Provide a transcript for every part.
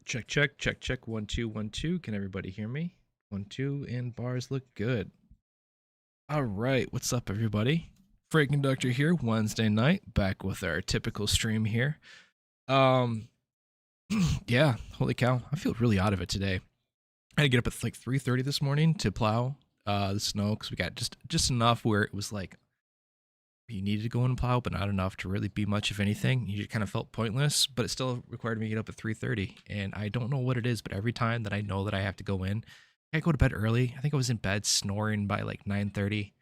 Check, check, check, check. 1 2 1 2. Can everybody hear me? 1 2, and bars look good. All right, what's up, everybody? Freight Conductor here, Wednesday night, back with our typical stream here. Yeah, holy cow, I feel really out of it today. I had to get up at like 3:30 this morning to plow the snow because we got just enough where it was like you needed to go in and plow, but not enough to really be much of anything. You just kind of felt pointless, but it still required me to get up at 3:30. And I don't know what it is, but every time that I know that I have to go in, I go to bed early. I think I was in bed snoring by like 9:30.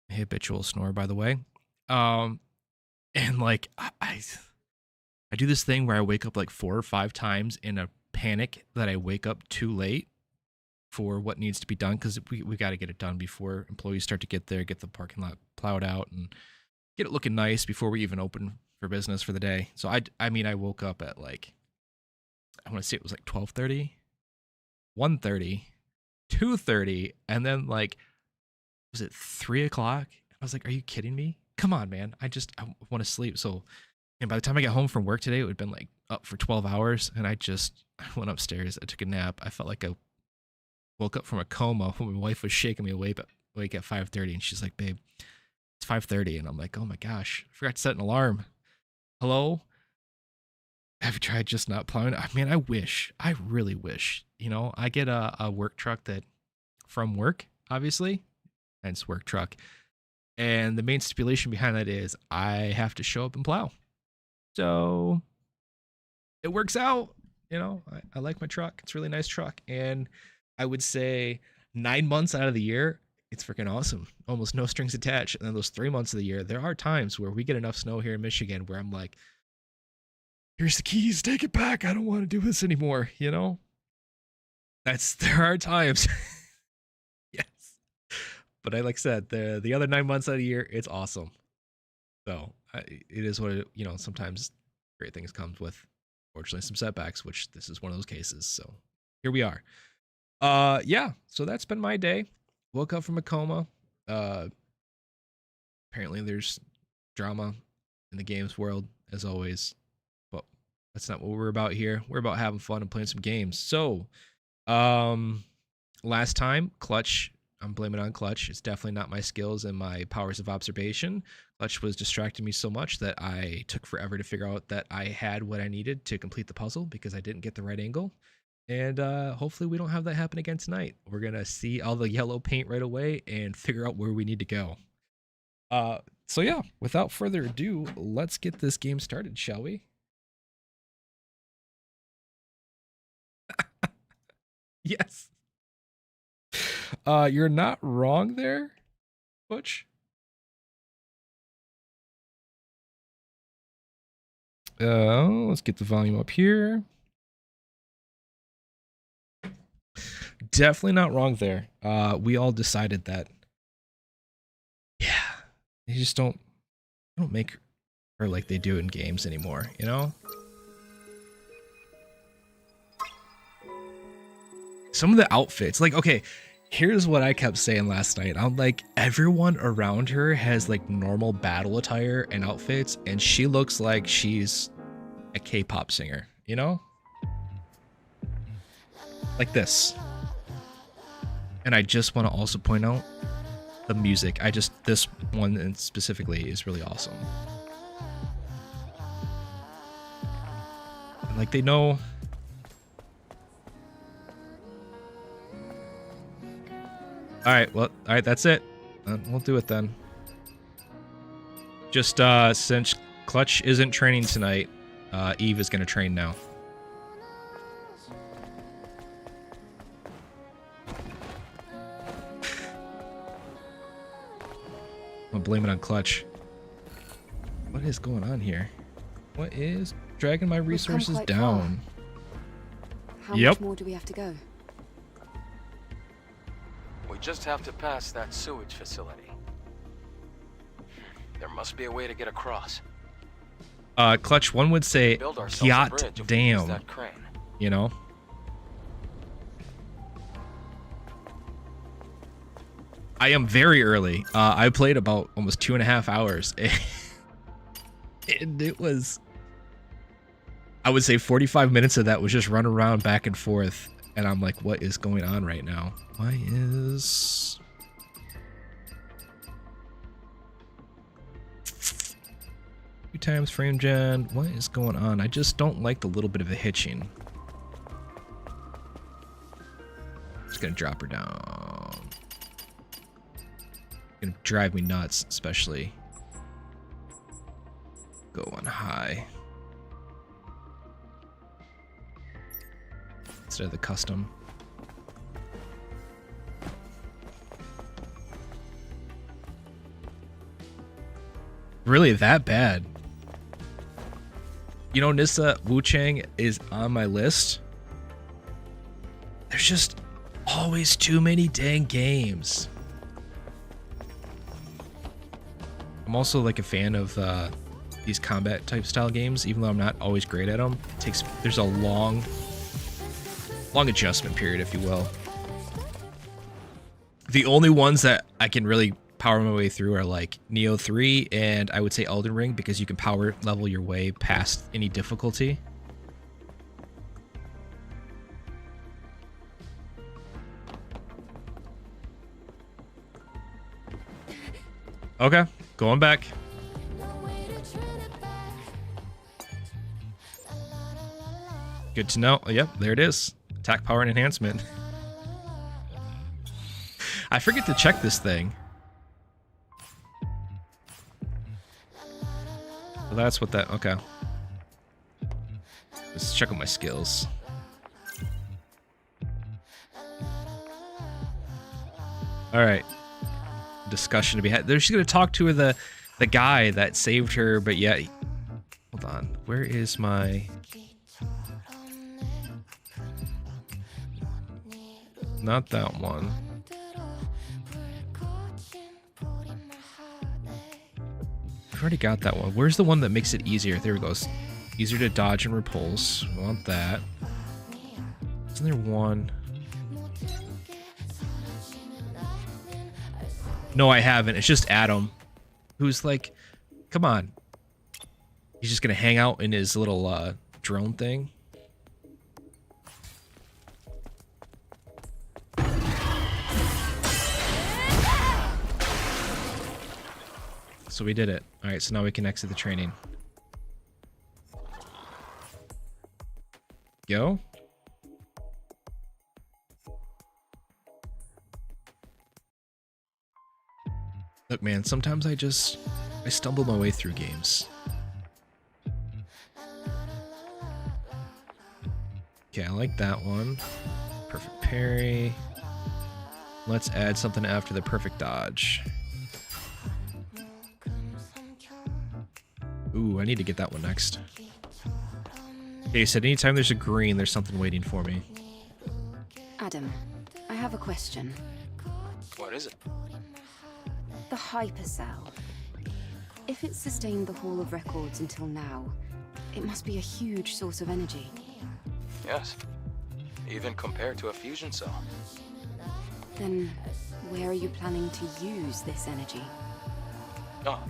Habitual snore, by the way. And like I do this thing where I wake up like 4 or 5 times in a panic that I wake up too late for what needs to be done because we got to get it done before employees start to get there, get the parking lot plowed out, and get it looking nice before we even open for business for the day. So I mean I woke up at like, I want to say it was like 12:30, 1:30, 2:30, and then like, was it 3 o'clock? I was like, are you kidding me? Come on, man. I want to sleep. So, and by the time I got home from work today, it would have been like up for 12 hours. And I went upstairs. I took a nap. I felt like I woke up from a coma when my wife was shaking me awake at 5:30. And she's like, babe, it's 5:30. And I'm like, oh my gosh, I forgot to set an alarm. Hello? Have you tried just not plowing? I mean, I really wish, I get a work truck that from work, obviously, hence work truck. And the main stipulation behind that is I have to show up and plow. So it works out. I like my truck. It's a really nice truck. And I would say 9 months out of the year, it's freaking awesome. Almost no strings attached. And then those 3 months of the year, there are times where we get enough snow here in Michigan where I'm like, here's the keys, take it back. I don't want to do this anymore. There are times. But like I said, the other 9 months out of the year, it's awesome. So it is what sometimes great things comes with, fortunately, some setbacks, which this is one of those cases. So here we are. Yeah. So that's been my day. Woke up from a coma. Apparently there's drama in the games world as always, but that's not what we're about here. We're about having fun and playing some games. So, last time, Clutch. I'm blaming it on Clutch. It's definitely not my skills and my powers of observation. Clutch was distracting me so much that I took forever to figure out that I had what I needed to complete the puzzle because I didn't get the right angle. And hopefully we don't have that happen again tonight. We're going to see all the yellow paint right away and figure out where we need to go. So yeah, without further ado, let's get this game started, shall we? Yes. You're not wrong there, Butch. Let's get the volume up here. Definitely not wrong there. We all decided that. Yeah, they just don't make her like they do in games anymore, Some of the outfits, like, okay, here's what I kept saying last night. I'm like, everyone around her has like normal battle attire and outfits, and she looks like she's a K-pop singer, Like this. And I just want to also point out the music. This one specifically is really awesome. And like they know. Alright, that's it. We'll do it then. Just, since Clutch isn't training tonight, Eve is gonna train now. I'm gonna blame it on Clutch. What is going on here? What is dragging my resources down? How much more do we have to go? We just have to pass that sewage facility. There must be a way to get across. Clutch, one would say, yacht damn, that crane. I am very early. I played about almost 2.5 hours. And it was... I would say 45 minutes of that was just run around back and forth. And I'm like, what is going on right now? Why is... 2 times frame gen. What is going on? I just don't like the little bit of the hitching. Just gonna drop her down. Gonna drive me nuts, especially. Go on high. Instead of the custom. Really that bad? You know, Nissa Wu Chang is on my list. There's just always too many dang games. I'm also like a fan of these combat type style games, even though I'm not always great at them. There's a long adjustment period, if you will. The only ones that I can really power my way through are like Neo 3 and I would say Elden Ring, because you can power level your way past any difficulty. Okay, going back. Good to know. Yep, there it is. Attack power and enhancement. I forget to check this thing. So that's what that... Okay. Let's check out my skills. Alright. Discussion to be had. They're just going to talk to her, the guy that saved her, but yeah... Hold on. Where is my... Not that one. I've already got that one. Where's the one that makes it easier? There it goes. Easier to dodge and repulse. We want that. Isn't there one? No, I haven't. It's just Adam, who's like, come on. He's just gonna hang out in his little drone thing. So we did it. All right, so now we can exit the training. Go. Look, man, sometimes I stumble my way through games. Okay, I like that one. Perfect parry. Let's add something after the perfect dodge. Ooh, I need to get that one next. Okay, you said anytime there's a green, there's something waiting for me. Adam, I have a question. What is it? The hypercell. If it's sustained the Hall of Records until now, it must be a huge source of energy. Yes. Even compared to a fusion cell. Then, where are you planning to use this energy? Oh,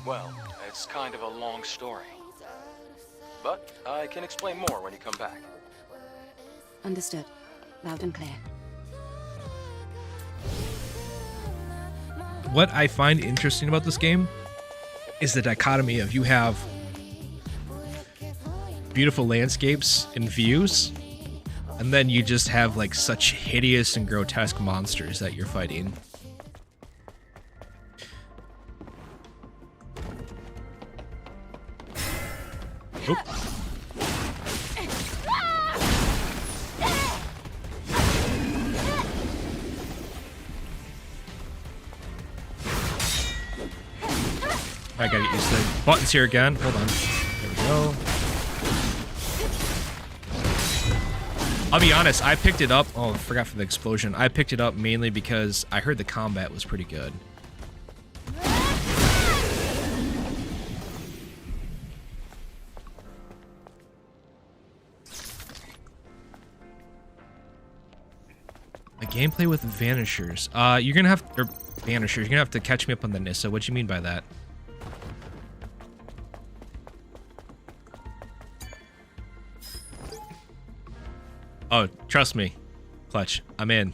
well, it's kind of a long story. But I can explain more when you come back. Understood. Loud and clear. What I find interesting about this game is the dichotomy of you have beautiful landscapes and views, and then you just have like such hideous and grotesque monsters that you're fighting. Oop. I gotta get used to the buttons here again. Hold on. There we go. I'll be honest, I picked it up. Oh, I forgot for the explosion. I picked it up mainly because I heard the combat was pretty good. A gameplay with vanishers. You're gonna have, or vanishers. You're gonna have to catch me up on the Nissa. What do you mean by that? Oh, trust me, Clutch, I'm in.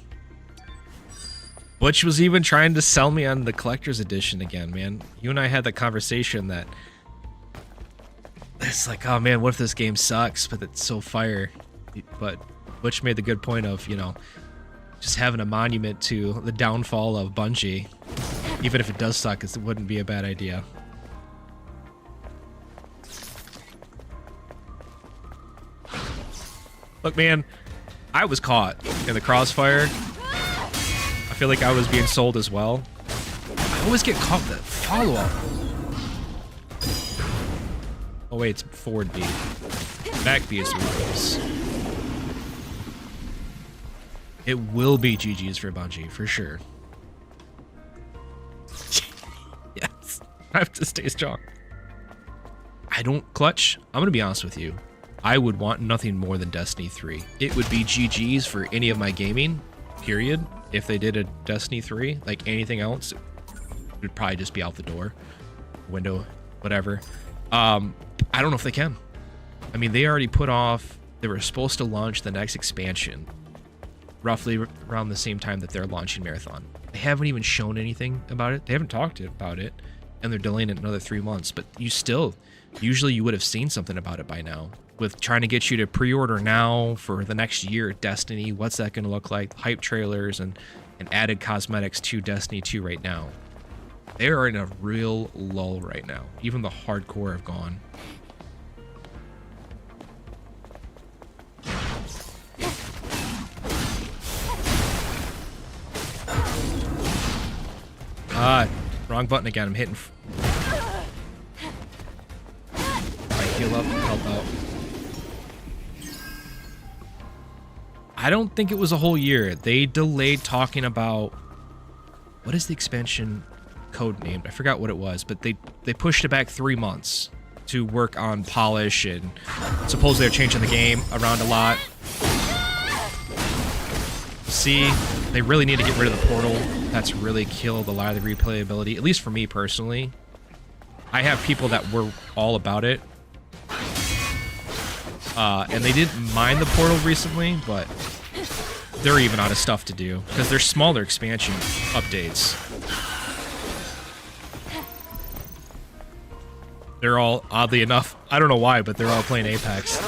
Butch was even trying to sell me on the collector's edition again, man. You and I had that conversation that it's like, oh man, what if this game sucks, but it's so fire. But Butch made the good point of, you know, just having a monument to the downfall of Bungie. Even if it does suck, it wouldn't be a bad idea. Look, man, I was caught in the crossfire. I feel like I was being sold as well. I always get caught with that follow-up. Oh wait, it's forward B. Back B is rules. It will be GG's for Bungie, for sure. Yes, I have to stay strong. I don't, Clutch, I'm gonna be honest with you. I would want nothing more than Destiny 3. It would be GG's for any of my gaming, period. If they did a Destiny 3, like anything else, it would probably just be out the door, window, whatever. I don't know if they can. I mean, they already put off, they were supposed to launch the next expansion roughly around the same time that they're launching Marathon. They haven't even shown anything about it. They haven't talked about it, and they're delaying it another 3 months. But you still, usually you would have seen something about it by now. With trying to get you to pre-order now for the next year, Destiny, what's that going to look like? Hype trailers and added cosmetics to Destiny 2 right now. They are in a real lull right now. Even the hardcore have gone. Wrong button again. I'm hitting. I heal up, help out. I don't think it was a whole year. They delayed talking about what is the expansion code named? I forgot what it was, but they pushed it back 3 months to work on polish, and supposedly they're changing the game around a lot. See, they really need to get rid of the portal. That's really killed a lot of the replayability, at least for me personally. I have people that were all about it. And they didn't mind the portal recently, but they're even out of stuff to do because they're smaller expansion updates. They're all, oddly enough, I don't know why, but they're all playing Apex.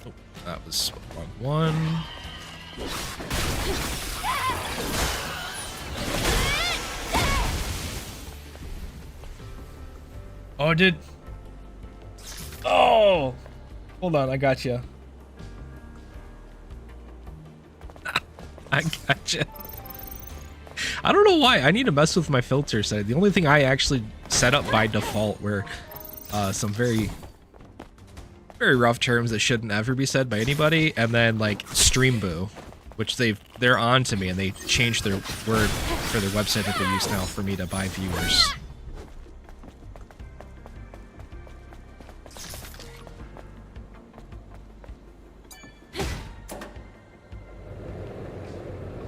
Oh, that was wrong one. Oh, dude. Oh! Hold on, I got you. I got you. I don't know why. I need to mess with my filters. The only thing I actually set up by default were some very rough terms that shouldn't ever be said by anybody, and then like stream boo, which they're on to me, and they changed their word for their website that they use now for me to buy viewers.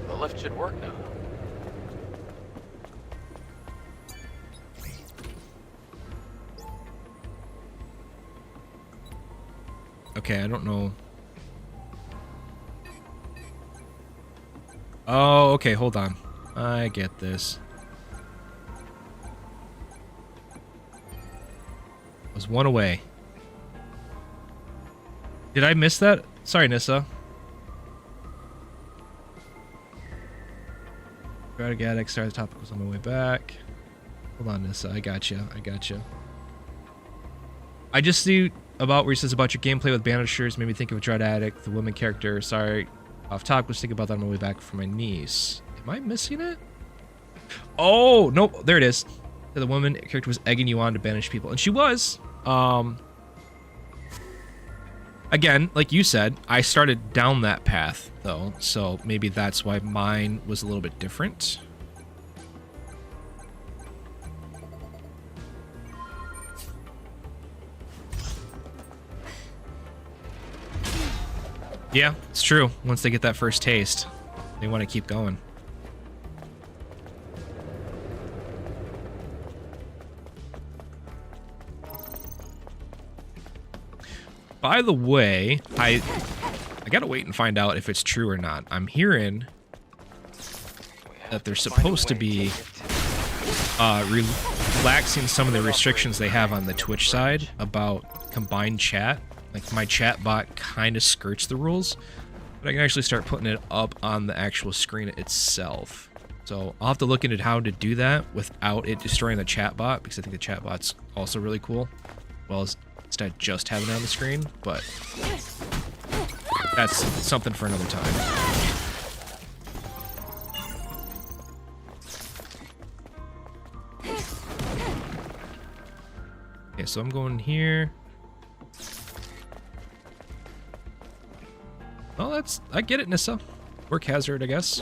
The lift should work now. Okay, I don't know. Oh, okay, hold on. I get this. I was one away. Did I miss that? Sorry, Nissa. Try to get extra topicals on my way back. Hold on, Nissa. I got you. I got you. I just see about where he says about your gameplay with Banishers made me think of Dread Addict, the woman character. Sorry, off topic. Was thinking about that on my way back from my niece. Am I missing it? Oh nope, there it is. The woman character was egging you on to banish people, and she was. Again, like you said, I started down that path though, so maybe that's why mine was a little bit different. Yeah, it's true. Once they get that first taste, they want to keep going. By the way, I gotta wait and find out if it's true or not. I'm hearing that they're supposed to be relaxing some of the restrictions they have on the Twitch side about combined chat. Like, my chat bot kind of skirts the rules, but I can actually start putting it up on the actual screen itself. So I'll have to look into how to do that without it destroying the chat bot, because I think the chat bot's also really cool. Well, as instead of just having it on the screen, but that's something for another time. Okay, so I'm going here. Oh, I get it, Nissa. Work hazard, I guess.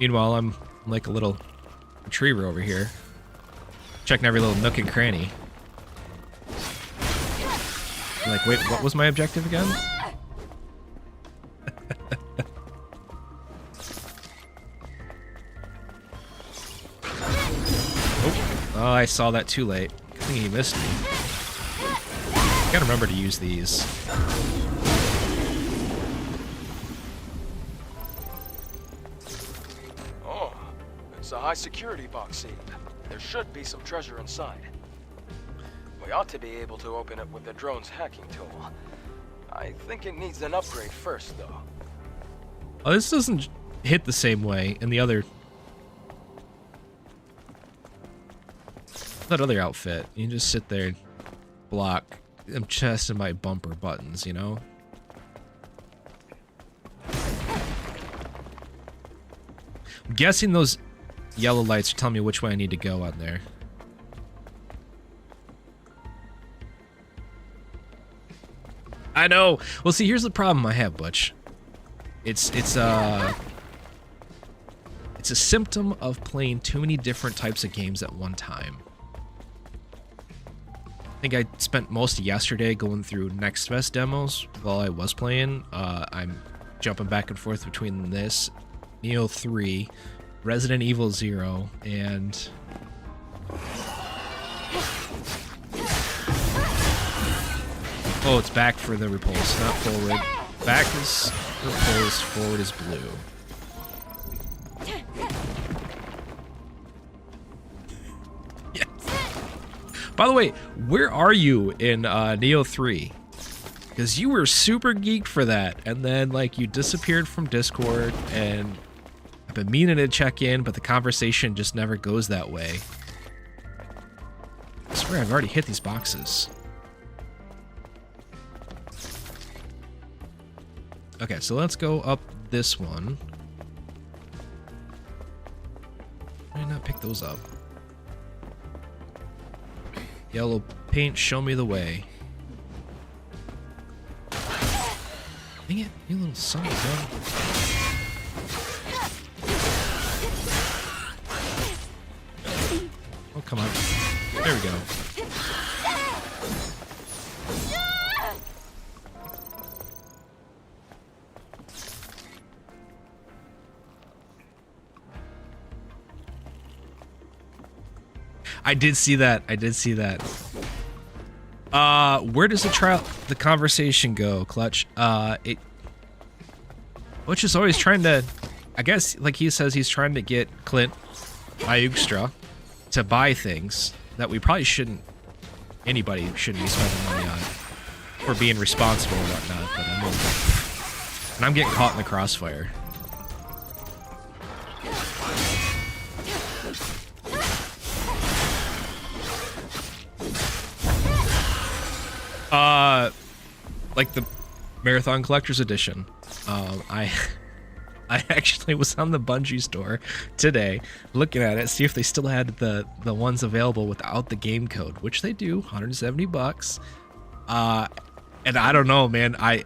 Meanwhile, I'm like a little retriever over here, checking every little nook and cranny. I'm like, wait, what was my objective again? Oh, I saw that too late. I think he missed me. Gotta remember to use these. Oh, it's a high security box seed. There should be some treasure inside. We ought to be able to open it with the drone's hacking tool. I think it needs an upgrade first, though. Oh, this doesn't hit the same way in the other... that other outfit. You can just sit there and block them chest and my bumper buttons, you know? I'm guessing those yellow lights are telling me which way I need to go on there. I know. Well, see, here's the problem I have, Butch. It's a symptom of playing too many different types of games at one time. I think I spent most of yesterday going through Next Best demos while I was playing. I'm jumping back and forth between this, Nioh 3, Resident Evil 0, and... oh, it's back for the repulse, not forward. Back is repulse, forward is blue. Yes. By the way, where are you in Nioh 3? Because you were super geeked for that, and then like you disappeared from Discord, and I've been meaning to check in, but the conversation just never goes that way. I swear I've already hit these boxes. Okay, so let's go up this one. Why did I not pick those up? Yellow paint, show me the way. Dang it, you little son of a gun. Oh, come on. There we go. I did see that. I did see that. Where does the conversation go, Clutch? Butch is always trying to, I guess, like he says, he's trying to get Clint Iugstra to buy things that we probably shouldn't, anybody shouldn't be spending money on for being responsible and whatnot, but and I'm getting caught in the crossfire. Like the Marathon Collector's Edition. I actually was on the Bungie store today looking at it, see if they still had the ones available without the game code, which they do, $170. And I don't know, man, I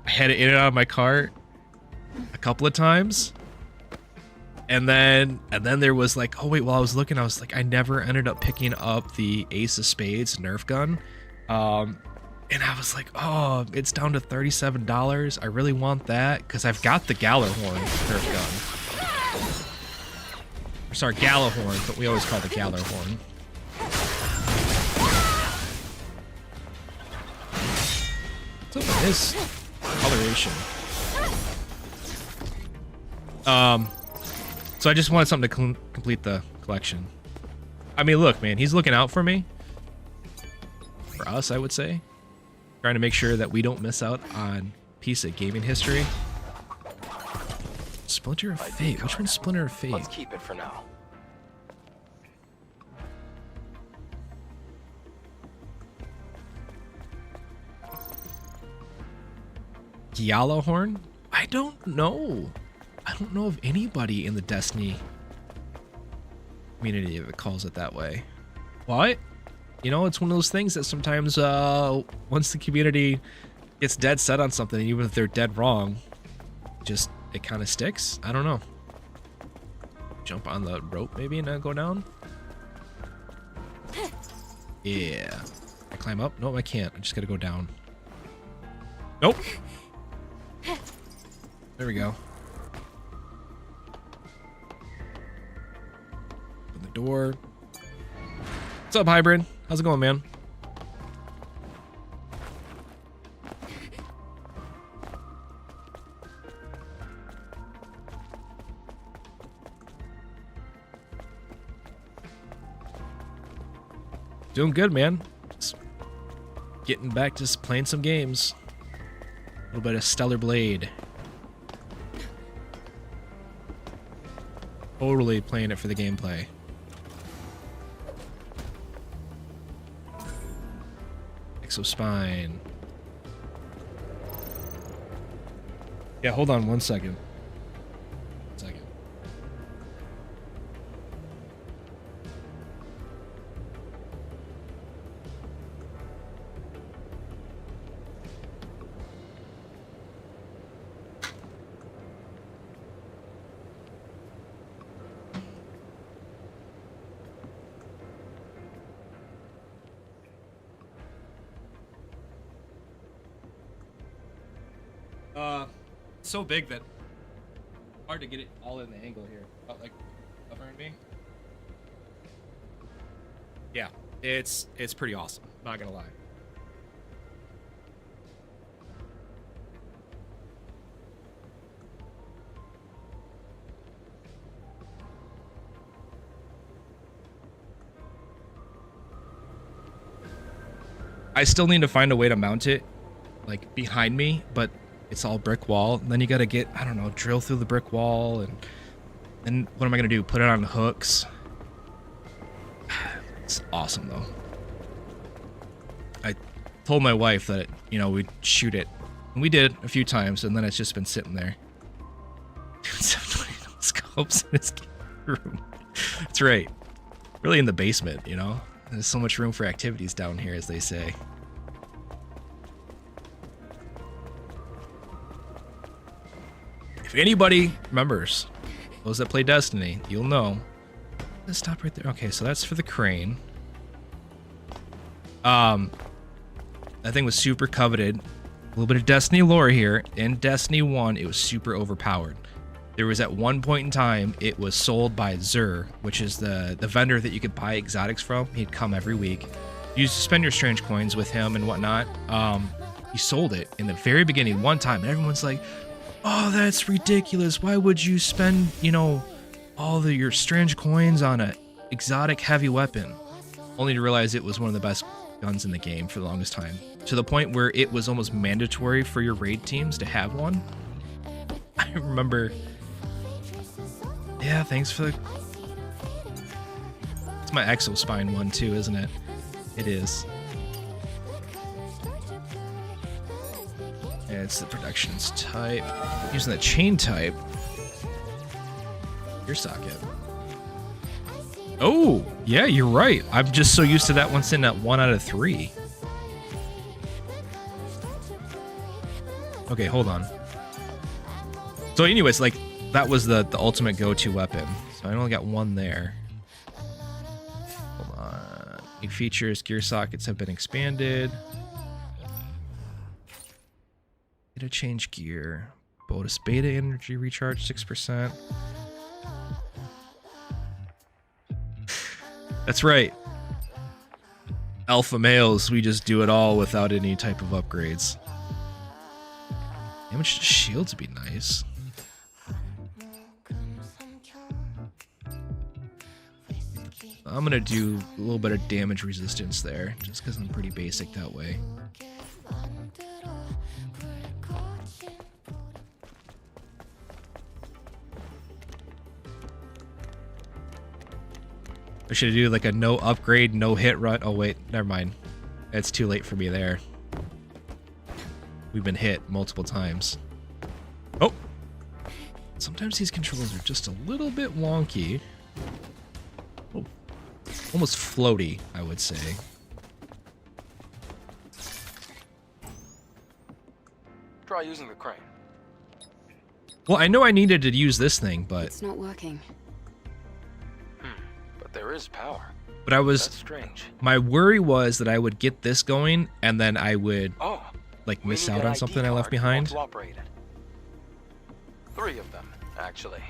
had it in and out of my cart a couple of times. And then there was like, oh wait, while I was looking, I was like, I never ended up picking up the Ace of Spades Nerf gun. And I was like, oh, it's down to $37. I really want that because I've got the Gallarhorn Nerf gun. Or sorry, Gallahorn, but we always call it the Gallarhorn. What's up with this coloration? So I just wanted something to complete the collection. I mean, look, man, he's looking out for me. For us, I would say. Trying to make sure that we don't miss out on a piece of gaming history. Splinter of Fate. Which one's Splinter of Fate? Let's keep it for now. Gjallarhorn? I don't know. I don't know of anybody in the Destiny community that calls it that way. What? You know, it's one of those things that sometimes once the community gets dead set on something, even if they're dead wrong, just it kind of sticks. I don't know. Jump on the rope maybe and go down? Yeah. I climb up? Nope, I can't. I just gotta go down. Nope. There we go. Open the door. What's up, Hybrid? How's it going, man? Doing good, man. Just getting back to just playing some games. A little bit of Stellar Blade. Totally playing it for the gameplay. Exospine. Yeah, hold on 1 second. 1 second. So big that hard to get it all in the angle here. Like covering me. Yeah, it's pretty awesome. Not gonna lie. I still need to find a way to mount it, like behind me, but it's all brick wall. And then you gotta get, I don't know, drill through the brick wall, and then what am I gonna do? Put it on hooks? It's awesome though. I told my wife that, you know, we'd shoot it, and we did a few times, and then it's just been sitting there. 720 scopes in his room. That's right. Really in the basement, you know? There's so much room for activities down here, as they say. If anybody remembers, those that play Destiny, you'll know. Let's stop right there. Okay, so that's for the crane. That thing was super coveted. A little bit of Destiny lore here. In Destiny 1, it was super overpowered. There was at one point in time, it was sold by Xur, which is the vendor that you could buy exotics from. He'd come every week. You used to spend your strange coins with him and whatnot. He sold it in the very beginning one time, and everyone's like, oh, that's ridiculous. Why would you spend, you know, all your strange coins on a exotic heavy weapon? Only to realize it was one of the best guns in the game for the longest time. To the point where it was almost mandatory for your raid teams to have one. I remember... Yeah, thanks for the... It's my Exospine one too, isn't it? It is. And it's the protections type. Using the chain type. Your socket. Oh, yeah, you're right. I'm just so used to that one sitting at 1 out of 3. Okay, hold on. So anyways, like, that was the ultimate go-to weapon. So I only got one there. Hold on. New features, gear sockets have been expanded. Beta change gear. Bonus beta energy recharge 6%. That's right. Alpha males, we just do it all without any type of upgrades. Damage to shields would be nice. I'm gonna do a little bit of damage resistance there, just because I'm pretty basic that way. I should do like a no upgrade, no hit run. Oh wait, never mind. It's too late for me there. We've been hit multiple times. Oh! Sometimes these controls are just a little bit wonky. Oh. Almost floaty, I would say. Try using the crane. Well, I know I needed to use this thing, but... It's not working. But there is power. But I was... That's strange. My worry was that I would get this going, and then I would, Oh, like, we miss need out an on ID something I left card if you want behind. to operate it. 3 of them, actually.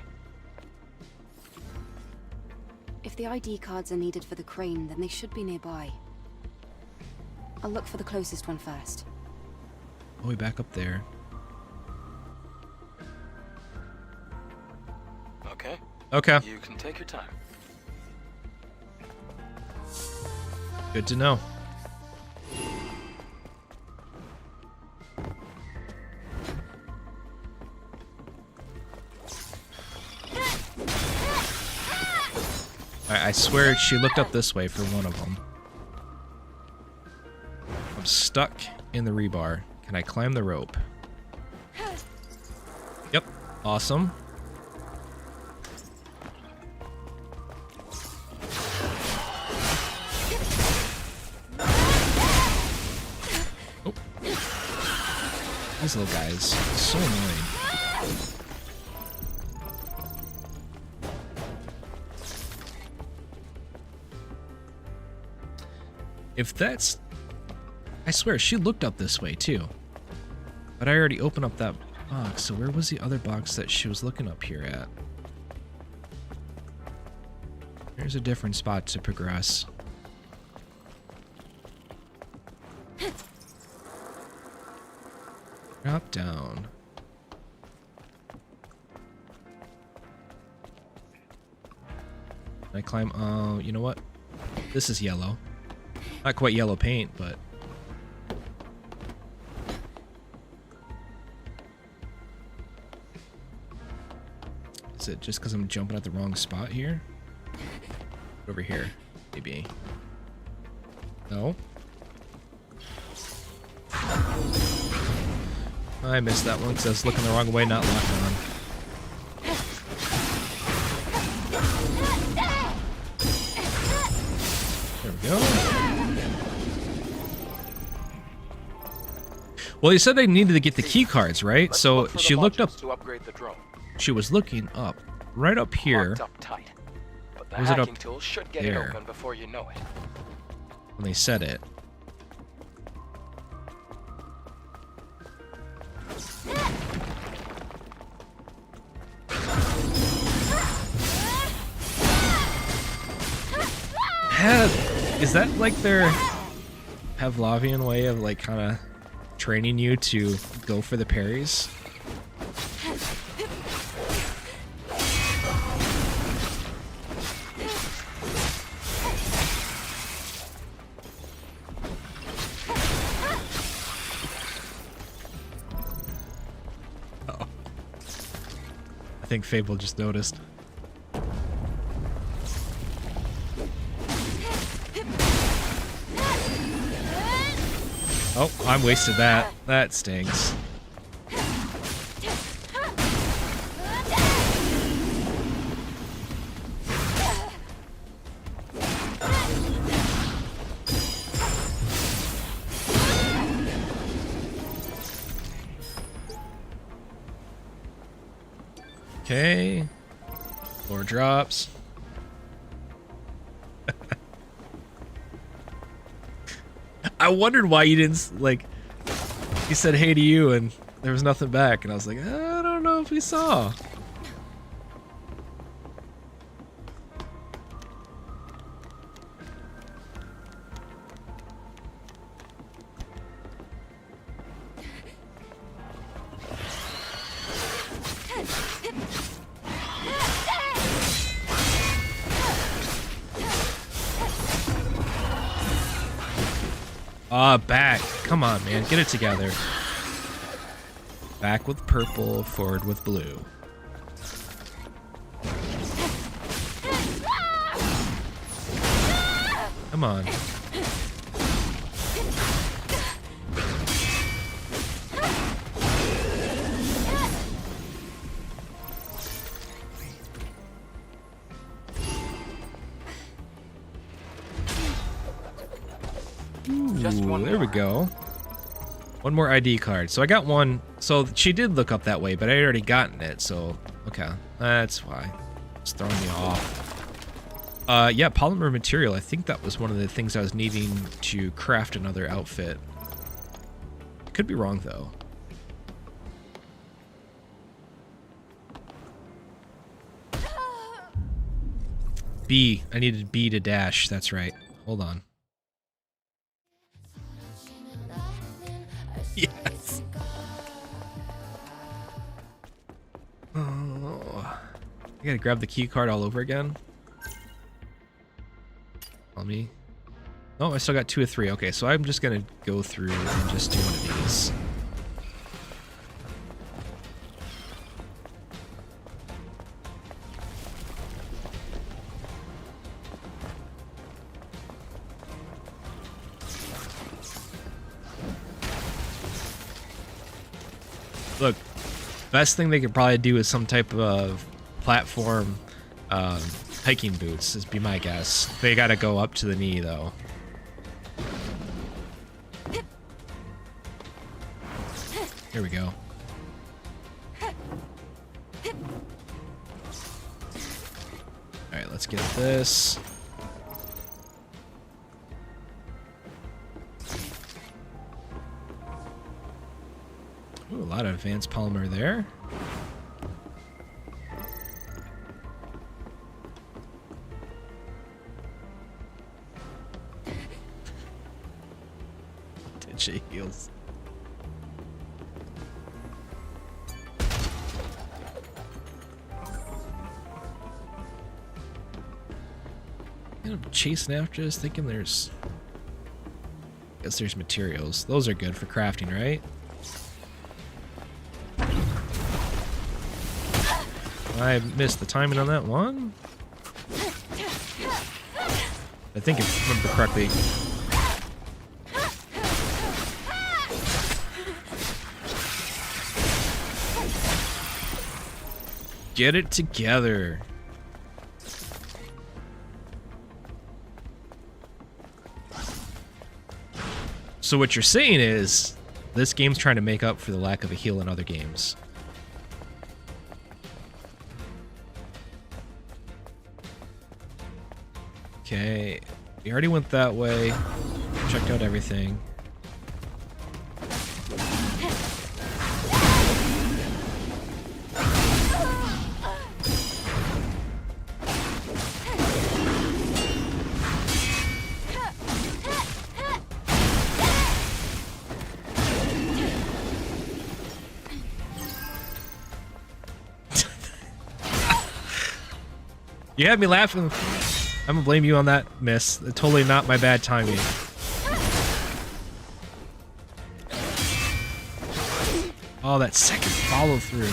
If the ID cards are needed for the crane, then they should be nearby. I'll look for the closest one first. Oh, we back up there. Okay, Okay, you can take your time. good to know. I swear she looked up this way for one of them. I'm stuck in the rebar. Can I climb the rope? Yep. Awesome. Oh. These little guys. So annoying. If that's... I swear, she looked up this way, too. But I already opened up that box, so where was the other box that she was looking up here at? There's a different spot to progress. Drop down. Can I climb? Oh, you know what? This is yellow. Not quite yellow paint, but... Is it just because I'm jumping at the wrong spot here? Over here, maybe. No? I missed that one because I was looking the wrong way, not locked on. There we go. Well, he said they needed to get the key cards, right? Let's So look for the she looked up. modules to upgrade the drone. She was looking up, right up here. Locked up tight. But the Was it up hacking tool should get it there? open before you know it. When they said it. Is that like their Pavlovian way of like kind of training you to go for the parries? Uh-oh. I think Fable just noticed. Oh, I wasted that. That stinks. Okay. Floor drops. I wondered why you didn't, like, he said hey to you and there was nothing back, and I was like, I don't know if we saw. Back. Come on, man. Get it together. Back with purple, forward with blue. Come on. Just one There we more. go. One more ID card. So I got one. So she did look up that way, but I had already gotten it. So, okay. That's why. It's throwing me off. Yeah, polymer material. I think that was one of the things I was needing to craft another outfit. Could be wrong, though. B. I needed B to dash. That's right. Hold on. Yes. Oh, I gotta grab the key card all over again. Tell me. Oh, I still got 2 of 3. Okay, so I'm just gonna go through and just do one of these. Look, best thing they could probably do is some type of platform hiking boots, is be my guess. They gotta go up to the knee, though. Here we go. Alright, let's get this. Ooh, a lot of advanced polymer there. Did heals. I'm chasing after this, thinking there's... I guess there's materials. Those are good for crafting, right? I missed the timing on that one. I think if I remember correctly. Get it together. So what you're saying is, this game's trying to make up for the lack of a heal in other games. Okay, we already went that way. Checked out everything. You had me laughing. I'm gonna blame you on that miss. Totally not my bad timing. Oh, that second follow through.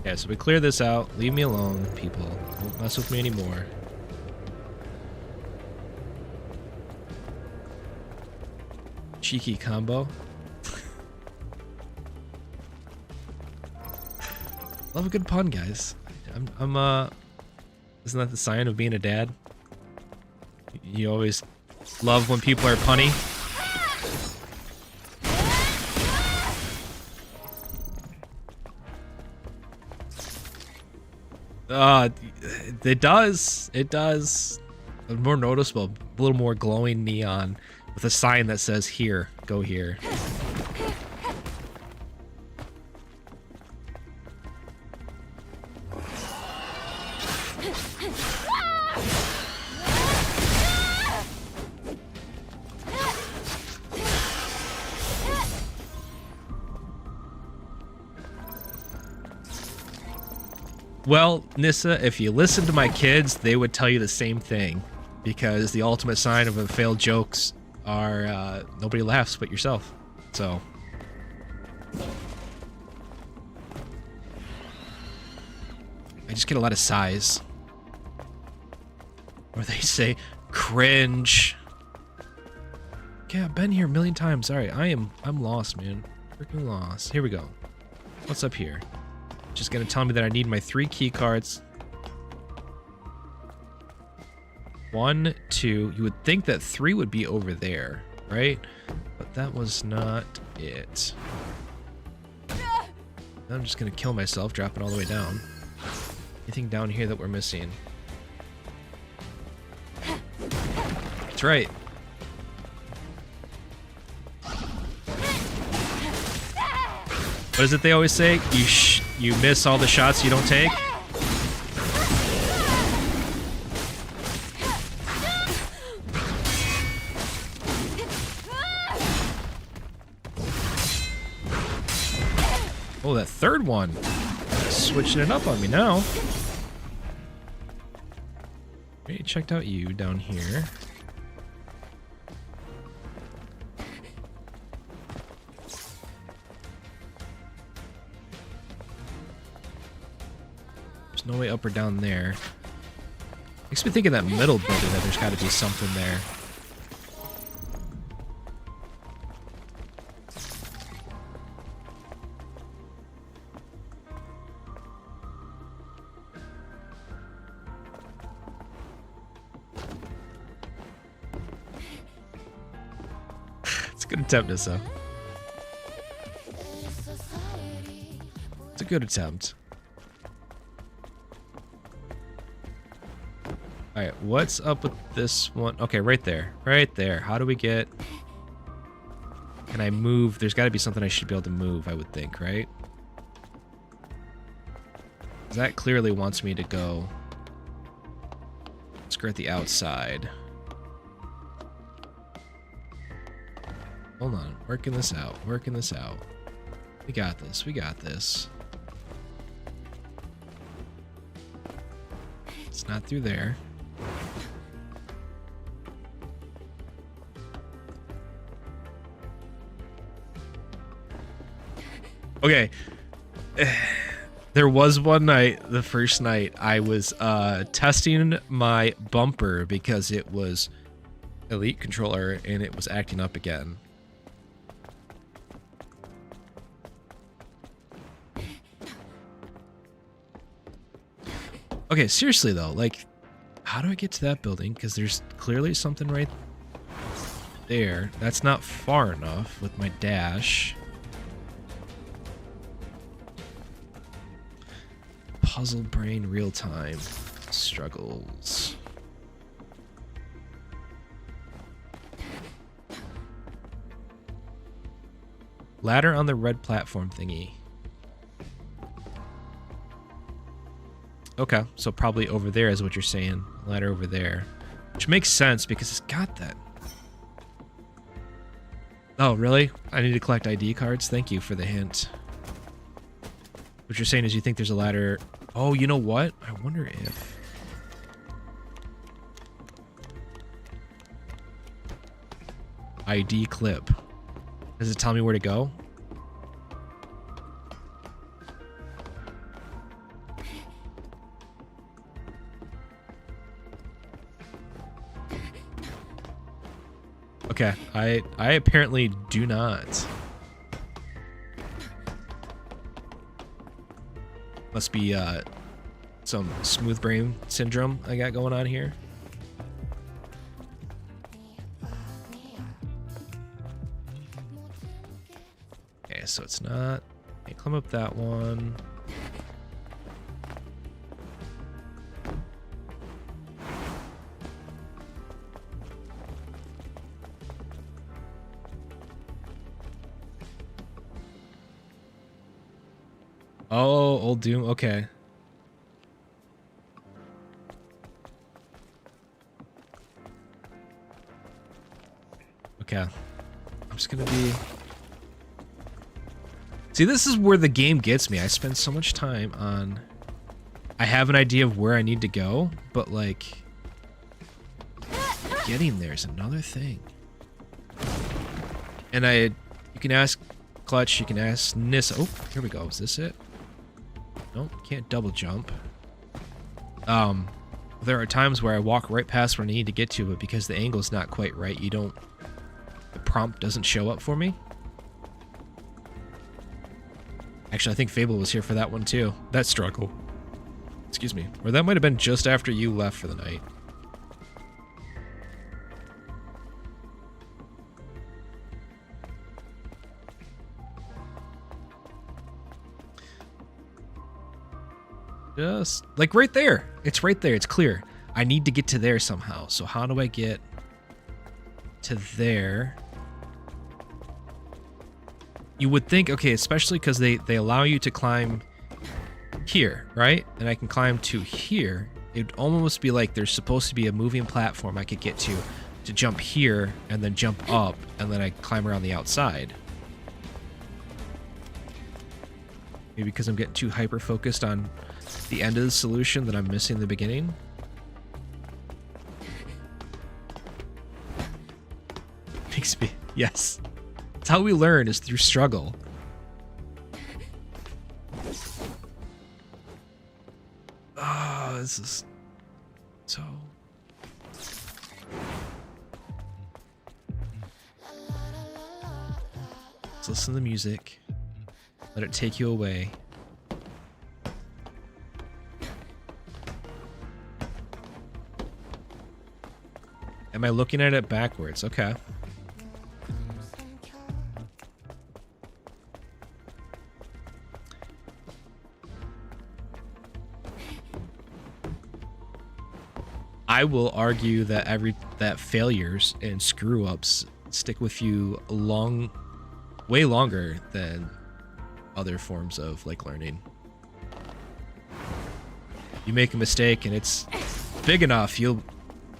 Yeah, so we clear this out. Leave me alone, people. Don't mess with me anymore. Cheeky combo. Love a good pun, guys. Isn't that the sign of being a dad? You always love when people are punny. It does. It does. More noticeable, a little more glowing neon with a sign that says "Here, go here." Well, Nissa, if you listen to my kids, they would tell you the same thing, because the ultimate sign of a failed jokes are nobody laughs but yourself. So I just get a lot of sighs, or they say cringe. Yeah, I've been here a million times. Sorry, I'm lost, man. Freaking lost. Here we go. What's up here? Just gonna tell me that I need my 3 key cards. 1, 2. You would think that 3 would be over there, right? But that was not it. I'm just gonna kill myself, dropping all the way down. Anything down here that we're missing? That's right. What is it they always say? You miss all the shots you don't take? Oh, that third one. Switching it up on me now. Okay, checked out you down here. There's no way up or down there. Makes me think of that middle building that there's got to be something there. It's a good attempt, Nissa. It's a good attempt. Alright, what's up with this one? Okay, right there. Right there. How do we get... Can I move? There's got to be something I should be able to move, I would think, right? That clearly wants me to go skirt the outside. Hold on. Working this out. Working this out. We got this. We got this. It's not through there. Okay. There was one night, the first night, I was testing my bumper because it was Elite controller and it was acting up again. Okay, seriously though, like, how do I get to that building? Because there's clearly something right there. That's not far enough with my dash. Puzzle brain real time struggles. Ladder on the red platform thingy. Okay, so probably over there is what you're saying. Ladder over there. Which makes sense because it's got that. Oh, really? I need to collect ID cards? Thank you for the hint. What you're saying is you think there's a ladder... Oh, you know what? I wonder if... ID clip. Does it tell me where to go? Okay, I apparently do not. Must be some smooth brain syndrome I got going on here. Okay, so it's not. Okay, climb up that one. Oh, old Doom. Okay. Okay. I'm just gonna be... See, this is where the game gets me. I spend so much time on... I have an idea of where I need to go, but like... getting there is another thing. And you can ask Clutch, you can ask Nissa. Oh, here we go. Is this it? Nope, can't double jump. There are times where I walk right past where I need to get to, but because the angle's not quite right, the prompt doesn't show up for me. Actually, I think Fable was here for that one too. That struggle. Excuse me. Or that might have been just after you left for the night. Just like right there. It's right there. It's clear. I need to get to there somehow. So how do I get to there? You would think, okay, especially because they allow you to climb here, right? And I can climb to here. It'd almost be like there's supposed to be a moving platform I could get to jump here and then jump up and then I climb around the outside. Maybe because I'm getting too hyper focused on the end of the solution that I'm missing the beginning. Makes me, yes. It's how we learn, is through struggle. Oh, this is so... Let's listen to the music. Let it take you away. Am I looking at it backwards? Okay. I will argue that failures and screw-ups stick with you way longer than other forms of like learning. You make a mistake and it's big enough,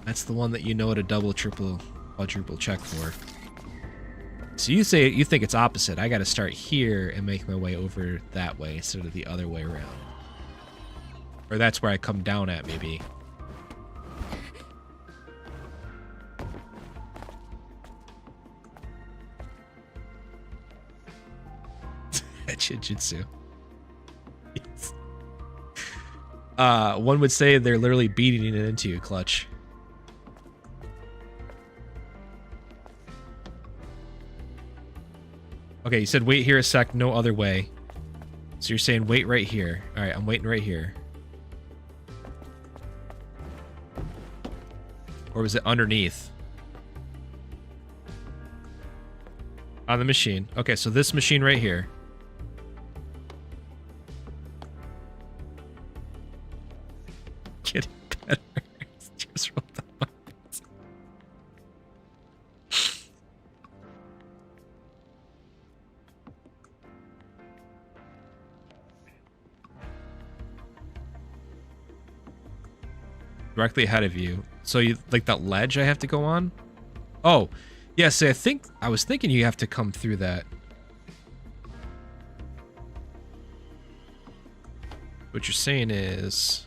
that's the one that you know to double, triple, quadruple check for. So you think it's opposite. I got to start here and make my way over that way instead of the other way around. Or that's where I come down at, maybe. Jiu-jitsu. Yes. One would say they're literally beating it into you, Clutch. Okay, you said wait here a sec, no other way. So you're saying wait right here. All right, I'm waiting right here. Or was it underneath? On the machine. Okay, so this machine right here. Getting better. Just roll the buttons. Directly ahead of you. So you like that ledge I have to go on? Oh, yes. I was thinking you have to come through that. What you're saying is.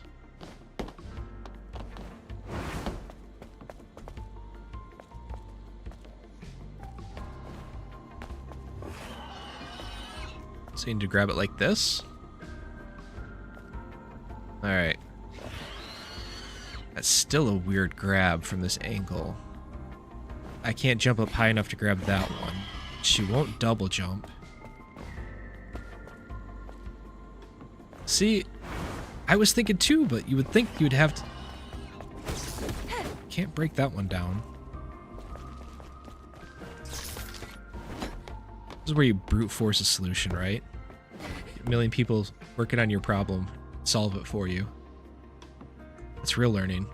So you need to grab it like this. All right. That's still a weird grab from this angle. I can't jump up high enough to grab that one. She won't double jump. See, I was thinking too, but you would think you'd have to... Can't break that one down. This is where you brute force a solution, right? A million people working on your problem, solve it for you. It's real learning.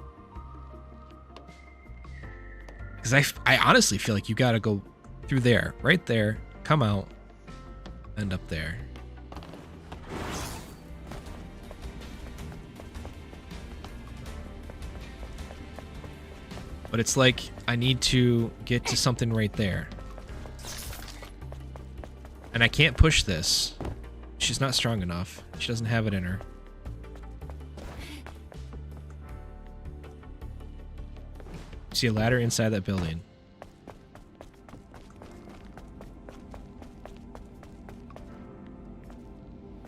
Because I honestly feel like you gotta go through there, right there, come out, end up there. But it's like I need to get to something right there. And I can't push this. She's not strong enough. She doesn't have it in her. See a ladder inside that building.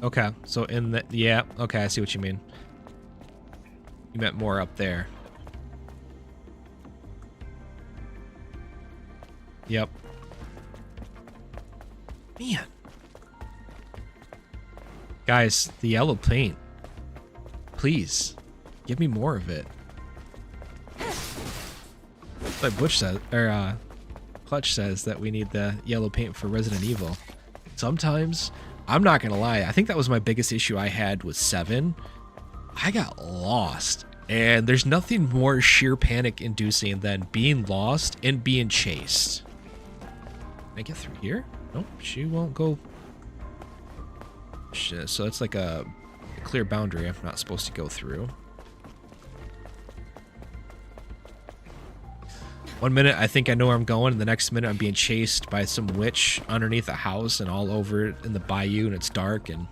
Okay, so in the... Yeah, okay, I see what you mean. You meant more up there. Yep. Man. Guys, the yellow paint. Please, give me more of it. Like Butch says, or Clutch says that we need the yellow paint for Resident Evil. Sometimes, I'm not gonna lie, I think that was my biggest issue I had with 7. I got lost. And there's nothing more sheer panic inducing than being lost and being chased. Can I get through here? Nope, she won't go. Shit, so it's like a clear boundary I'm not supposed to go through. One minute I think I know where I'm going, and the next minute I'm being chased by some witch underneath a house and all over in the bayou, and it's dark and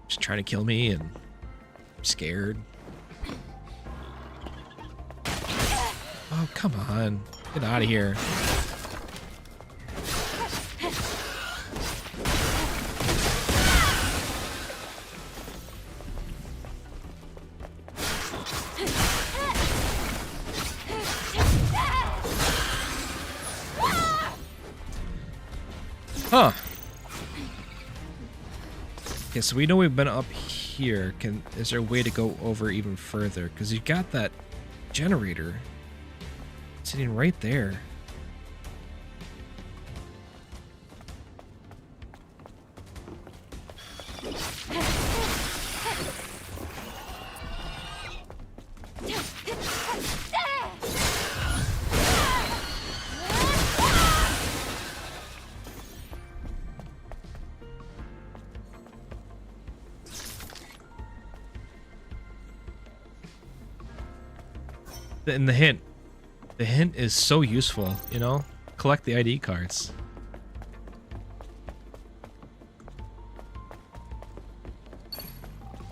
just trying to kill me, and I'm scared. Oh, come on. Get out of here. Huh. Okay, so we know we've been up here. Is there a way to go over even further? Because you got that generator sitting right there. And the hint is so useful, you know? Collect the ID cards.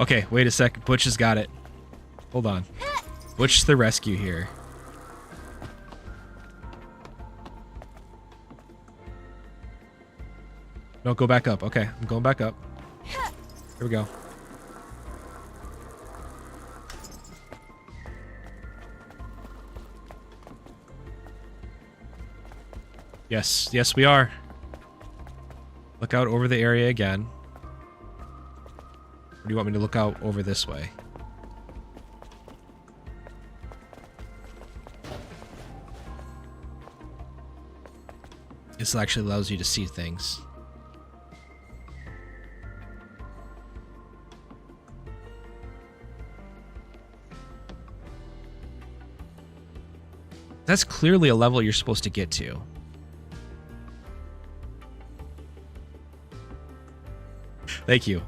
Okay, wait a second. Butch has got it. Hold on. Butch to the rescue here. No, go back up. Okay, I'm going back up. Here we go. Yes, yes we are. Look out over the area again. Or do you want me to look out over this way? This actually allows you to see things. That's clearly a level you're supposed to get to. Thank you.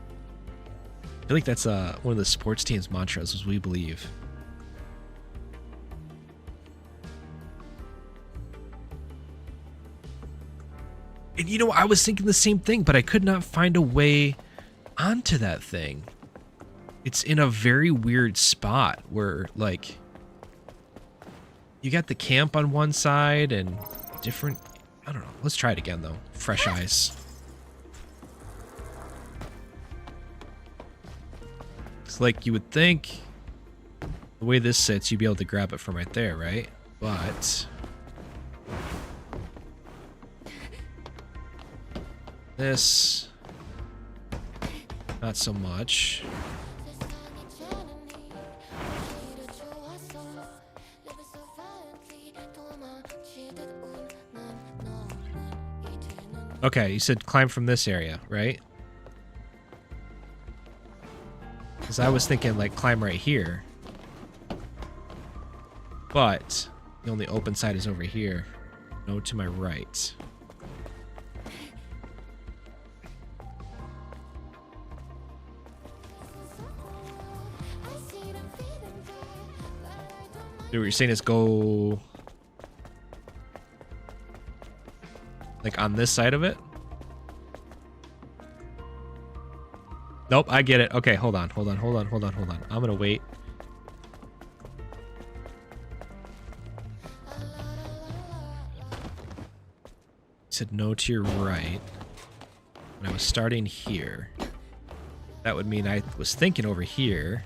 I feel like that's one of the sports team's mantras, is we believe. And you know, I was thinking the same thing, but I could not find a way onto that thing. It's in a very weird spot where, like, you got the camp on one side and different... I don't know. Let's try it again, though. Fresh eyes. It's like you would think the way this sits, you'd be able to grab it from right there, right? But... this... not so much. Okay, you said climb from this area, right? Because I was thinking, like, climb right here. But the only open side is over here. No, to my right. So what you're saying is go Like on this side of it? Nope, I get it. Okay, hold on. I'm gonna wait. Said no to your right. And I was starting here. That would mean I was thinking over here.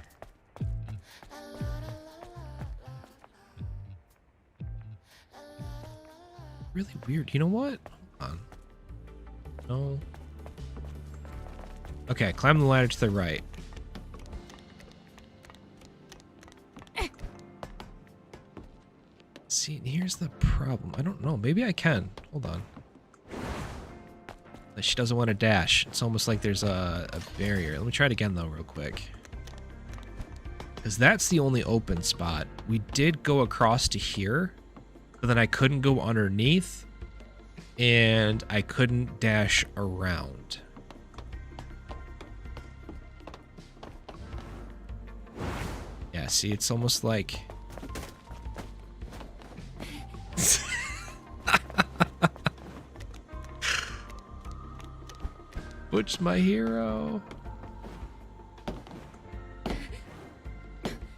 Really weird. You know what? Hold on. No. Okay, climb the ladder to the right. See, here's the problem. I don't know. Maybe I can. Hold on. She doesn't want to dash. It's almost like there's a barrier. Let me try it again, though, real quick. Because that's the only open spot. We did go across to here, but then I couldn't go underneath, and I couldn't dash around. Yeah, see, it's almost like... Butch, my hero.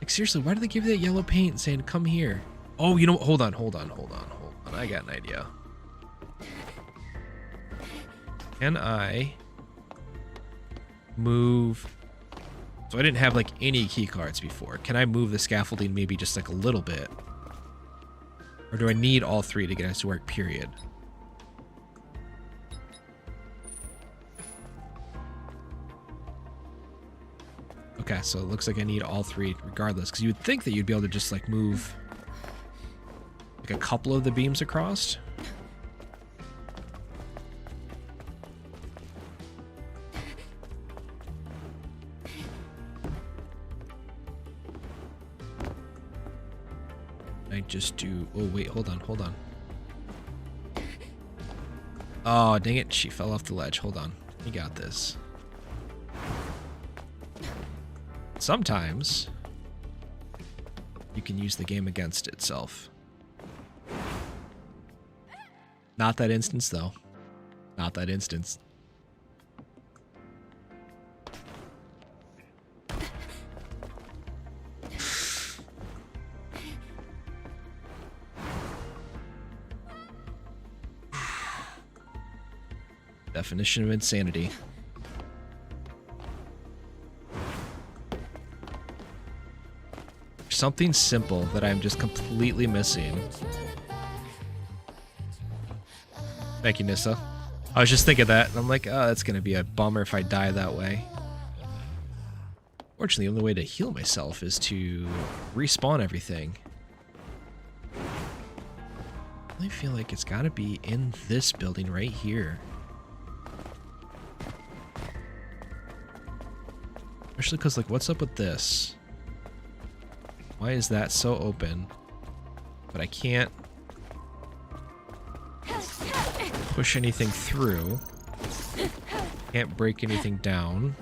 Like, seriously, why did they give you that yellow paint saying, come here? Oh, you know what? Hold on. I got an idea. Can I move... So I didn't have, like, any key cards before. Can I move the scaffolding maybe just, like, a little bit? Or do I need all three to get us to work, period? Okay, so it looks like I need all three regardless, because you would think that you'd be able to just like move like a couple of the beams across. I just do... Oh, wait, hold on. Oh, dang it. She fell off the ledge. Hold on. You got this. Sometimes you can use the game against itself. Not that instance, though. Not that instance. Definition of insanity. Something simple that I'm just completely missing. Thank you, Nissa. I was just thinking that, and I'm like, oh, that's gonna be a bummer if I die that way. Fortunately, the only way to heal myself is to respawn everything. I feel like it's gotta be in this building right here. Especially because, like, what's up with this? Why is that so open? But I can't push anything through. Can't break anything down.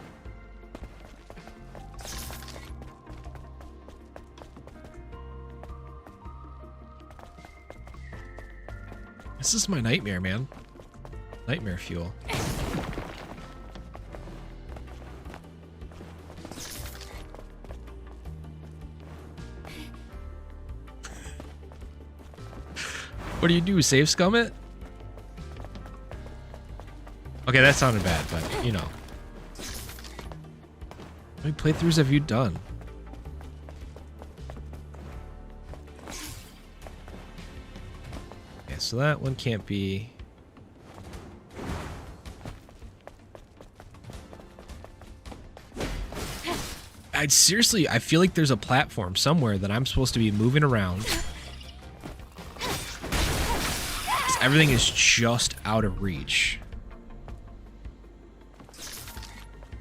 This is my nightmare, man. Nightmare fuel. What do you do, save scum it? Okay, that sounded bad, but, you know. How many playthroughs have you done? Okay, so that one can't be... Seriously, I feel like there's a platform somewhere that I'm supposed to be moving around. Everything is just out of reach.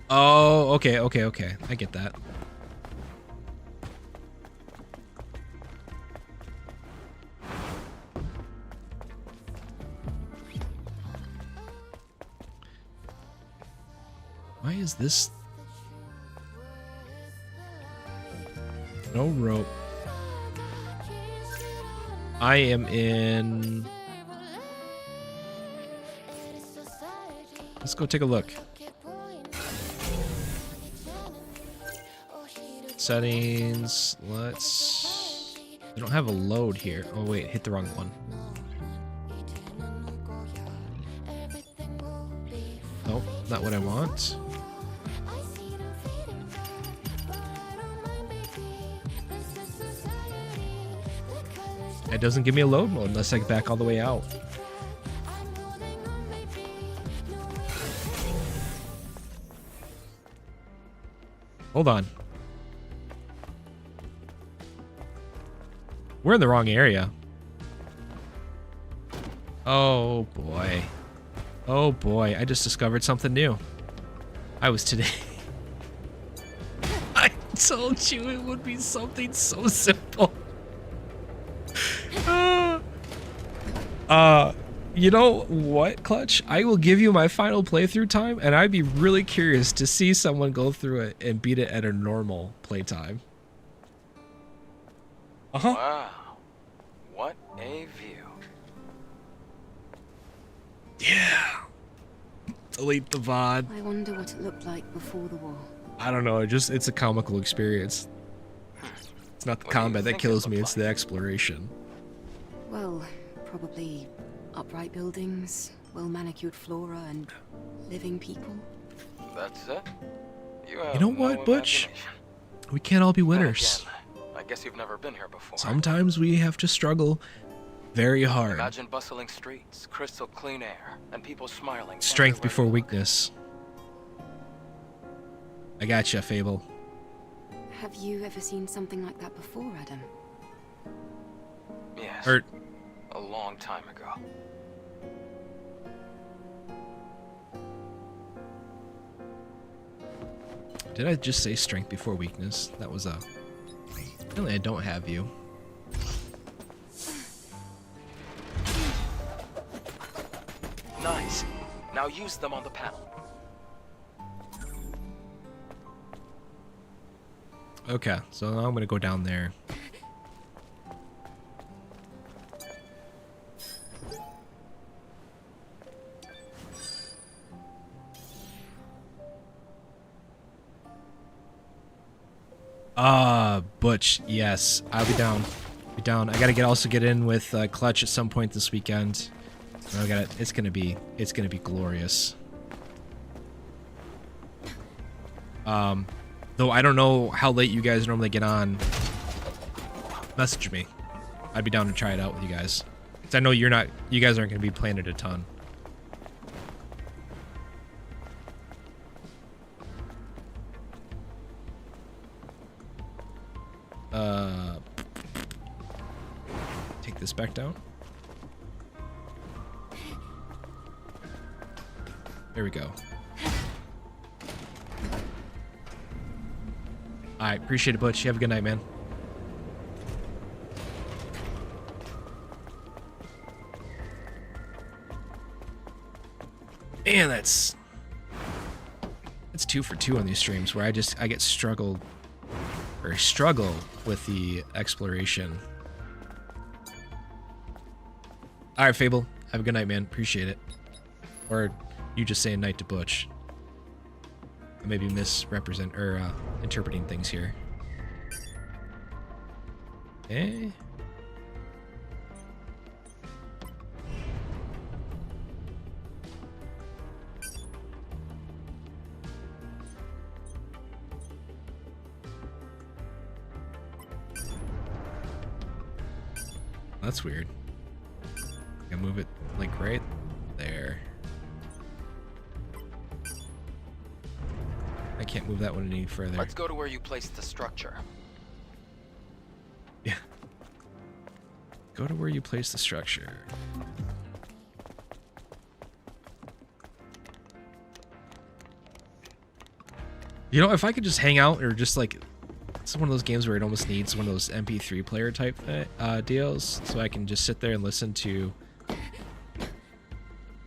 Oh, okay. I get that. Why is this? No rope. I am in... Let's go take a look. Settings. Let's. We don't have a load here. Oh wait, hit the wrong one. Nope, not what I want. It doesn't give me a load mode unless I back all the way out. Hold on. We're in the wrong area. Oh boy. Oh boy, I just discovered something new. I was today. I told you it would be something so simple. You know what, Clutch? I will give you my final playthrough time, and I'd be really curious to see someone go through it and beat it at a normal playtime. Uh-huh. Wow. What a view. Yeah. Delete the VOD. I wonder what it looked like before the war. I don't know, it's a comical experience. It's not the What do you combat that think it kills me, looked it's the like? exploration. Well, probably upright buildings, well-manicured flora, and living people. That's it? You have know no what, Butch? imagination. We can't all be Then winners. again, I guess you've never been here before. Sometimes we have to struggle very hard. Imagine bustling streets, crystal clean air, and people smiling. Strength everywhere before you look. weakness. I gotcha, Fable. Have you ever seen something like that before, Adam? Yes. Or A long time ago. did I just say strength before weakness? That was a. Apparently, I don't have you. Nice. Now use them on the panel. Okay, so now I'm gonna go down there. Butch, yes, I'll be down. Be down. I gotta also get in with Clutch at some point this weekend. I got it. It's gonna be glorious. Though I don't know how late you guys normally get on. Message me. I'd be down to try it out with you guys. 'Cause I know you guys aren't gonna be playing it a ton. Take this back down. There we go. Alright, appreciate it, Butch. You have a good night, man. Man, that's 2 for 2 on these streams where I get struggle with the exploration. Alright, Fable. Have a good night, man. Appreciate it. Or you just saying night to Butch. I may be interpreting things here. Okay. That's weird. I move it like right there. I can't move that one any further. Let's go to where you placed the structure. Yeah. Go to where you place the structure. You know, if I could just hang out or just like, it's one of those games where it almost needs one of those MP3 player type deals, so I can just sit there and listen to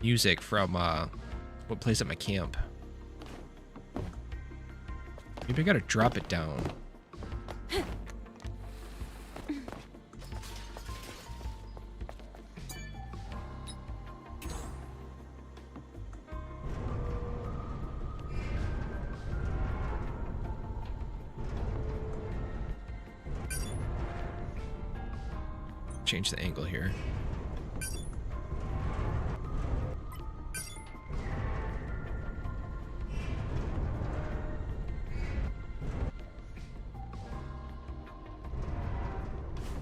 music from what plays at my camp. Maybe I gotta drop it down. change the angle here.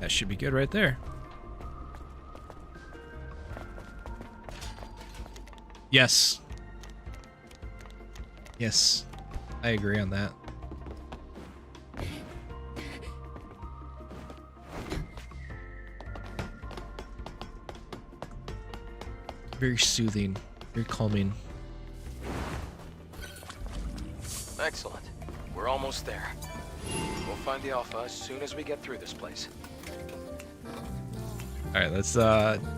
That should be good right there. Yes. Yes. I agree on that. Very soothing, very calming. Excellent. We're almost there. We'll find the Alpha as soon as we get through this place. All right, let's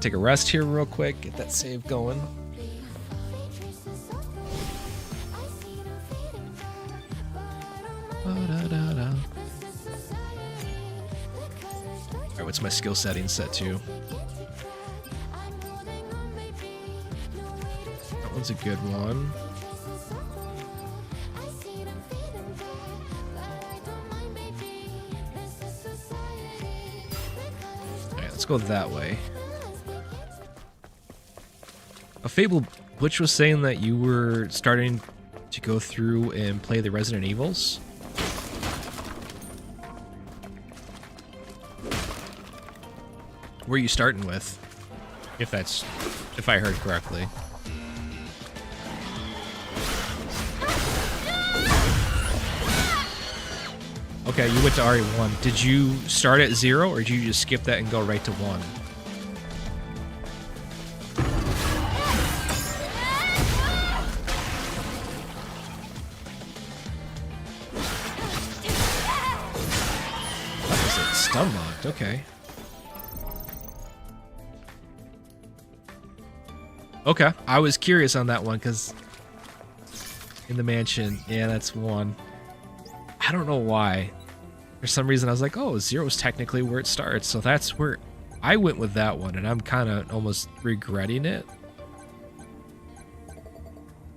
take a rest here real quick, get that save going. Ba-da-da-da. All right, what's my skill setting set to? That one's a good one. Let's go that way. A Fable Butch was saying that you were starting to go through and play the Resident Evils. Where are you starting with? If I heard correctly. Okay, you went to RE1. Did you start at 0, or did you just skip that and go right to 1? That was it. Stun locked. Okay. Okay, I was curious on that one, because in the mansion, yeah, that's 1. I don't know why. For some reason, I was like, oh, 0 is technically where it starts. So that's where I went with that one, and I'm kind of almost regretting it.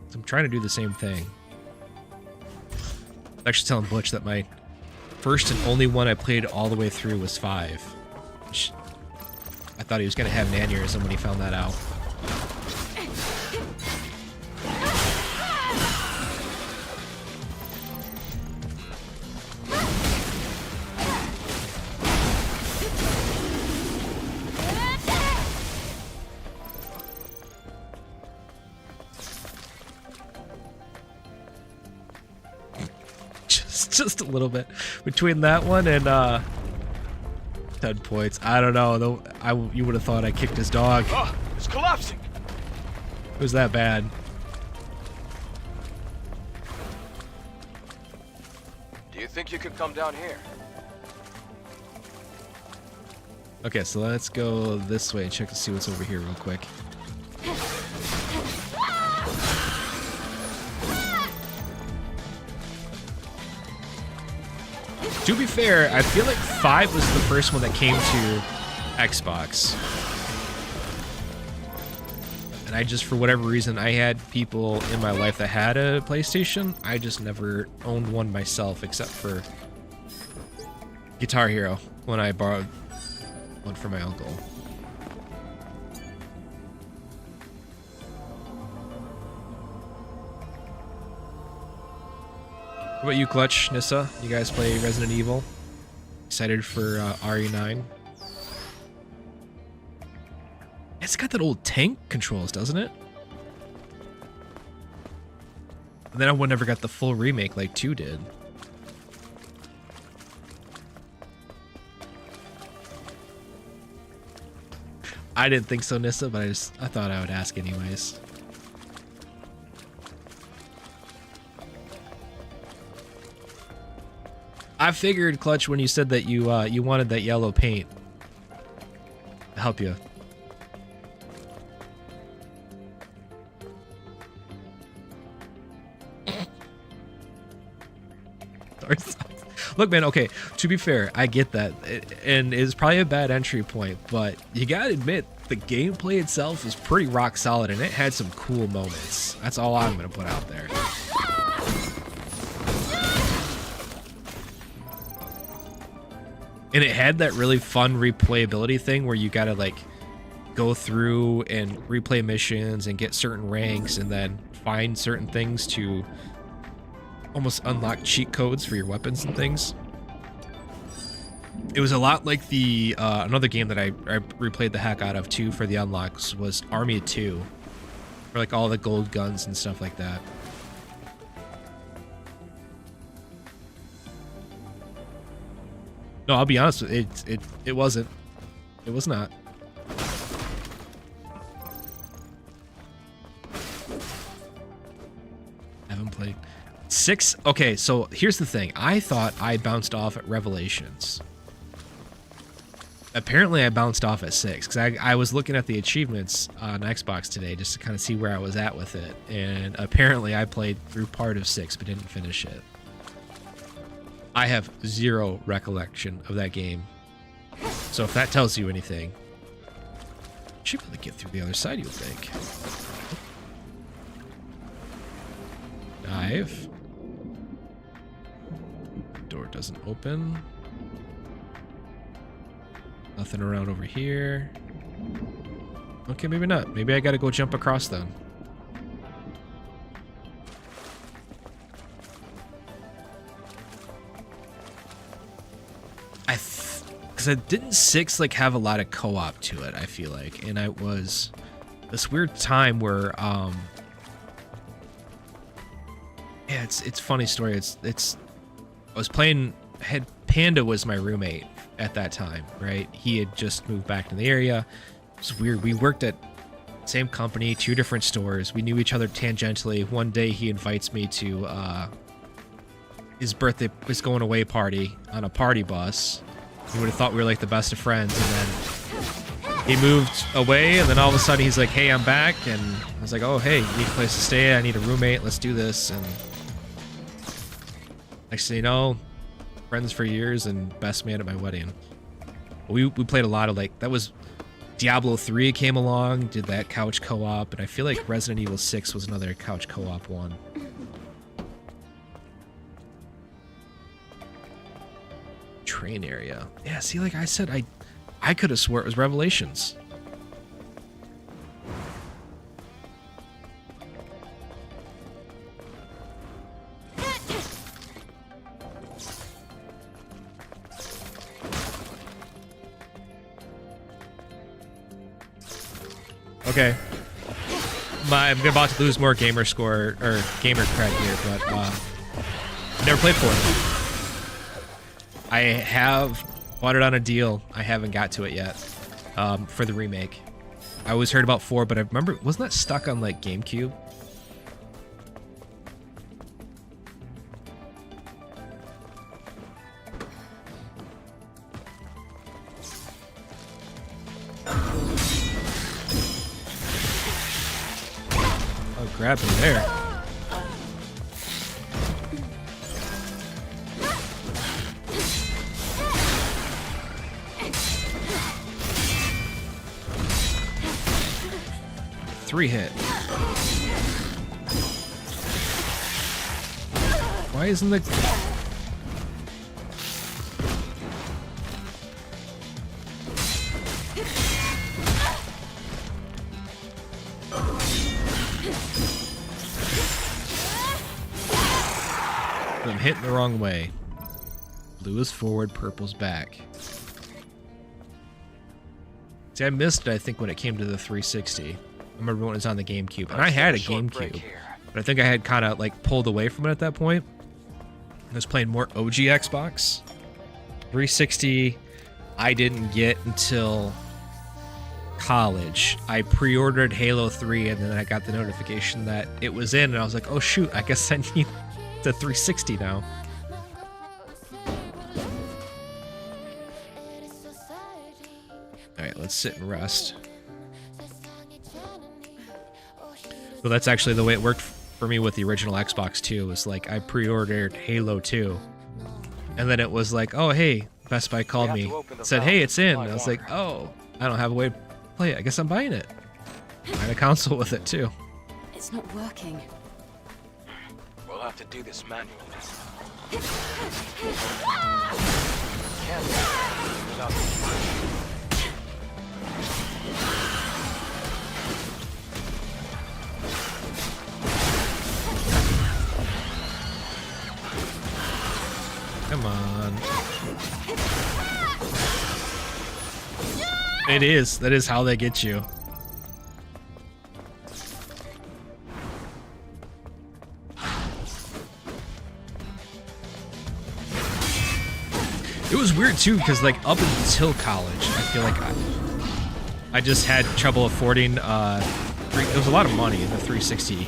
So I'm trying to do the same thing. I'm actually telling Butch that my first and only one I played all the way through was 5. Which I thought he was going to have an aneurysm when he found that out. Just a little bit between that one and 10 points. I don't know though. You would have thought I kicked his dog. Oh, it's collapsing. It was that bad. Do you think you could come down here? Okay, so let's go this way and check to see what's over here real quick. To be fair, I feel like 5 was the first one that came to Xbox. And I just, for whatever reason, I had people in my life that had a PlayStation. I just never owned one myself, except for Guitar Hero, when I borrowed one from my uncle. What about you, Clutch, Nissa? You guys play Resident Evil? Excited for RE9? It's got that old tank controls, doesn't it? And then I never got the full remake like 2 did. I didn't think so, Nissa, but I thought I would ask anyways. I figured, Clutch, when you said that you wanted that yellow paint to help you. Look, man, okay, to be fair, I get that. And it's probably a bad entry point, but you gotta admit, the gameplay itself is pretty rock solid, and it had some cool moments. That's all I'm gonna put out there. And it had that really fun replayability thing where you gotta like go through and replay missions and get certain ranks and then find certain things to almost unlock cheat codes for your weapons and things. It was a lot like the another game that I replayed the heck out of too for the unlocks was Army 2, for like all the gold guns and stuff like that. No, I'll be honest with you, it wasn't. It was not. Haven't played 6. Okay, so here's the thing. I thought I bounced off at Revelations. Apparently I bounced off at 6 because I was looking at the achievements on Xbox today just to kind of see where I was at with it, and apparently I played through part of 6 but didn't finish it. I have zero recollection of that game, so if that tells you anything, should be able to get through the other side, you would think. Dive. Door doesn't open. Nothing around over here. Okay, maybe not. Maybe I gotta go jump across then. Because didn't 6 like have a lot of co-op to it, I feel like, and I was this weird time where yeah, it's a funny story. It's I was playing, Panda was my roommate at that time, right? He had just moved back to the area. It was weird. We worked at same company, 2 different stores. We knew each other tangentially. One day he invites me to his birthday, his going away party on a party bus. You would have thought we were like the best of friends, and then he moved away, and then all of a sudden he's like, hey, I'm back, and I was like, oh, hey, you need a place to stay, I need a roommate, let's do this. And next thing you know, friends for years and best man at my wedding. We played a lot of, like, that was Diablo 3 came along, did that couch co-op, and I feel like Resident Evil 6 was another couch co-op one. Train area. Yeah, see, like I said, I could have swore it was Revelations. Okay. I'm about to lose more gamer score or gamer cred here, but I never played 4. I have bought it on a deal. I haven't got to it yet for the remake. I always heard about 4, but I remember, wasn't that stuck on like GameCube? Oh, grab him there. Three hit. Why isn't the... I'm hitting the wrong way. Blue is forward, purple's back. See, I missed it, I think, when it came to the 360. I remember when it was on the GameCube. And I had a GameCube, but I think I had kind of like pulled away from it at that point. I was playing more OG Xbox. 360, I didn't get until college. I pre-ordered Halo 3, and then I got the notification that it was in, and I was like, oh shoot, I guess I need the 360 now. Alright, let's sit and rest. So that's actually the way it worked for me with the original Xbox too. It was like I pre-ordered Halo 2, and then it was like, oh hey, Best Buy called me, said hey, it's in. I was like, oh, I don't have a way to play it. I guess I'm buying it. Buying a console with it too. It's not working. We'll have to do this manually. can't without Come on. It is. That is how they get you. It was weird too, because like up until college, I feel like I just had trouble affording. It was a lot of money in the 360. I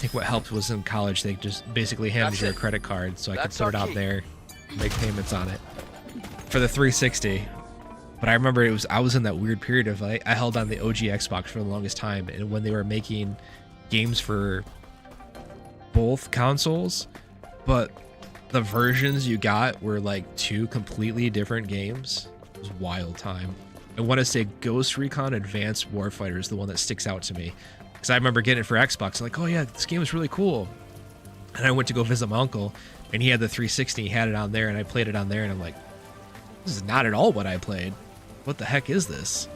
think what helped was in college they just basically handed you a credit card, so I could put it out there, make payments on it for the 360. But I remember I was in that weird period of I held on the OG Xbox for the longest time, and when they were making games for both consoles, but the versions you got were like two completely different games. It was a wild time. I want to say Ghost Recon Advanced Warfighter is the one that sticks out to me, because I remember getting it for Xbox. I'm like, oh yeah, this game is really cool. And I went to go visit my uncle, and he had the 360. He had it on there, and I played it on there, and I'm like, this is not at all what I played. What the heck is this?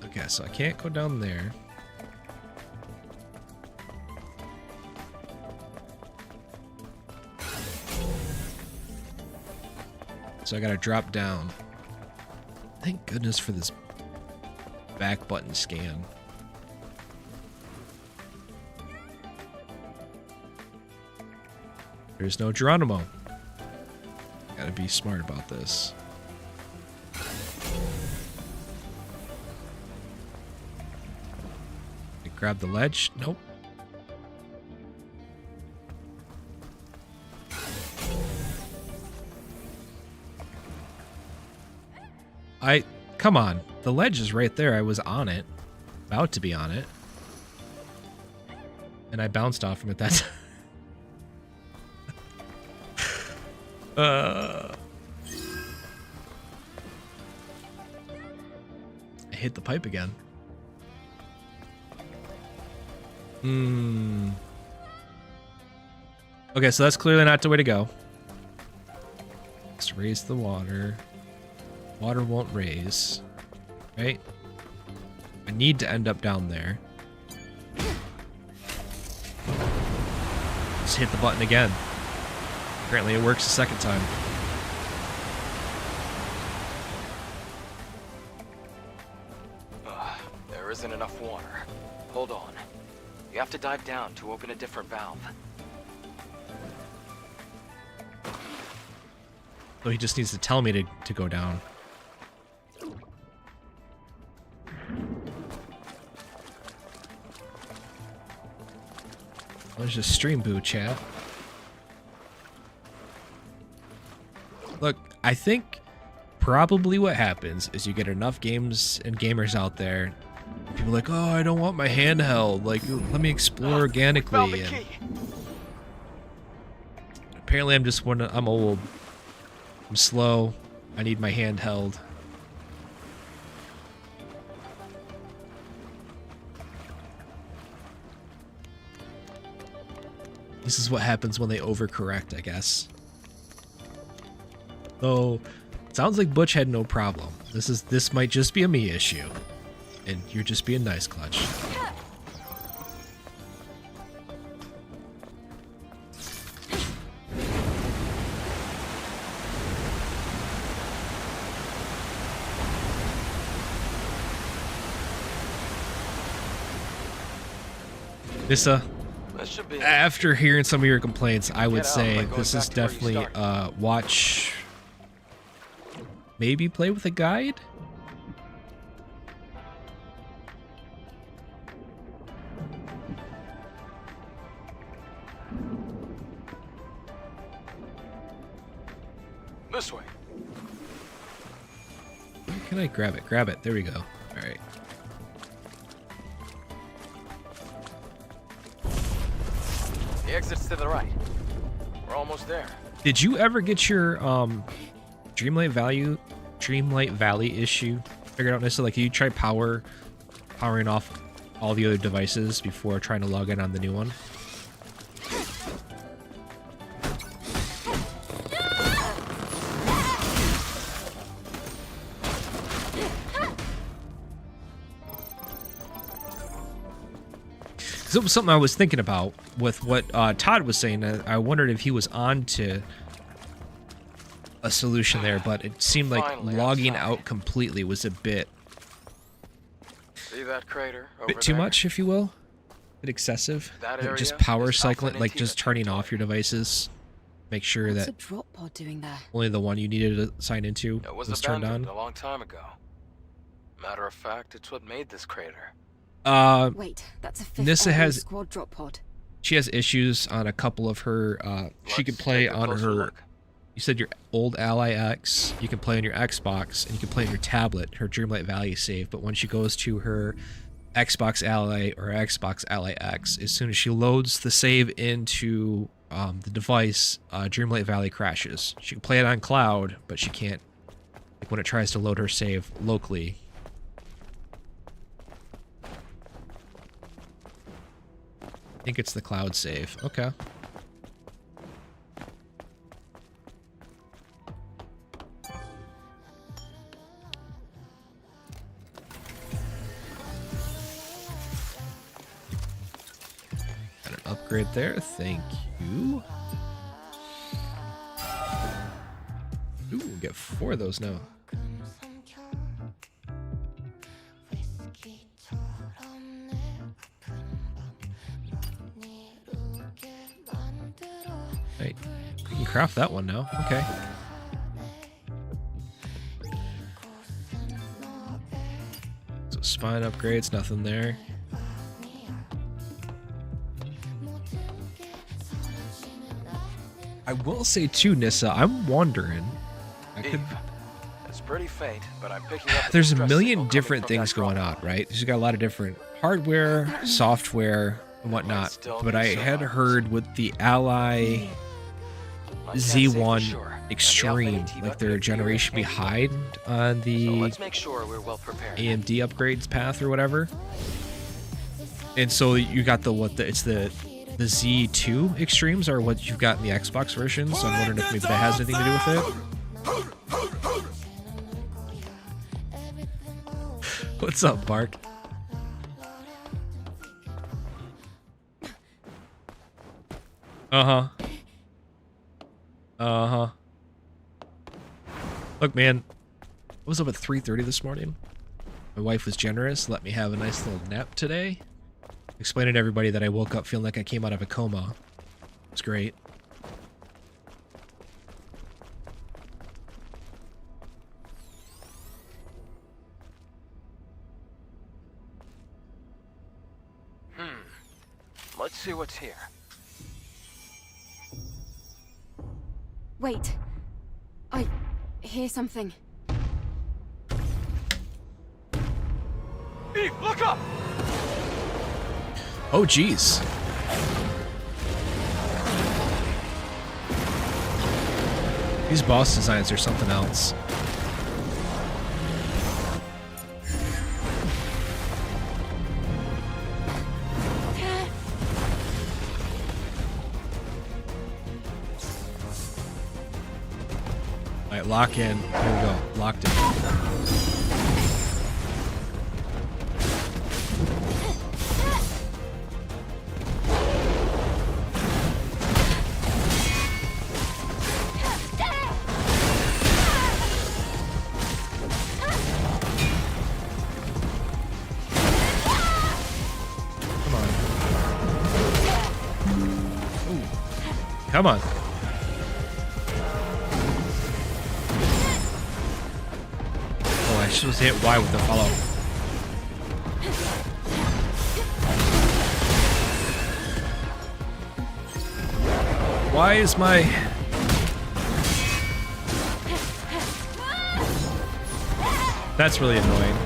Okay, so I can't go down there. So I gotta drop down. Thank goodness for this back button scan. There's no Geronimo. Gotta be smart about this. Grab the ledge. Nope. Come on. The ledge is right there. I was on it. About to be on it. And I bounced off from it that time. I hit the pipe again. Okay, so that's clearly not the way to go. Let's raise the water. Water won't raise. Right? I need to end up down there. Just hit the button again. Apparently it works the second time. There isn't enough water. Hold on. You have to dive down to open a different valve. So he just needs to tell me to go down. There's just stream boo, chat. Look, I think probably what happens is you get enough games and gamers out there. People are like, oh, I don't want my handheld. Like, let me explore organically. And apparently, I'm old. I'm slow. I need my handheld. This is what happens when they overcorrect, I guess. Though, sounds like Butch had no problem. This might just be a me issue. And you're just being nice, Clutch. Nissa, after hearing some of your complaints, I would say this is definitely watch, maybe play with a guide. This way. Where can I grab it? Grab it. There we go. All right. The exit's to the right. We're almost there. Did you ever get your Dreamlight Valley issue figured out, Nissa? Like, you try powering off all the other devices before trying to log in on the new one? So it was something I was thinking about with what Todd was saying. I wondered if he was on to a solution there, but it seemed like Finally logging outside. out completely was a bit See that crater over too there? much, if you will. A bit excessive. That Like, just area power is cycling, Alpha like Nativa just turning territory. off your devices. Make sure What's that a drop pod doing there? only the one you needed to sign into It was was turned abandoned on. a long time ago. Matter of fact, it's what made this crater. Wait, that's a fifth Nissa Airborne has- squad drop pod. She has issues on a couple of her. She Let's could play take a on closer her. look. You said your old Ally X. You can play on your Xbox, and you can play on your tablet. Her Dreamlight Valley save, but when she goes to her Xbox Ally or Xbox Ally X, as soon as she loads the save into the device, Dreamlight Valley crashes. She can play it on cloud, but she can't. Like when it tries to load her save locally. I think it's the cloud save. Okay. Got an upgrade there. Thank you. Ooh, we'll get 4 of those now. Right. We can craft that one now. Okay. So spine upgrades, nothing there. I will say too, Nissa, I'm wondering. I could. Eve, it's pretty faint, but I'm picking up. There's a distress million signal coming different from things that drop going on, pod. right? She's got a lot of different hardware, software, and whatnot. Still But I need had some heard with the Ally I can't say for Z1 sure, and the Extreme, Alpha Nativa like their could be generation here any behind on So the let's make sure we're well prepared. AMD upgrades path or whatever. And so you got it's the Z2 Extremes are what you've got in the Xbox version. So I'm wondering if maybe that has anything to do with it. What's up, Bark? Uh-huh. Uh-huh. Look, man. I was up at 3:30 this morning. My wife was generous, let me have a nice little nap today. Explaining to everybody that I woke up feeling like I came out of a coma. It's great. Let's see what's here. Wait. I hear something. Eve, look up! Oh, geez. These boss designs are something else. Alright, lock in. Here we go. Locked in. Come on. Ooh. Come on. Oh, I should have hit Y with the follow. Why is my... That's really annoying.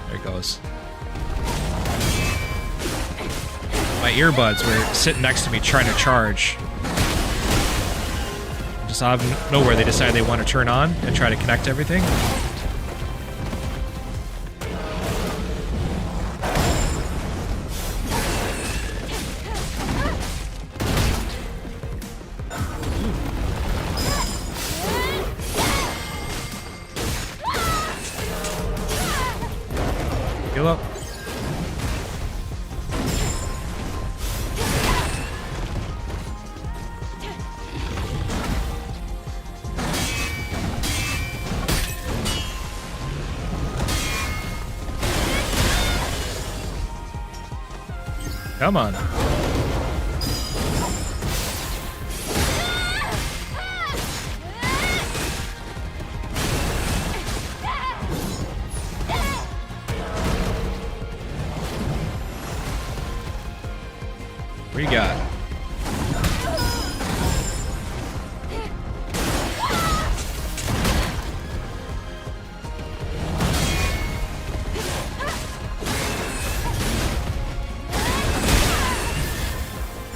There it goes. My earbuds were sitting next to me trying to charge. Just out of nowhere, they decided they want to turn on and try to connect everything. Heal up. Come on. What you got?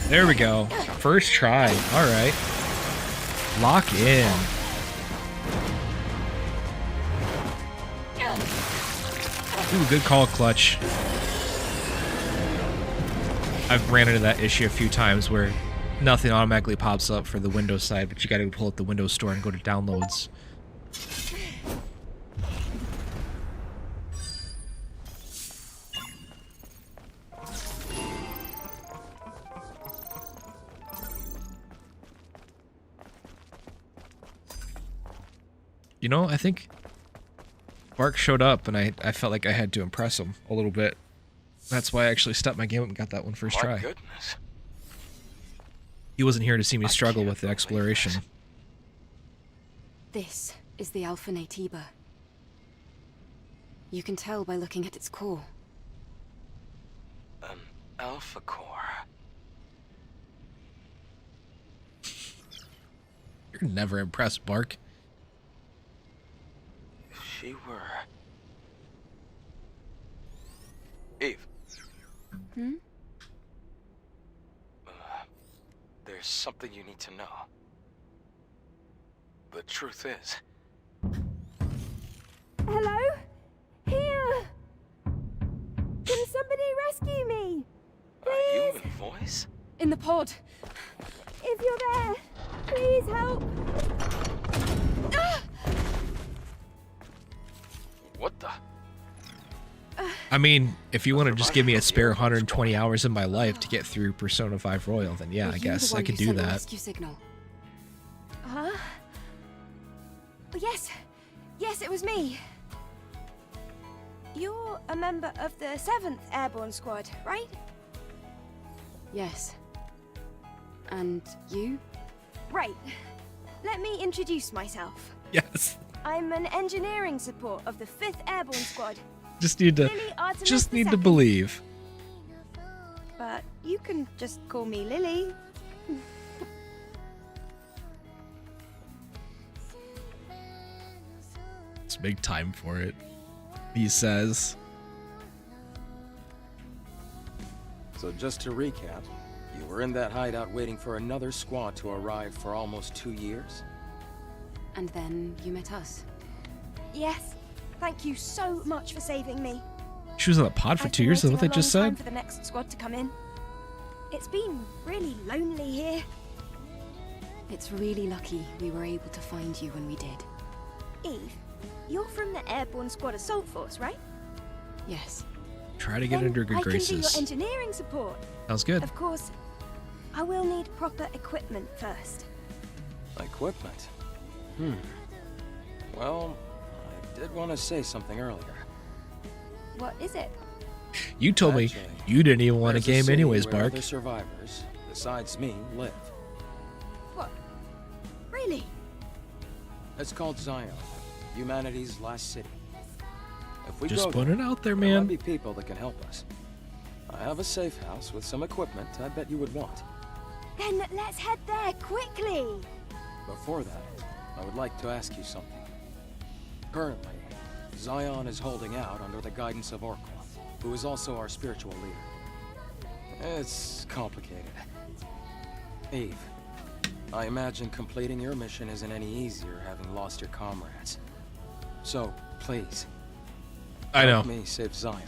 There we go. First try. All right. Lock in. Ooh, good call, Clutch. I've ran into that issue a few times where nothing automatically pops up for the Windows side, but you gotta pull up the Windows Store and go to downloads. You know, I think Bark showed up and I felt like I had to impress him a little bit. That's why I actually stepped my game up and got that one first try. My goodness. He wasn't here to see me struggle with the exploration. This is the Alpha Natiba. You can tell by looking at its core. An Alpha Core. You're never impressed, Bark. If she were... Eve. Hmm? There's something you need to know. The truth is... Hello? Here! Can somebody rescue me? A Please? human voice? In the pod. If you're there, please help! What the... I mean, if you want to just give me a spare 120 hours of my life to get through Persona 5 Royal, then yeah, Were I you guess the I one could who do sent the that. rescue signal? Huh? Yes. Yes, it was me. You're a member of the 7th Airborne Squad, right? Yes. And you? Right. Let me introduce myself. Yes. I'm an engineering support of the 5th Airborne Squad. Just need to Lily Artemis just need to II. believe. But you can just call me Lily. Let's make time for it. He says. So just to recap, you were in that hideout waiting for another squad to arrive for almost 2 years? And then you met us. Yes. Thank you so much for saving me. She was on the pod for I've 2 been years, is that what waiting they a just long time said? for the next squad to come in. It's been really lonely here. It's really lucky we were able to find you when we did. Eve, you're from the Airborne Squad Assault Force, right? Yes. Try to get Then into her good I can do graces. your engineering support. Sounds good. Of course, I will need proper equipment first. Equipment? Well, I did want to say something earlier. What is it? You told me Actually, you didn't even want a there's game city anyways, where Bark. other survivors, besides me, live. What? Really? It's called Zion, humanity's last city. If we Just go put there, it out there, there might man. be people that can help us. I have a safe house with some equipment I bet you would want. Then let's head there quickly. Before that, I would like to ask you something. Currently, Zion is holding out under the guidance of Oracle, who is also our spiritual leader. It's complicated. Eve, I imagine completing your mission isn't any easier having lost your comrades. So, please, I know. help me save Zion.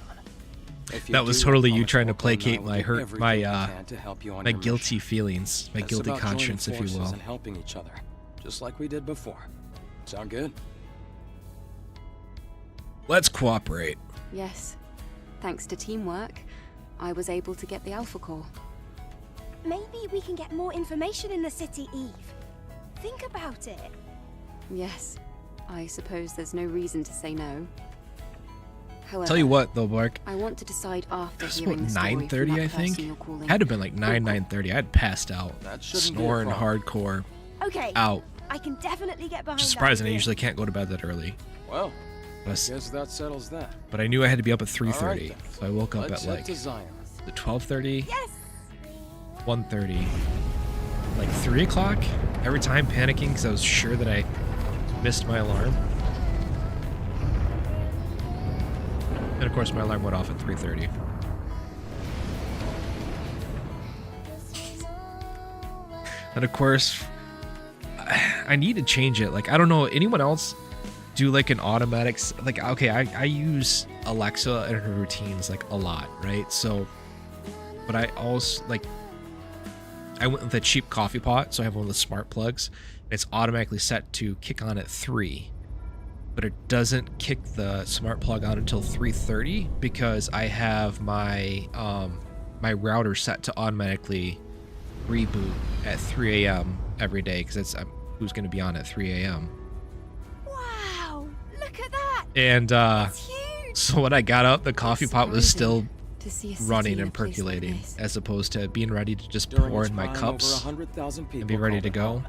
If you That was do, totally I you promise trying to Oracle and I placate will my do hurt, everything my we can to help you on my your guilty mission. feelings, my It's guilty about joining conscience, if you forces will. and helping each other, just like we did before. Sound good? Let's cooperate. Yes. Thanks to teamwork, I was able to get the Alpha Core. Maybe we can get more information in the city, Eve. Think about it. Yes. I suppose there's no reason to say no. However, Tell you what, though, Mark. I want to decide after It was hearing about the story from 9:30, that I think. person you're calling. Had to have been like 9:30. I had passed out, That shouldn't be a snoring problem. hardcore, Okay, out. I can definitely get behind Which is that surprising. I idea. usually can't go to bed that early. Well, But I s- guess that settles that. but I knew I had to be up at 3:30, All right, then. so I woke up Let's at head like to Zion. the 12:30, Yes! 1:30, like 3 o'clock. Every time panicking because I was sure that I missed my alarm. And of course, my alarm went off at 3:30. And of course, I need to change it. Like, I don't know, anyone else do like an automatic, like, okay, I use Alexa and her routines like a lot, right? So, but I also like, I went with a cheap coffee pot, so I have one of the smart plugs. It's automatically set to kick on at 3, but it doesn't kick the smart plug on until 3:30 because I have my my router set to automatically reboot at 3 a.m. every day because it's who's going to be on at 3 a.m. Wow! Look at that! And It's huge! so when I got up, the coffee pot was still To see a city running in a and place like percolating, this. as opposed to being ready to just During pour its in my prime, cups over 100,000 people and be ready called to it go. home.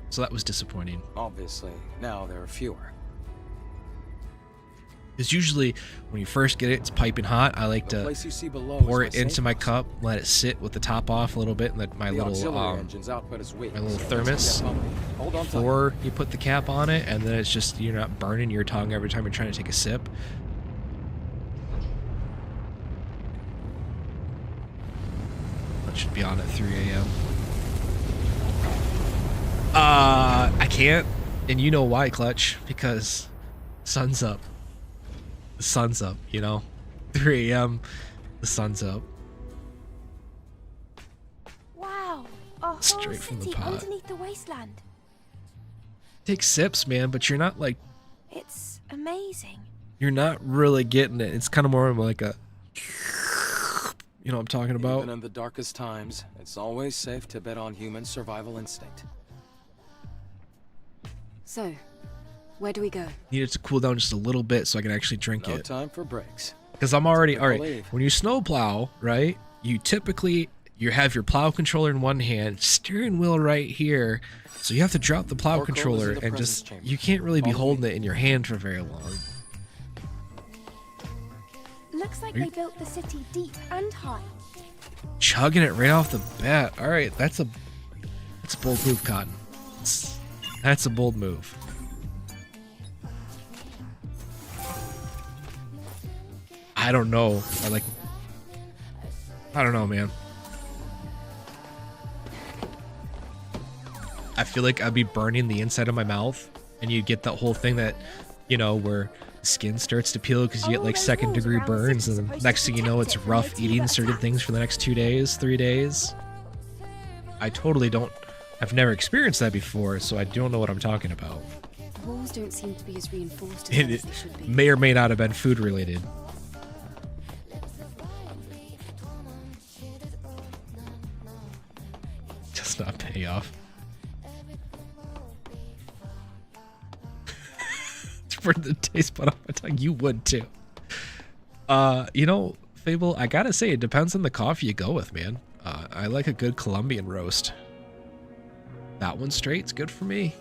So that was disappointing. Obviously, now there are fewer. Because usually when you first get it, it's piping hot. I like The to place you see below pour is it into safe my house. cup, let it sit with the top off a little bit, and let my The little auxiliary engine's output is weak, my little so thermos it's gonna get bumpy. Hold on tight. before you put the cap on it, and then it's just, you're not burning your tongue every time you're trying to take a sip. That should be on at 3 a.m. I can't, and you know why, Clutch? Because sun's up. The sun's up, you know? 3 a.m. The sun's up. Wow! A whole Straight from the city pot. underneath the wasteland. Take sips, man, but you're not like, It's amazing. you're not really getting it. It's kind of more of like a, you know what I'm talking about? Even in the darkest times, it's always safe to bet on human survival instinct. So, where do we go? Need it to cool down just a little bit so I can actually drink No it. time for breaks. Because I'm already, Typical alright, Eve. when you snowplow, right, you typically, you have your plow controller in one hand, steering wheel right here, so you have to drop the plow Or cold controller as in the and presence just, chamber. you can't really be Follow holding me. it in your hand for very long. Looks like Are you- they built the city deep and high. Chugging it right off the bat. Alright, that's a bold move, Cotton. That's a bold move. I don't know. I don't know, man. I feel like I'd be burning the inside of my mouth, and you get that whole thing that, you know, where the skin starts to peel because you get Oh, like those second walls degree around the burns, city's and then supposed next to thing you know, protect it's it from rough the eating Tiber certain attacks. things for the next 2 days, 3 days. I totally don't. I've never experienced that before, so I don't know what I'm talking about. The walls don't seem to be as reinforced as It, well as they should be. may or may not have been food related. Does not pay off. For the taste bud off my tongue, you would too. You know, Fable, I gotta say, it depends on the coffee you go with, man. I like a good Colombian roast. That one straight's good for me.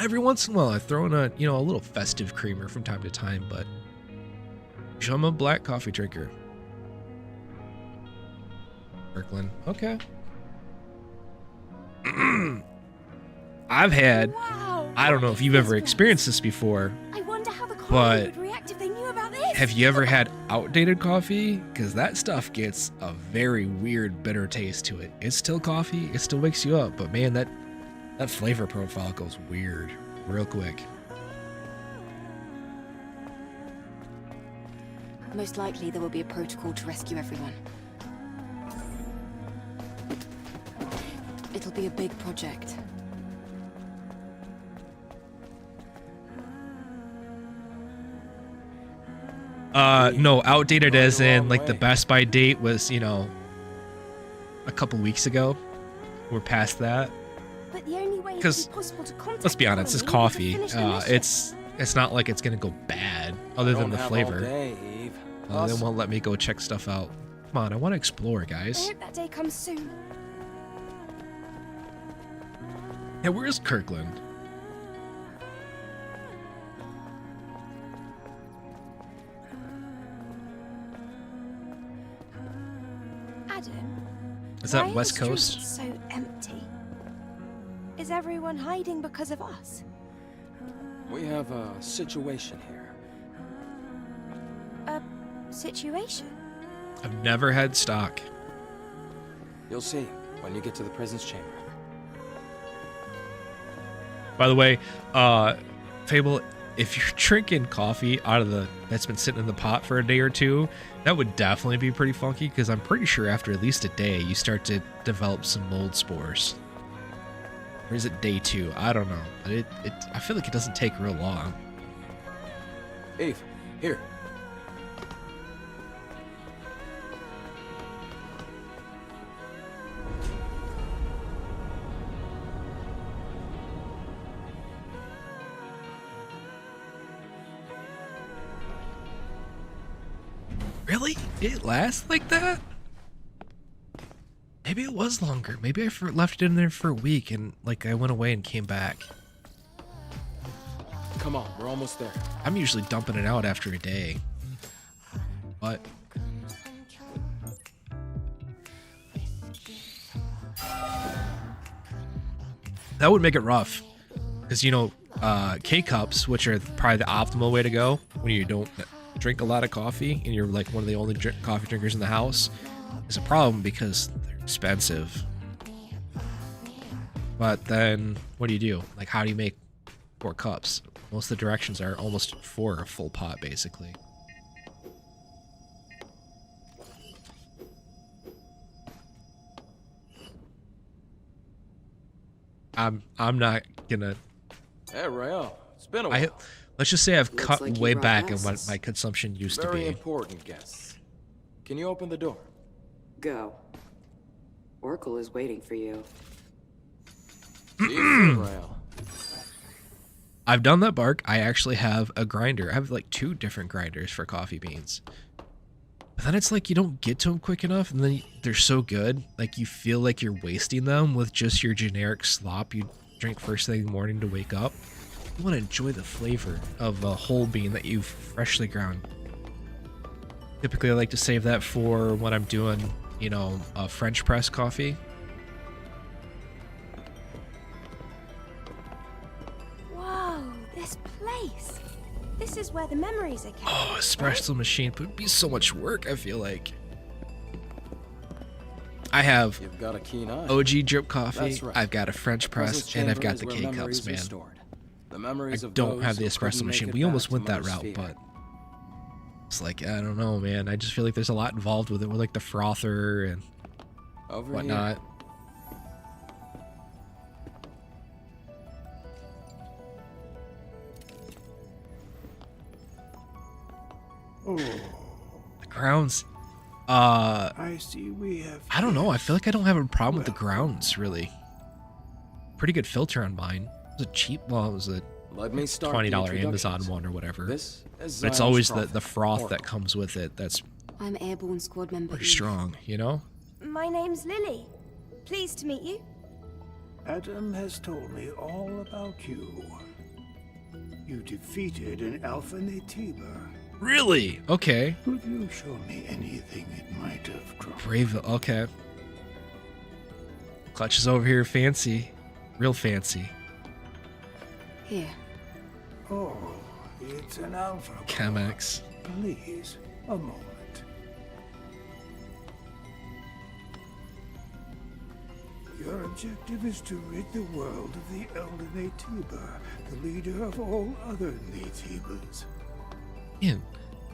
Every once in a while, I throw in a little festive creamer from time to time, but I'm a black coffee drinker. Kirkland, okay. I've had. Wow! I don't know if you've ever experienced this before. I wonder how the But- colony would react if they knew about this. Have you ever had outdated coffee? Because that stuff gets a very weird bitter taste to it. It's still coffee, it still wakes you up, but man, that flavor profile goes weird real quick. Most likely there will be a protocol to rescue everyone. It'll be a big project. No, outdated Going as the in wrong like the way. Best By date was, a couple weeks ago. We're past that. But the only way it 'Cause, would be possible to contact Let's be the honest, it's colony was to coffee. finish the mission. It's not like it's gonna go bad. Other than Don't the have flavor. All day, Eve. They Plus, won't let me go check stuff out. Come on, I want to explore, I guys. hope that day comes soon. Yeah, where is Kirkland? Adam, Is why that are the West streets Coast? so empty? Is everyone hiding because of us? we have a situation here. A situation? I've never had stock. You'll see when you get to the prison's chamber. By the way, Fable, if you're drinking coffee out of that's been sitting in the pot for a day or two, that would definitely be pretty funky, because I'm pretty sure after at least a day you start to develop some mold spores. Or is it day 2? I don't know. But I feel like it doesn't take real long. Eve, here. Really? It lasts like that? Maybe it was longer. Maybe I left it in there for a week and like I went away and came back. Come on, we're almost there. I'm usually dumping it out after a day. But that would make it rough. Because, you know, K-Cups, which are probably the optimal way to go when you don't drink a lot of coffee and you're like one of the only coffee drinkers in the house, is a problem because they're expensive. But then, what do? Like, how do you make 4 cups? Most of the directions are almost for a full pot, basically. I'm not gonna. Hey, Rael, it's been a I while. let's just say I've Looks cut like you way brought back on what guests. my consumption used to Very be. important guests. Can you open the door? Go. Oracle is waiting for you. See you soon, Rael. I've done that, Bark. I actually have a grinder. I have like 2 different grinders for coffee beans. But then it's like you don't get to them quick enough, and then they're so good, like you feel like you're wasting them with just your generic slop you drink first thing in the morning to wake up. You want to enjoy the flavor of a whole bean that you've freshly ground. Typically, I like to save that for when I'm doing, you know, a French press coffee. Whoa, this place. This is where the memories are kept. Oh, espresso machine, but it'd be so much work, I feel like. I have You've got a keen eye. OG drip coffee, That's right. I've got a French The prison's press, and I've chamber got is the where K-Cups, memories are man. stored. The memories I of don't those have the who espresso couldn't make machine. it We almost back to went that Mother route, Sphere. but it's like, I don't know, man. I just feel like there's a lot involved with it, with like the frother and Over whatnot. Oh, The grounds, I see we have. I don't know. I feel like I don't have a problem with the grounds, really. Pretty good filter on mine. It was a cheap, well, it was a here. Let me start the $20 Amazon introductions. one or whatever. This is But it's Zion's always prophet, the froth that Oracle. comes with it that's I'm Airborne Squad member pretty Eve. strong, you know? My name's Lily. Pleased to meet you. Adam has told me all about you. You defeated an Alpha Natiba. Really? Okay. Could you show me anything it might have dropped? Brave, okay. Clutch is over here fancy. Real fancy. Here. Oh, it's an Alpha. Chemex. Please, a moment. Your objective is to rid the world of the Elder Natiba, the leader of all other Natibas. Man,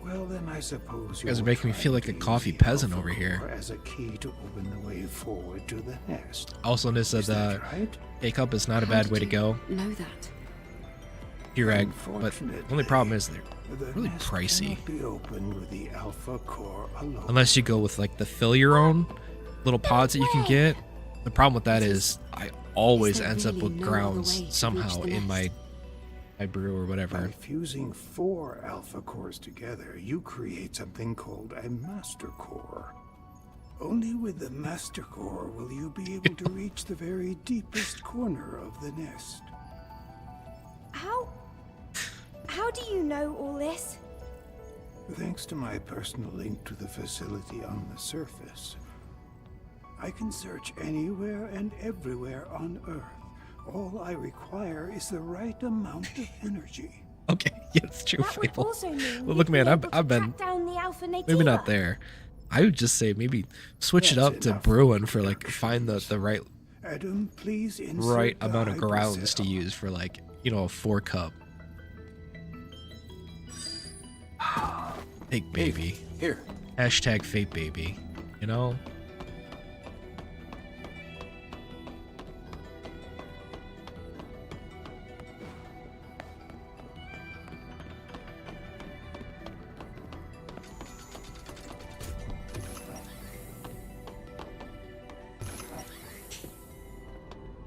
Well, then I suppose You guys are you're making me feel trying like to a use coffee the peasant Alpha over here. Core as a key to open the way forward to the nest. also notice Is that that right? K-Cup is not a How bad did way to you go. know that? Durag, but the only problem is they're The really nest pricey. cannot be opened with the Alpha Core alone. Unless you go with like the fill your own little pods that you can get. The problem with that is I always there ends up really with no other grounds way to somehow reach the in my I brew or By whatever. fusing 4 alpha cores together, you create something called a master core. Only with the master core will you be able to reach the very deepest corner of the nest. How do you know all this? Thanks to my personal link to the facility on the surface, I can search anywhere and everywhere on Earth. All I require is the right amount of energy. Okay, yeah, it's true, That would Fable. also mean Well, look, you'd be man, able to I've been track down the Alpha maybe not Naytiba. there. I would just say maybe switch it That's up to enough brewing for like find the right Adam, please insert right the amount of grounds to hypercell. use for like, you know, a 4-cup. Fake baby. Here. Hashtag fake baby. You know?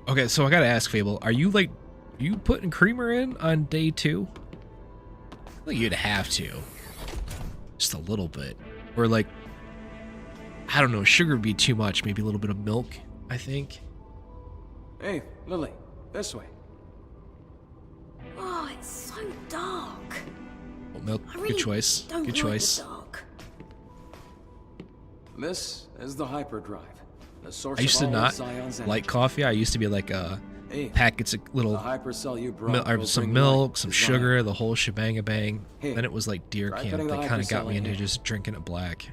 Okay, so I gotta ask, Fable, are you like, you putting creamer in on day 2? I feel like you'd have to. Just a little bit. Or like, I don't know, sugar would be too much. Maybe a little bit of milk, I think. Hey, Lily, this way. Oh, it's so dark. Oh, milk, I really good choice. don't Good like choice. the dark. This is the hyperdrive. The source I used to of all not Zion's like energy. coffee. I used to be like Hey, packets of little the hypercell you brought mil- or will some bring milk, light some to sugar, Zion. the whole shebang bang. Hey, Then it was like deer try camp cutting the that kind of got hypercell me in into here. just drinking it black.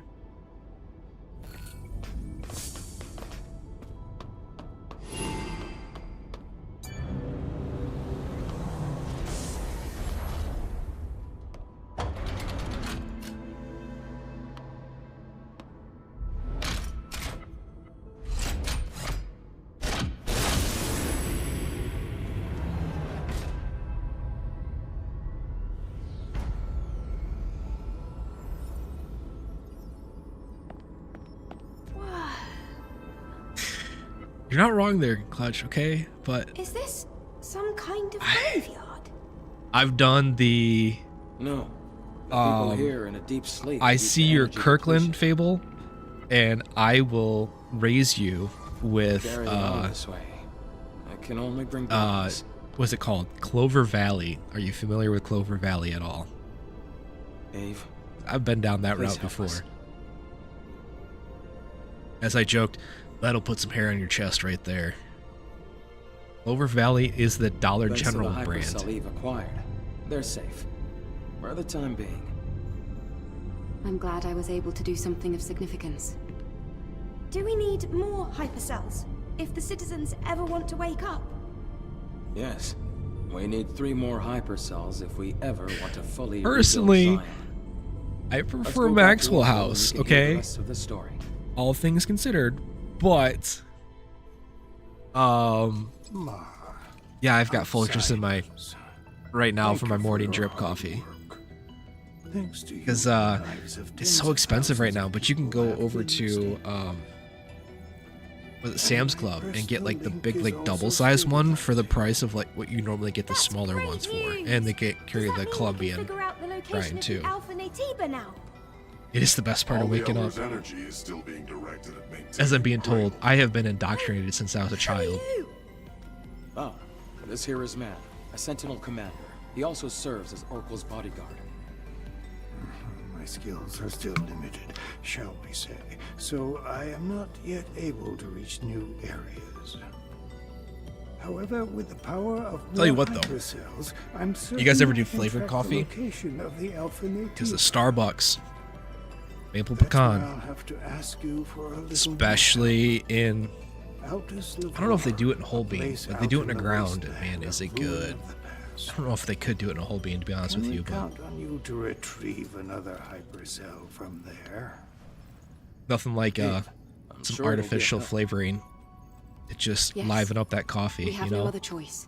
You're not wrong there, Clutch, okay? But Is this some kind of graveyard? I've done the No. The people Um, here in a deep sleep. I due see to your energy Kirkland depletion. fable, and I will raise you with Carry on this way. I can only bring uh darkness. what's it called? Clover Valley. Are you familiar with Clover Valley at all? Eve, I've been down that please route help before. us. As I joked, that'll put some hair on your chest right there. Clover Valley is the Dollar Thanks to General the brand. hypercell Eve acquired. They're safe. For the time being. I'm glad I was able to do something of significance. Do we need more hypercells if the citizens ever want to wake up? Yes. We need 3 more hypercells if we ever want to fully rebuild Personally, Zion. I Let's prefer go back to Maxwell Oracle and House, you can hear the okay? rest of the story. All things considered, but Ma, yeah, I've got Folgers in my outsiders, right now thank for my you morning your drip hard coffee. work. Thanks to you, Because the lives of it's tens so of expensive right thousands now, of but you can people go have over been to saved. was it Sam's Club and get like the Personal big link like is double also size free one with for the that. price of like what you normally get the That's smaller great ones for, news. and they carry Does the that mean we can Colombian figure out the location grind of too. the Alpha Naytiba now? It is the best part All of the waking up. Elder's energy is still being directed at maintaining As I'm being the told, grid. I have been indoctrinated since I was a child. You. Oh, this here is Man, a Sentinel commander. He also serves as Oracle's bodyguard. My skills are still limited, shall we say, so I am not yet able to reach new areas. However, with the power of Tell you more what, though. hypercells, I'm certain guys ever I do can flavored track coffee? The location of the Alpha Because the Naytiba. Starbucks maple That's where pecan, I'll have to ask you for a little especially in Altus I don't know if they do it in whole Lavore, a bean, place but they do it out in a the ground. wasteland, Man, is a it ruin good? of the past. I don't know if they could do it in a whole bean, to be honest Can with we you, but count on you to retrieve another hypercell from there? nothing like I'm some sure it'll be artificial enough. flavoring. It just Yes. liven up that coffee, We have you know? no other choice.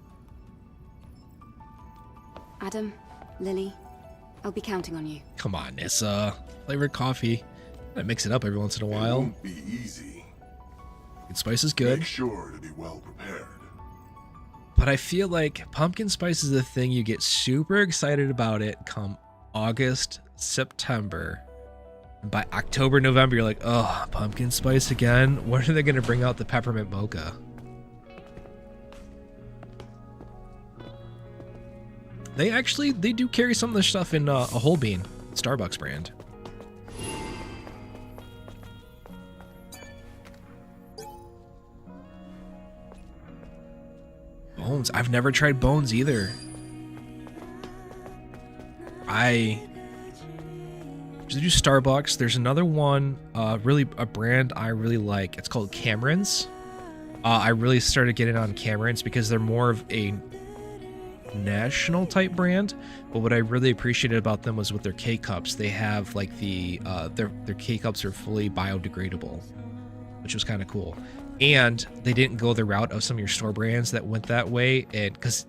Adam, Lily, I'll be counting on you. Come on, Nissa. Flavored coffee. Gotta mix it up every once in a It while. won't be easy. Good spice is good, Make sure to be well prepared. But I feel like pumpkin spice is the thing you get super excited about it come August, September. And by October, November, you're like, oh, pumpkin spice again? When are they going to bring out the peppermint mocha? They do carry some of the stuff in a whole bean, Starbucks brand. Bones. I've never tried Bones either. I do Starbucks. There's another one, really a brand I really like. It's called Cameron's. I really started getting on Cameron's because they're more of a national type brand. But what I really appreciated about them was with their K-cups. They have like their K-cups are fully biodegradable, which was kind of cool. And they didn't go the route of some of your store brands that went that way, and because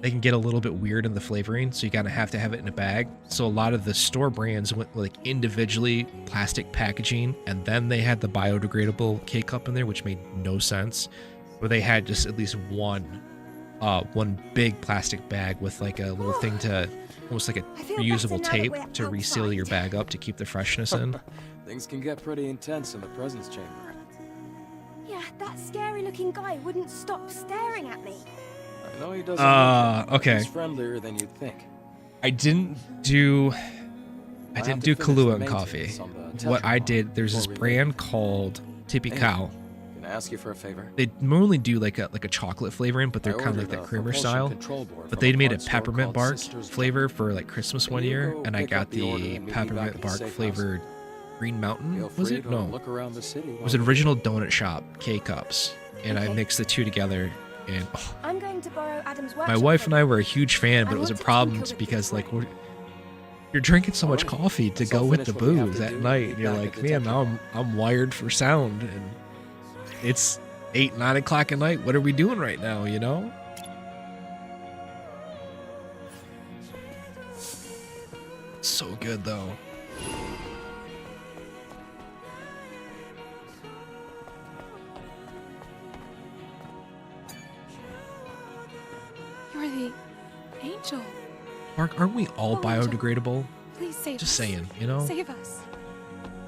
they can get a little bit weird in the flavoring, so you gotta have to have it in a bag. So a lot of the store brands went like individually plastic packaging, and then they had the biodegradable K-cup in there, which made no sense. Where they had just at least one big plastic bag with like a little thing to, almost like a reusable tape to reseal your bag up to keep the freshness in. Things can get pretty intense in the presence chamber. Yeah, that scary-looking guy wouldn't stop staring at me. I know he doesn't look it, okay. He's friendlier than you'd think. I didn't do Kahlua and coffee. What I did, there's this brand called Tippy Cow. Can I ask you for a favor? They normally do like a chocolate flavoring, but they're kind of like that creamer style. But they made a peppermint bark flavor for like Christmas one year, and I got the peppermint bark flavored Green Mountain. Was it? No. It was an original donut shop K-cups, and I mixed the two together. And I'm going to borrow Adam's my wife and I were a huge fan, but it was a problem because like you're drinking so much coffee to go with the booze at night. And you're like, man, now I'm wired for sound, and it's 8, 9 o'clock at night. What are we doing right now? You know. So good though. You're the angel. Mark, aren't we all biodegradable? Please save us. Just saying, you know? Save us.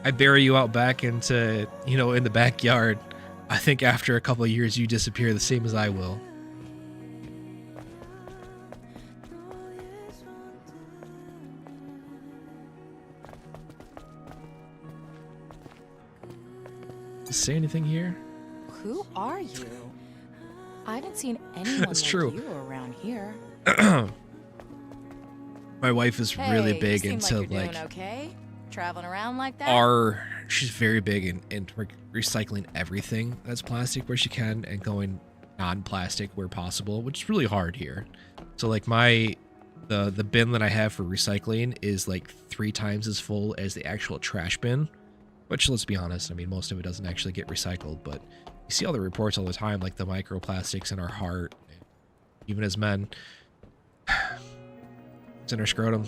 I bury you out back into, in the backyard. I think after a couple of years, you disappear the same as I will. Say anything here? Who are you? I haven't seen anyone That's like true. you around here. My wife is really Hey, big you seem into like you're like doing okay? Traveling around like that? she's very big in recycling everything that's plastic where she can, and going non-plastic where possible, which is really hard here. So like the bin that I have for recycling is like 3 times as full as the actual trash bin, which, let's be honest, I mean, most of it doesn't actually get recycled, but you see all the reports all the time, like the microplastics in our heart, even as men. It's in our scrotum.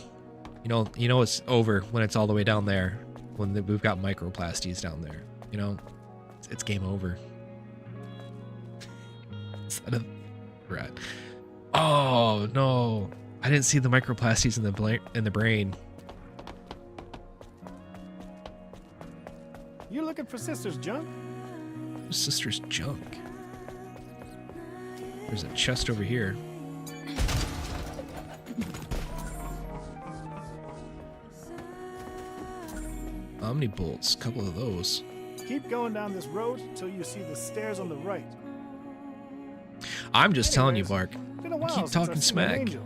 You know it's over when it's all the way down there, when we've got microplasties down there. It's game over. Instead of rat. Oh no, I didn't see the microplasties in the brain. You looking for Sister's junk? Sister's junk. There's a chest over here. Omni bolts, a couple of those. Keep going down this road until you see the stairs on the right. I'm just telling you, Anyways, Mark. been a while Keep since I've talking seen an smack. angel.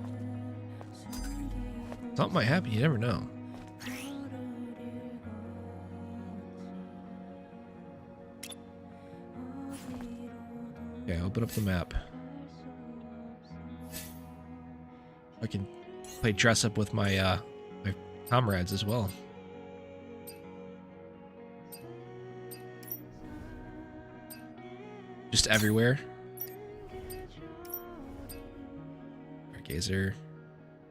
Something might happen, you never know. Okay, open up the map. I can play dress up with my my comrades as well. Just everywhere. Gazer.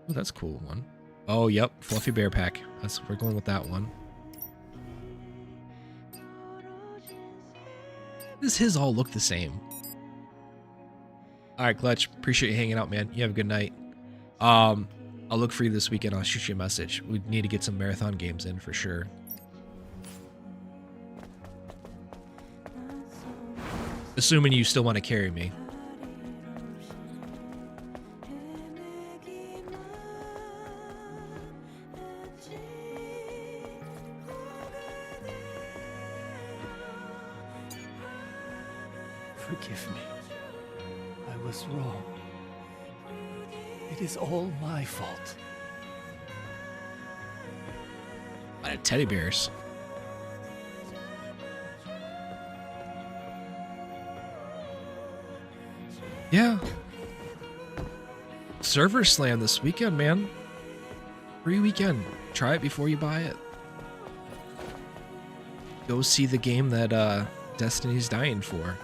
Oh, that's a cool one. Oh, yep, Fluffy Bear Pack. We're going with that one. Does his all look the same? All right, Clutch. Appreciate you hanging out, man. You have a good night. I'll look for you this weekend. I'll shoot you a message. We need to get some marathon games in for sure. Assuming you still want to carry me. Forgive me. I was wrong. It is all my fault. A lot of teddy bears. Yeah. Server Slam this weekend, man. Free weekend. Try it before you buy it. Go see the game that Destiny's dying for.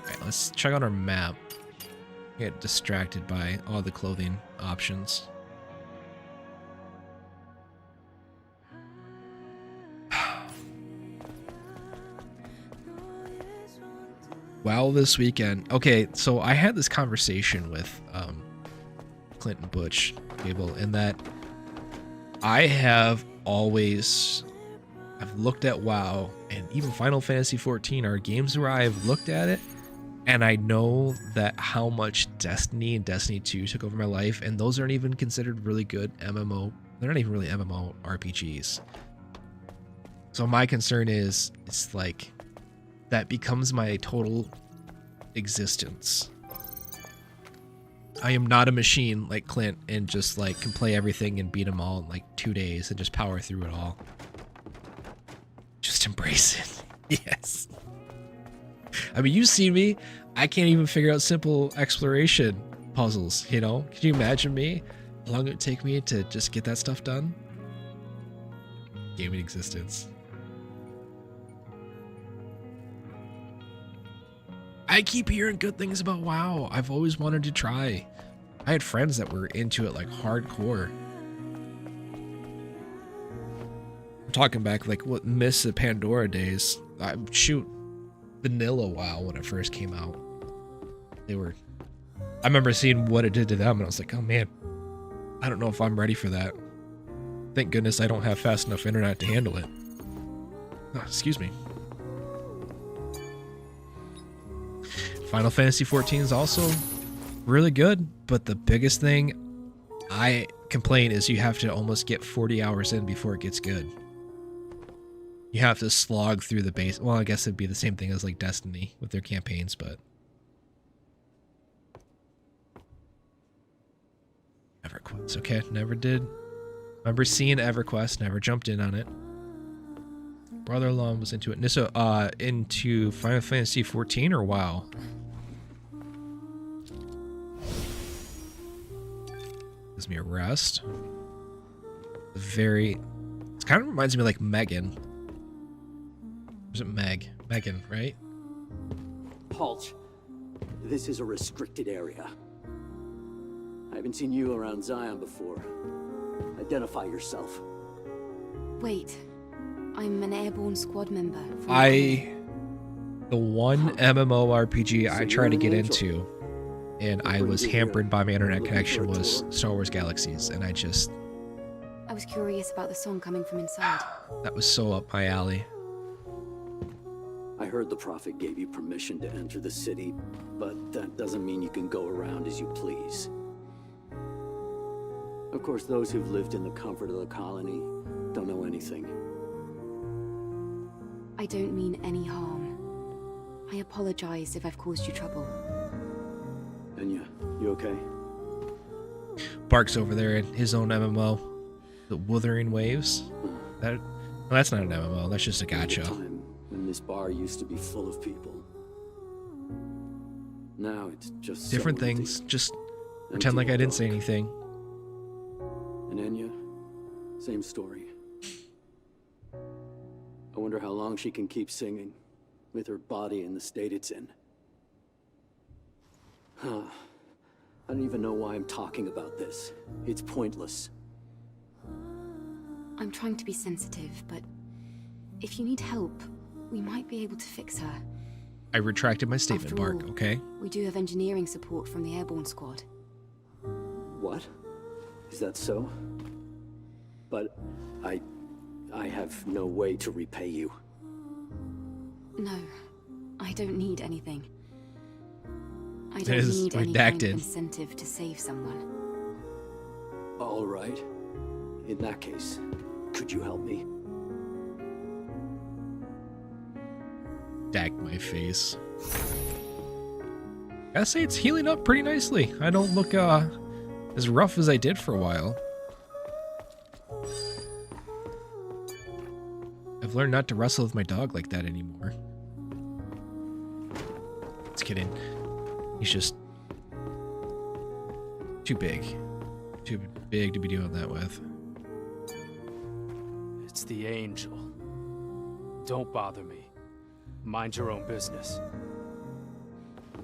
Alright, let's check out our map. Get distracted by all the clothing options. WoW this weekend. Okay, so I had this conversation with Clinton Butch Gable in that I've looked at WoW and even Final Fantasy XIV are games where I've looked at it and I know that how much Destiny and Destiny 2 took over my life, and those aren't even considered really good MMO. They're not even really MMO RPGs. So my concern is it's like that becomes my total existence. I am not a machine like Clint and just like can play everything and beat them all in like 2 days and just power through it all. Just embrace it. Yes. I mean, you see me. I can't even figure out simple exploration puzzles, you know? Can you imagine me? How long it would take me to just get that stuff done? Gaming existence. I keep hearing good things about WoW. I've always wanted to try. I had friends that were into it like hardcore. I'm talking back like what Mists of Pandora days. I shoot vanilla WoW when it first came out. I remember seeing what it did to them and I was like, oh man, I don't know if I'm ready for that. Thank goodness I don't have fast enough internet to handle it. Oh, excuse me. Final Fantasy XIV is also really good, but the biggest thing I complain is you have to almost get 40 hours in before it gets good. You have to slog through the base. Well, I guess it'd be the same thing as like Destiny with their campaigns, but EverQuest. Okay, never did. Remember seeing EverQuest, never jumped in on it. Brother-in-law was into it. So, into Final Fantasy XIV or WoW? Gives me a rest. It kind of reminds me of like Megan. Or is it Meg? Megan, right? Halt. This is a restricted area. I haven't seen you around Zion before. Identify yourself. Wait. I'm an airborne squad member. The one MMORPG I tried to get into, and I was hampered by my internet connection, was Star Wars Galaxies, and I was curious about the song coming from inside. That was so up my alley. I heard the Prophet gave you permission to enter the city, but that doesn't mean you can go around as you please. Of course, those who've lived in the comfort of the colony don't know anything. I don't mean any harm. I apologize if I've caused you trouble. Enya, you okay? Bark's over there in his own MMO, the Wuthering Waves. That's not an MMO. That's just a gacha. Time when this bar used to be full of people. Now it's just different so empty. things. Just pretend like I didn't say anything. And Enya, same story. I wonder how long she can keep singing, with her body in the state it's in. Huh. I don't even know why I'm talking about this. It's pointless. I'm trying to be sensitive, but if you need help, we might be able to fix her. I retracted my statement, After Bark, all, okay? We do have engineering support from the airborne squad. What? Is that so? But I have no way to repay you. No, I don't need anything. I It don't is need any kind of redacted. incentive to save someone. All right. In that case, could you help me? Dagged my face. Gotta say, it's healing up pretty nicely. I don't look as rough as I did for a while. I've learned not to wrestle with my dog like that anymore. Just kidding. He's just too big. Too big to be doing that with. It's the Angel. Don't bother me. Mind your own business.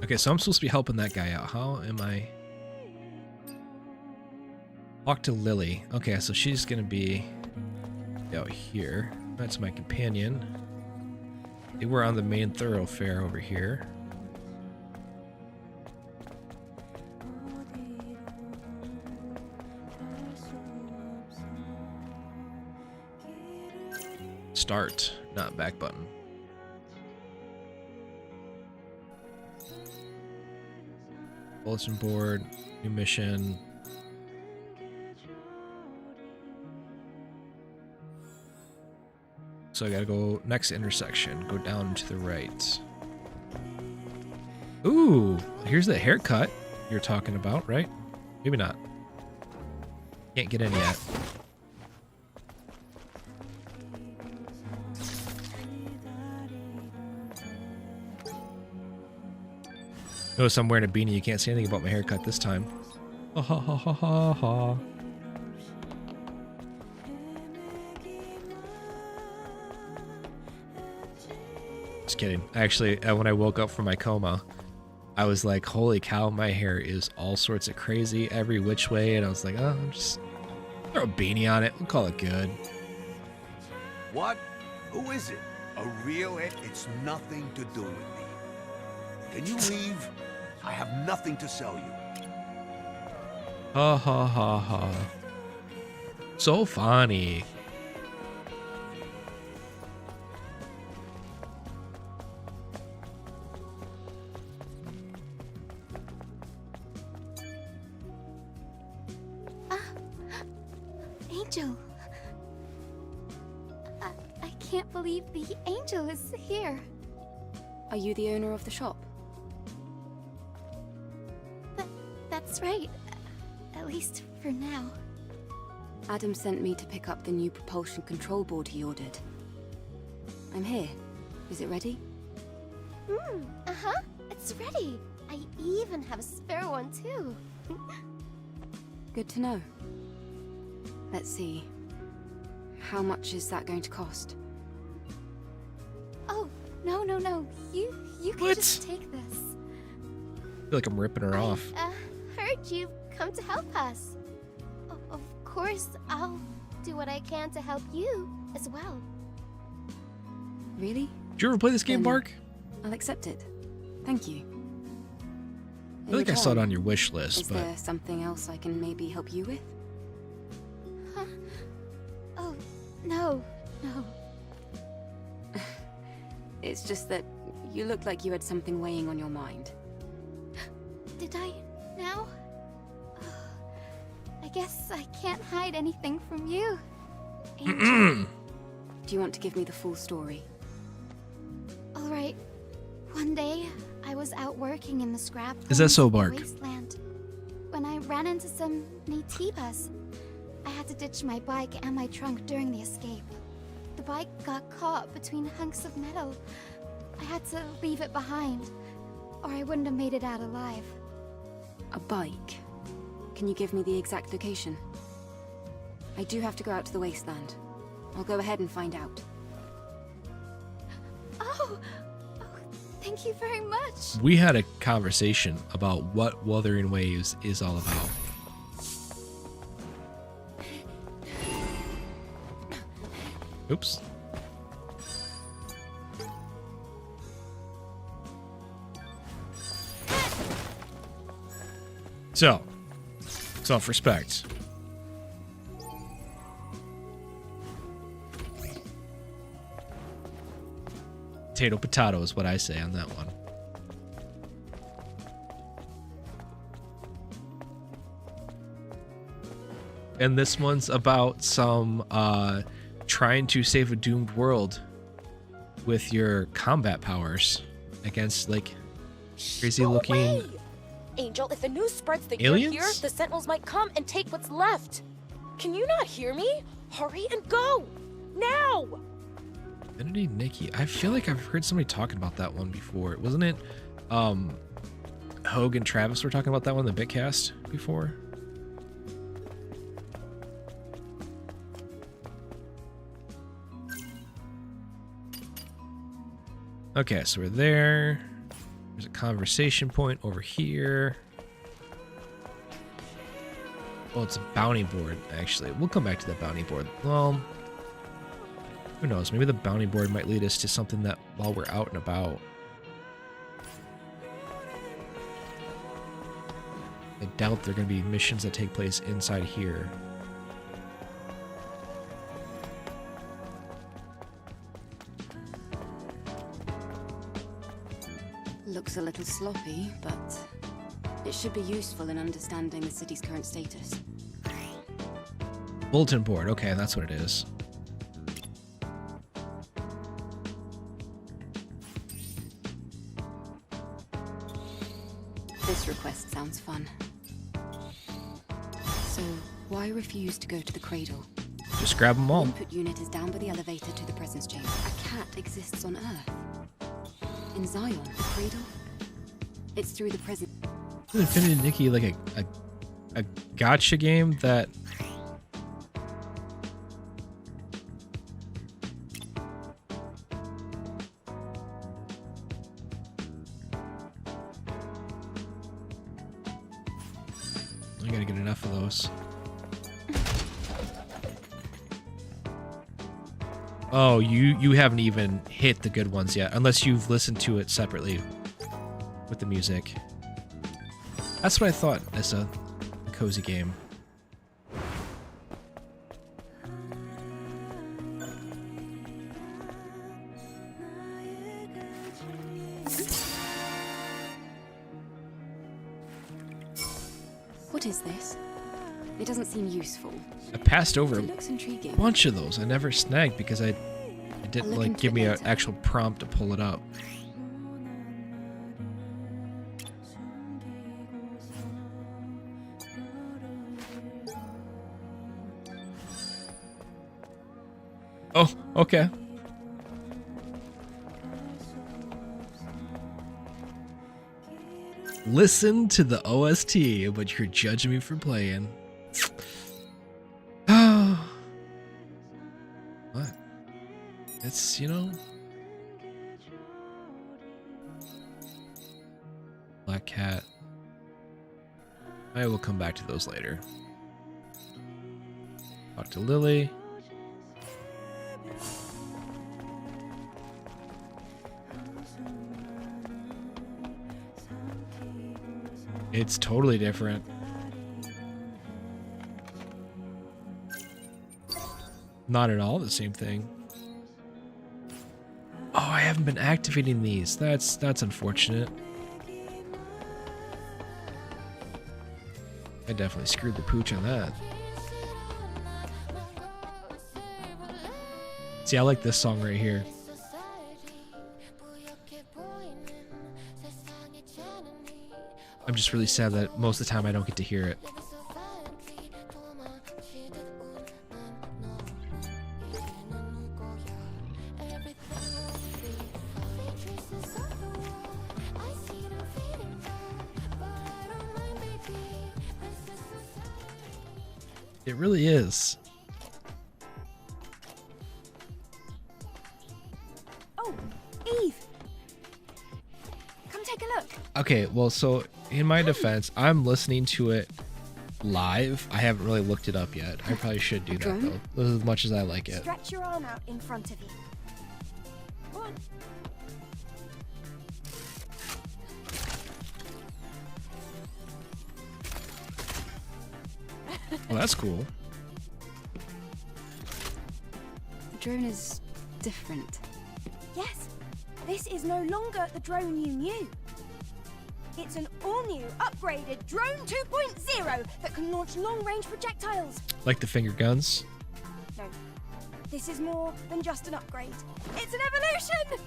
Okay, so I'm supposed to be helping that guy out. How am I? Talk to Lily. Okay, so she's gonna be out here. That's my companion. They were on the main thoroughfare over here. Start, not back button. Bulletin board, new mission. So I gotta go next intersection, go down to the right. Ooh, here's the haircut you're talking about, right? Maybe not. Can't get in yet. Notice I'm wearing a beanie. You can't say anything about my haircut this time. Ha ha ha ha ha ha. Just kidding. Actually, when I woke up from my coma, I was like, holy cow, my hair is all sorts of crazy every which way. And I was like, oh, just throw a beanie on it. We'll call it good. What? Who is it? A real it? It's nothing to do with me. Can you leave? I have nothing to sell you. Ha ha ha ha. So funny. Angel. I can't believe the Angel is here. Are you the owner of the shop? That's right. At least for now. Adam sent me to pick up the new propulsion control board he ordered. I'm here. Is it ready? Uh-huh. It's ready. I even have a spare one, too. Good to know. Let's see. How much is that going to cost? Oh, no. You can What? just take this. I feel like I'm ripping her off. Heard you've come to help us. Of course, I'll do what I can to help you as well. Really? Did you ever play this game, Then Mark? I'll accept it. Thank you. I feel like I saw it on your wish list, Is but there something else I can maybe help you with? Huh? Oh, no. It's just that you looked like you had something weighing on your mind. Did I now? I guess I can't hide anything from you. Angel. Do you want to give me the full story? All right. One day, I was out working in the scrap Is that so, of the Bark? wasteland when I ran into some Naytibas. I had to ditch my bike and my trunk during the escape. The bike got caught between hunks of metal. I had to leave it behind, or I wouldn't have made it out alive. A bike? Can you give me the exact location? I do have to go out to the wasteland. I'll go ahead and find out. Oh, thank you very much. we had a conversation about what Wuthering Waves is all about. Oops. So, self-respect. Potato is what I say on that one. And this one's about some trying to save a doomed world with your combat powers against like crazy looking Angel, if the news spreads that aliens? you're here, the Sentinels might come and take what's left. Can you not hear me? Hurry and go! Now! Infinity Nikki. I feel like I've heard somebody talking about that one before. Wasn't it Hogue and Travis were talking about that one in the Bitcast before? Okay, so we're there. There's a conversation point over here. Well, it's a bounty board, actually. We'll come back to that bounty board. Well, who knows? Maybe the bounty board might lead us to something that while we're out and about. I doubt there are going to be missions that take place inside here. Looks a little sloppy, but it should be useful in understanding the city's current status. Bulletin board. Okay, that's what it is. This request sounds fun. So, why refuse to go to the cradle? Just grab them all. The input unit is down by the elevator to the presence chamber. A cat exists on Earth. In Zion, the cradle? It's through the present. Isn't Infinity Nikki like a gotcha game that I gotta get enough of those. Oh, you haven't even hit the good ones yet, unless you've listened to it separately with the music. That's what I thought as a cozy game. What is this? It doesn't seem useful. I passed over It looks intriguing. a bunch of those. I never snagged because it didn't look like into give it me an later. actual prompt to pull it up. Oh, okay. Listen to the OST, but you're judging me for playing. What? It's, you know... Black Cat. I will come back to those later. Talk to Lily. It's totally different. Not at all the same thing. Oh, I haven't been activating these. That's unfortunate. I definitely screwed the pooch on that. See, I like this song right here. I'm just really sad that most of the time I don't get to hear it. It really is. Oh, Eve! Come take a look. Okay, well, so in my defense, I'm listening to it live. I haven't really looked it up yet. I probably should do that, though, as much as I like it. Stretch your arm out in front of you. One. Well, that's cool. The drone is different. Yes, this is no longer the drone you knew. It's an all-new, upgraded Drone 2.0 that can launch long-range projectiles. Like the finger guns. No, this is more than just an upgrade. It's an evolution!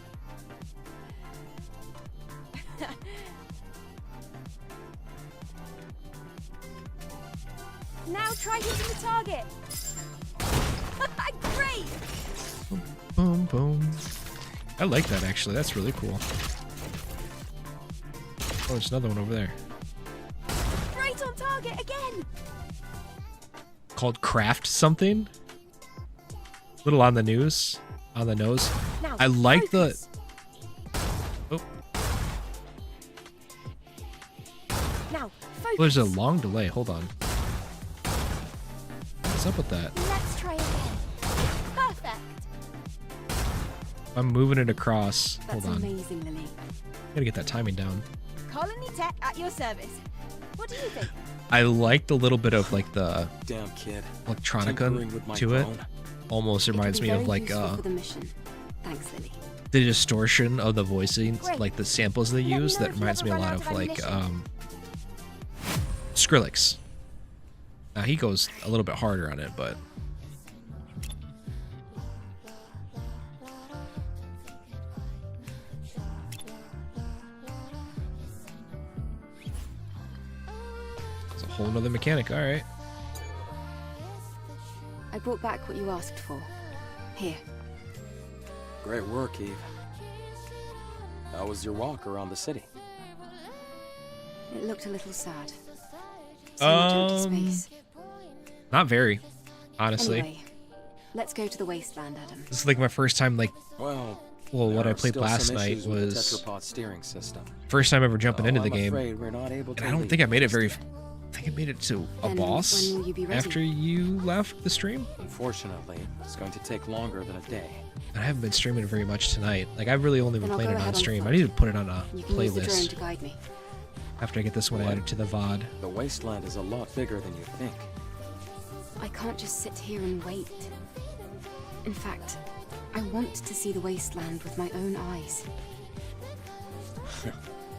Now try hitting the target. Great! Boom, boom. I like that, actually. That's really cool. Oh, there's another one over there. Right on target again! Called Craft something? Little on the news. On the nose. Now, I like focus. Oh. Now, focus. Well, there's a long delay. Hold on. What's up with that? Let's try again. Perfect. I'm moving it across. That's Hold on. amazing, Lily. Gotta get that timing down. Colony Tech at your service. What do you think? I liked a little bit of like the Damn kid. electronica with my to it. drone. Almost It could reminds be me of very like useful for the mission. Thanks, Lily. the distortion of the voicing, Great. like the samples they Let me use. know That if you reminds ever me a run lot out of of like ammunition. Skrillex. Now he goes a little bit harder on it, but it's a whole nother mechanic. All right. I brought back what you asked for. Here. Great work, Eve. How was your walk around the city? It looked a little sad. So much empty space. Not very, honestly. Anyway, let's go to the wasteland, Adam. This is like my first time, like, Well, what there I are played still last some night issues with the was tetrapod steering system. first time ever jumping into the I'm game. afraid we're not able to And I don't leave think I made it just very. yet. I think I made it to a Then boss when will you be ready? after you left the stream. Unfortunately, it's going to take longer than a day. And I haven't been streaming it very much tonight. Like I've really only been Then I'll playing go it ahead on on stream. I foot. need to put it on a You can use the drone playlist to guide me. after I get this one added to the VOD. The wasteland is a lot bigger than you think. I can't just sit here and wait. In fact, I want to see the wasteland with my own eyes.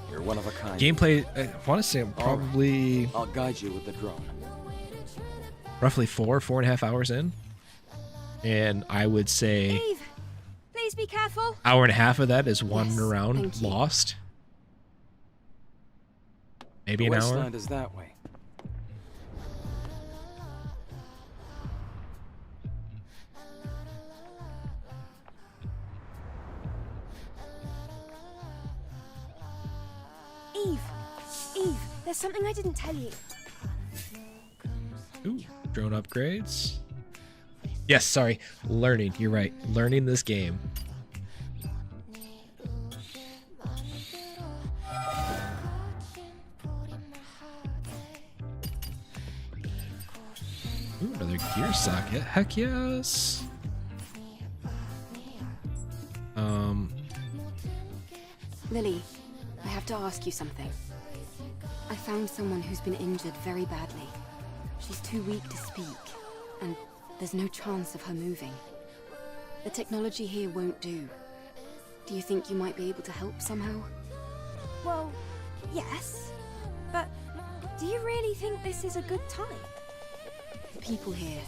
You're one of a kind. Gameplay, I want to say I'm All right. probably I'll guide you with the drone. roughly 4.5 hours in. And I would say Eve, please be careful. hour and a half of that is wandering Yes, around thank you. lost. Maybe The an hour. wasteland is that way. Eve, there's something I didn't tell you. Ooh, drone upgrades. Yes, sorry. Learning. You're right. Learning this game. Ooh, another gear socket. Heck yes. Lily, I have to ask you something. I found someone who's been injured very badly. She's too weak to speak, and there's no chance of her moving. The technology here won't do. Do you think you might be able to help somehow? Well, yes. But do you really think this is a good time? The people here,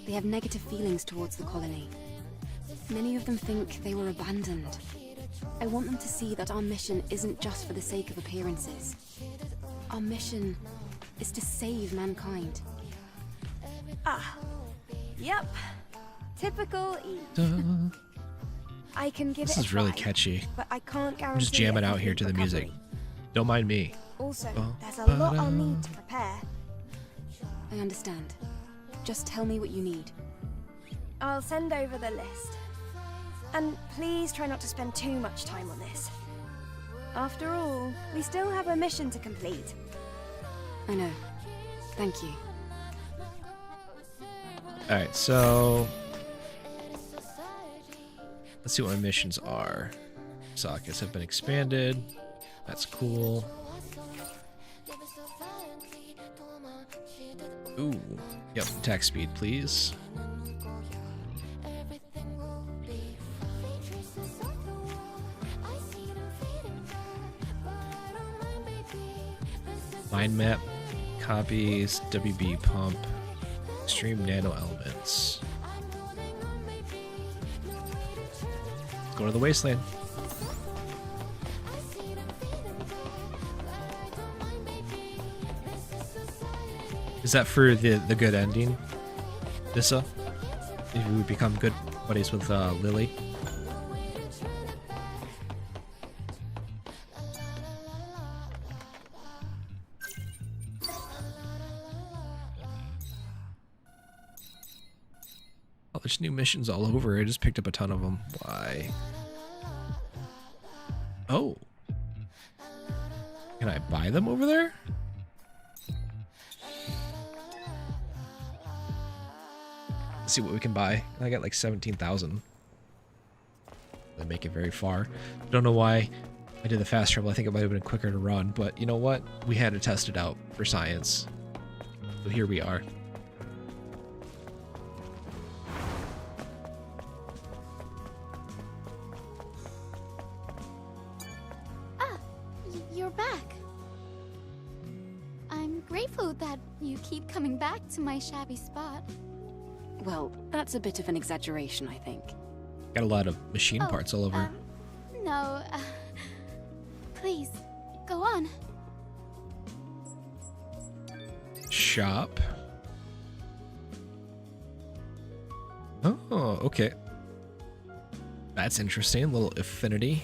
they have negative feelings towards the colony. Many of them think they were abandoned. I want them to see that our mission isn't just for the sake of appearances. Our mission is to save mankind. Ah, yep. Typical Eve. Duh. I can give This it is a really try, catchy. but I can't guarantee I'm just jamming a out here to the complete music. recovery. Don't mind me. Also, Oh, there's a lot I'll ba-da. need to prepare. I understand. Just tell me what you need. I'll send over the list. And please try not to spend too much time on this. After all, we still have a mission to complete. I know. Thank you. Alright, so let's see what my missions are. Sockets have been expanded. That's cool. Ooh. Yep, attack speed, please. Mind map, copies, WB pump, extreme nano elements. Let's go to the wasteland. Is that for the good ending, Nissa? If we become good buddies with Lily? Oh, there's new missions all over. I just picked up a ton of them. Why? Oh. Can I buy them over there? Let's see what we can buy. I got like 17,000. They make it very far. Don't know why I did the fast travel. I think it might have been quicker to run, but you know what? We had to test it out for science. So here we are. You're back. I'm grateful that you keep coming back to my shabby spot. Well, that's a bit of an exaggeration, I think. Got a lot of machine parts all over. No, please, go on. Shop. Oh, okay. That's interesting. A little affinity.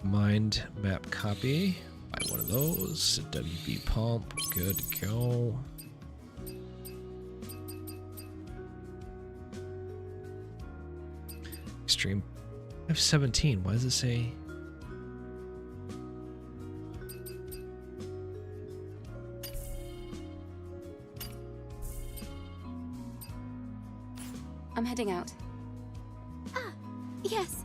Mind map copy. Buy one of those. WB pump. Good to go. Extreme. I have 17. Why does it say? I'm heading out. Yes.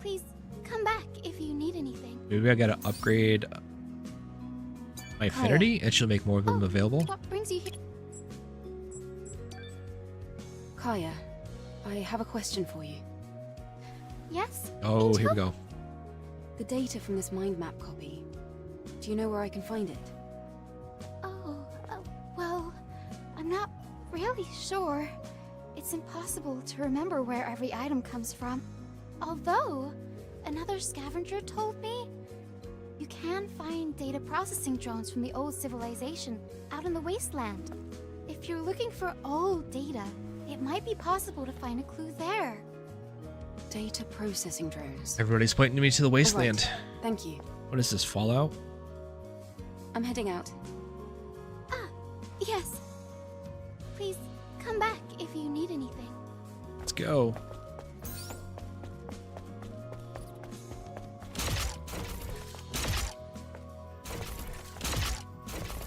Please come back if you need anything. Maybe I gotta upgrade my affinity and she'll make more of them available. What brings you here? Kaya, I have a question for you. Yes? Oh, here we go. The data from this mind map copy. Do you know where I can find it? Well, I'm not really sure. It's impossible to remember where every item comes from. Although, another scavenger told me you can find data processing drones from the old civilization out in the wasteland. If you're looking for old data, it might be possible to find a clue there. Data processing drones. Everybody's pointing me to the wasteland. All right. Thank you. What is this, Fallout? I'm heading out. Yes. Please come back if you need anything. Let's go.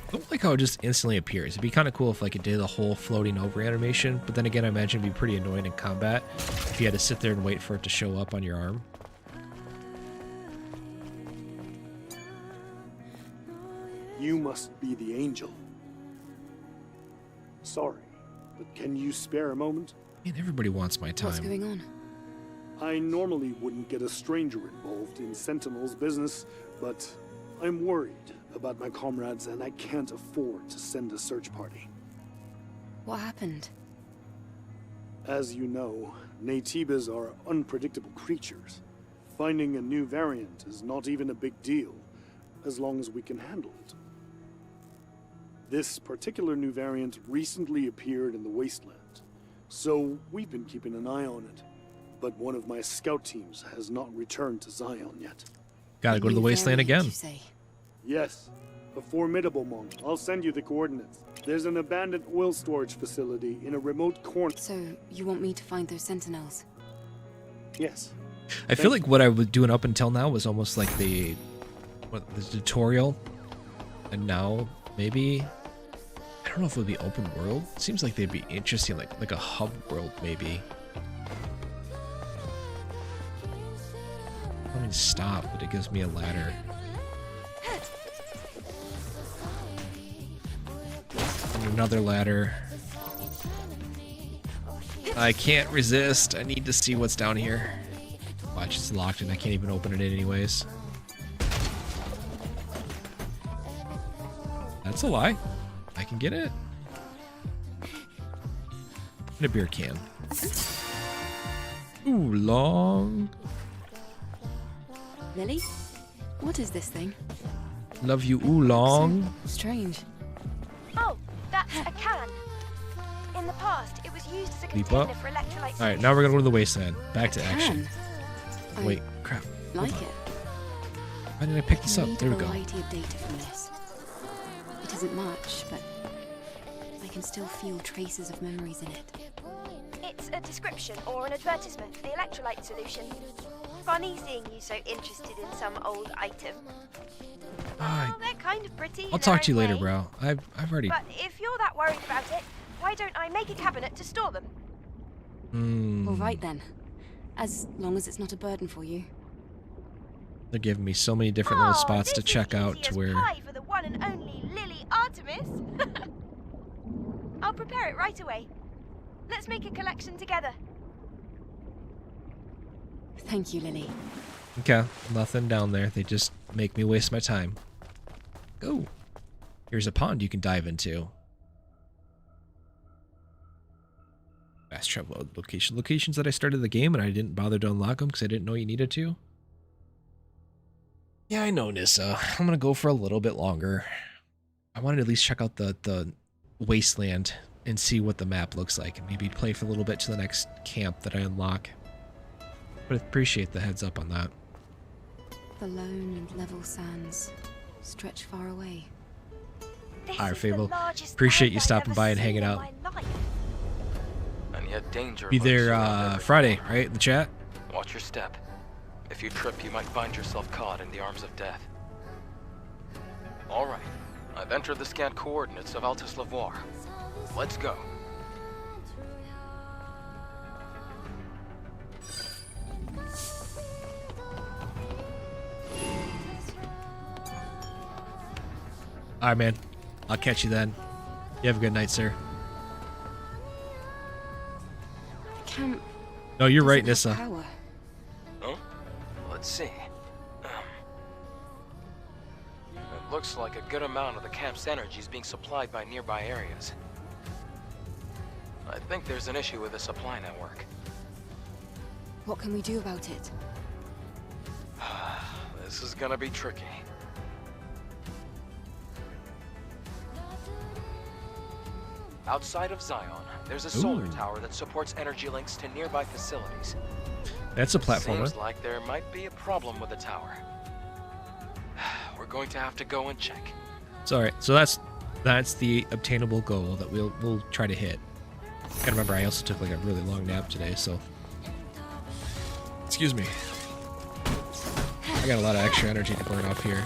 I don't like how it just instantly appears. It'd be kind of cool if like it did the whole floating over animation, but then again, I imagine it'd be pretty annoying in combat if you had to sit there and wait for it to show up on your arm. You must be the angel. Sorry, but can you spare a moment? Man, everybody wants my time. What's going on? I normally wouldn't get a stranger involved in Sentinel's business, but I'm worried about my comrades and I can't afford to send a search party. What happened? As you know, Naytibas are unpredictable creatures. Finding a new variant is not even a big deal, as long as we can handle it. This particular new variant recently appeared in the Wasteland, so we've been keeping an eye on it. But one of my scout teams has not returned to Zion yet. Gotta go to the wasteland again. You say? Yes, a formidable one. I'll send you the coordinates. There's an abandoned oil storage facility in a remote corner. So, you want me to find those sentinels? Yes. I feel like what I was doing up until now was almost like the tutorial, and now maybe I don't know if it would be open world. It seems like they'd be interesting, like a hub world maybe. I mean stop, but it gives me a ladder. And another ladder. I can't resist. I need to see what's down here. Watch, it's locked and I can't even open it anyways. That's a lie. I can get it. And a beer can. Ooh, long. Lily? What is this thing? Love you, oolong. Strange. Oh, that's a can. In the past, it was used as a Leap container up. for electrolyte. Alright, now we're gonna go to the wasteland. Back to action. I Wait, crap. like it. Why did I pick this I up? need There a we go. variety of data from this. It isn't much, but I can still feel traces of memories in it. It's a description or an advertisement for the electrolyte solution. Funny seeing you so interested in some old item. Well, they're kind of pretty. I'll talk to you later, bro. I've already. But if you're that worried about it, why don't I make a cabinet to store them? All right then. As long as it's not a burden for you. They're giving me so many different little spots to check out to where. Pie for the one and only Lily Artemis. I'll prepare it right away. Let's make a collection together. Thank you, Lily. Okay, nothing down there. They just make me waste my time. Go. Here's a pond you can dive into. Fast travel location. Locations that I started the game and I didn't bother to unlock them because I didn't know you needed to. Yeah, I know, Nissa. I'm going to go for a little bit longer. I wanted to at least check out the wasteland and see what the map looks like. And maybe play for a little bit to the next camp that I unlock. But I appreciate the heads up on that. The lone and level sands stretch far away. Alright, Fable. Appreciate you stopping by and hanging out. And yet danger Be lurks there around every Friday, corner. right? In the chat? Watch your step. If you trip, you might find yourself caught in the arms of death. All right. I've entered the scanned coordinates of Altus Lavoir. Let's go. Alright, man. I'll catch you then. You have a good night, sir. The camp. No, you're right, doesn't have Nissa. power. Huh? Let's see. It looks like a good amount of the camp's energy is being supplied by nearby areas. I think there's an issue with the supply network. What can we do about it? This is gonna be tricky. Outside of Zion, there's a solar Ooh. tower that supports energy links to nearby facilities. That's a platformer. Seems like there might be a problem with the tower. We're going to have to go and check. It's alright. So that's the obtainable goal that we'll try to hit. Gotta remember, I also took like a really long nap today, so. Excuse me. I got a lot of extra energy to burn up here.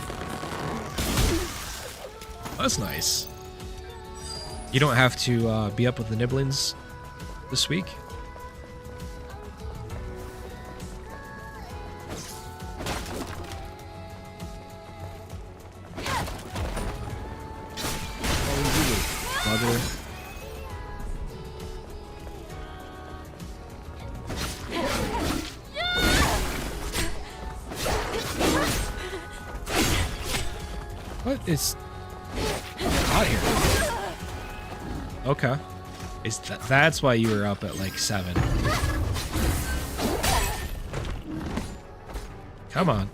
That's nice. You don't have to be up with the nibblings this week. Mother. What is hot here? Okay. Is that's why you were up at like 7. Come on.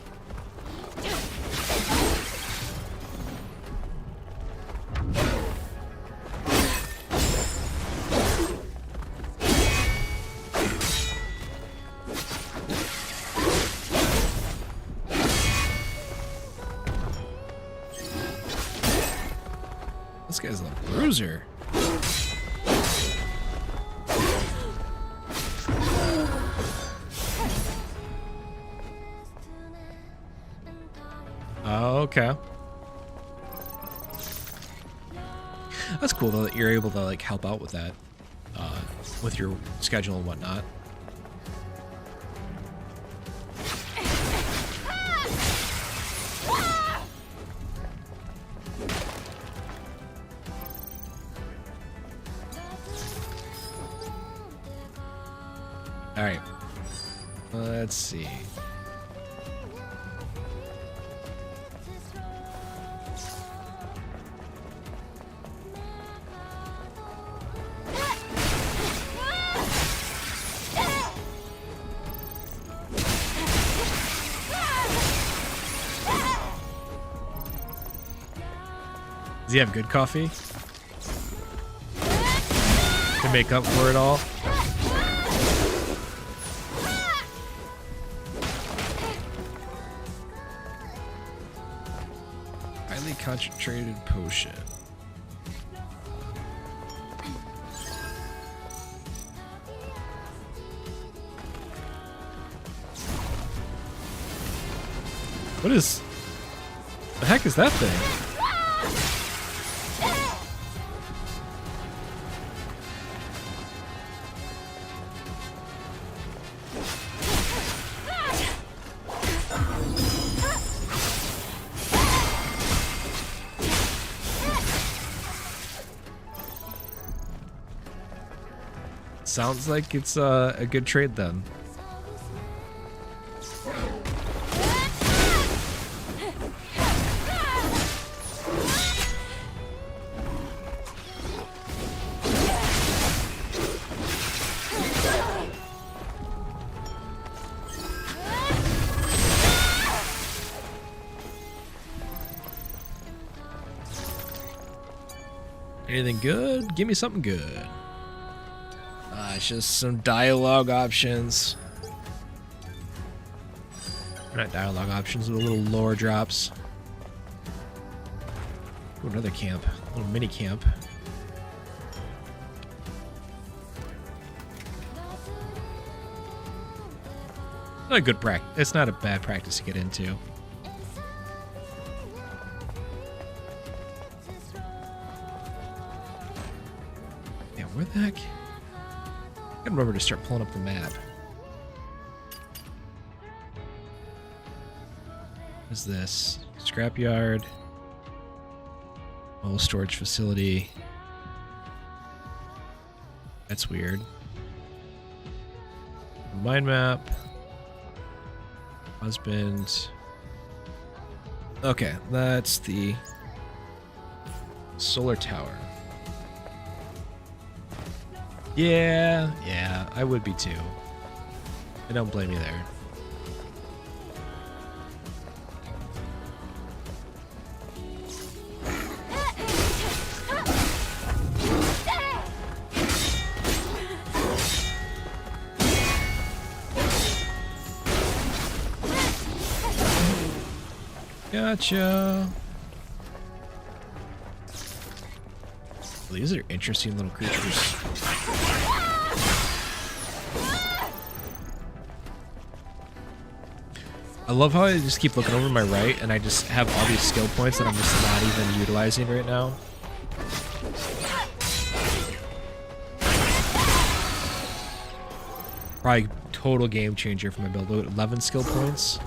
This guy's a bruiser. Okay. That's cool though that you're able to like help out with that, with your schedule and whatnot. All right. Let's see. Does he have good coffee? To make up for it all? Highly concentrated potion. What is... the heck is that thing? Sounds like it's a good trade then. Anything good? Give me something good. It's just some dialogue options. Or not dialogue options, but little lore drops. Ooh, another camp. A little mini camp. Not a good practice. It's not a bad practice to get into. Yeah, where the heck? I gotta remember to start pulling up the map. What is this? Scrapyard. Mobile storage facility. That's weird. Mind map. Husband. Okay, that's the solar tower. Yeah, I would be too. I don't blame you there. Gotcha. Well, these are interesting little creatures. I love how I just keep looking over my right and I just have all these skill points that I'm just not even utilizing right now. Probably total game changer for my build. 11 skill points.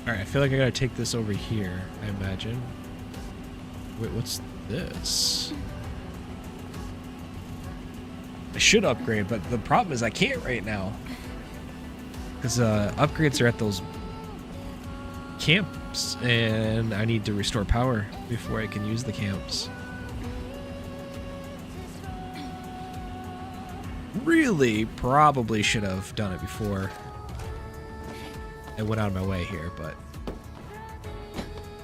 Alright, I feel like I gotta take this over here, I imagine. Wait, what's this? I should upgrade, but the problem is I can't right now. Because upgrades are at those camps, and I need to restore power before I can use the camps. Really, probably should have done it before I went out of my way here, but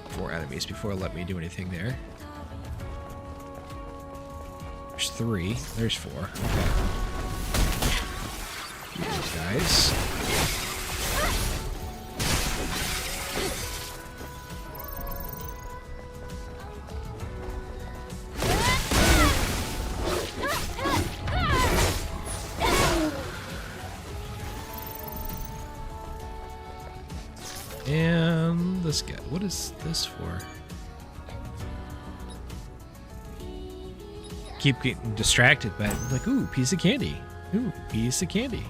4 enemies before it let me do anything there. There's 3. There's 4. Okay. These guys. And this guy. What is this for? Keep getting distracted by like, ooh, piece of candy. Ooh, piece of candy.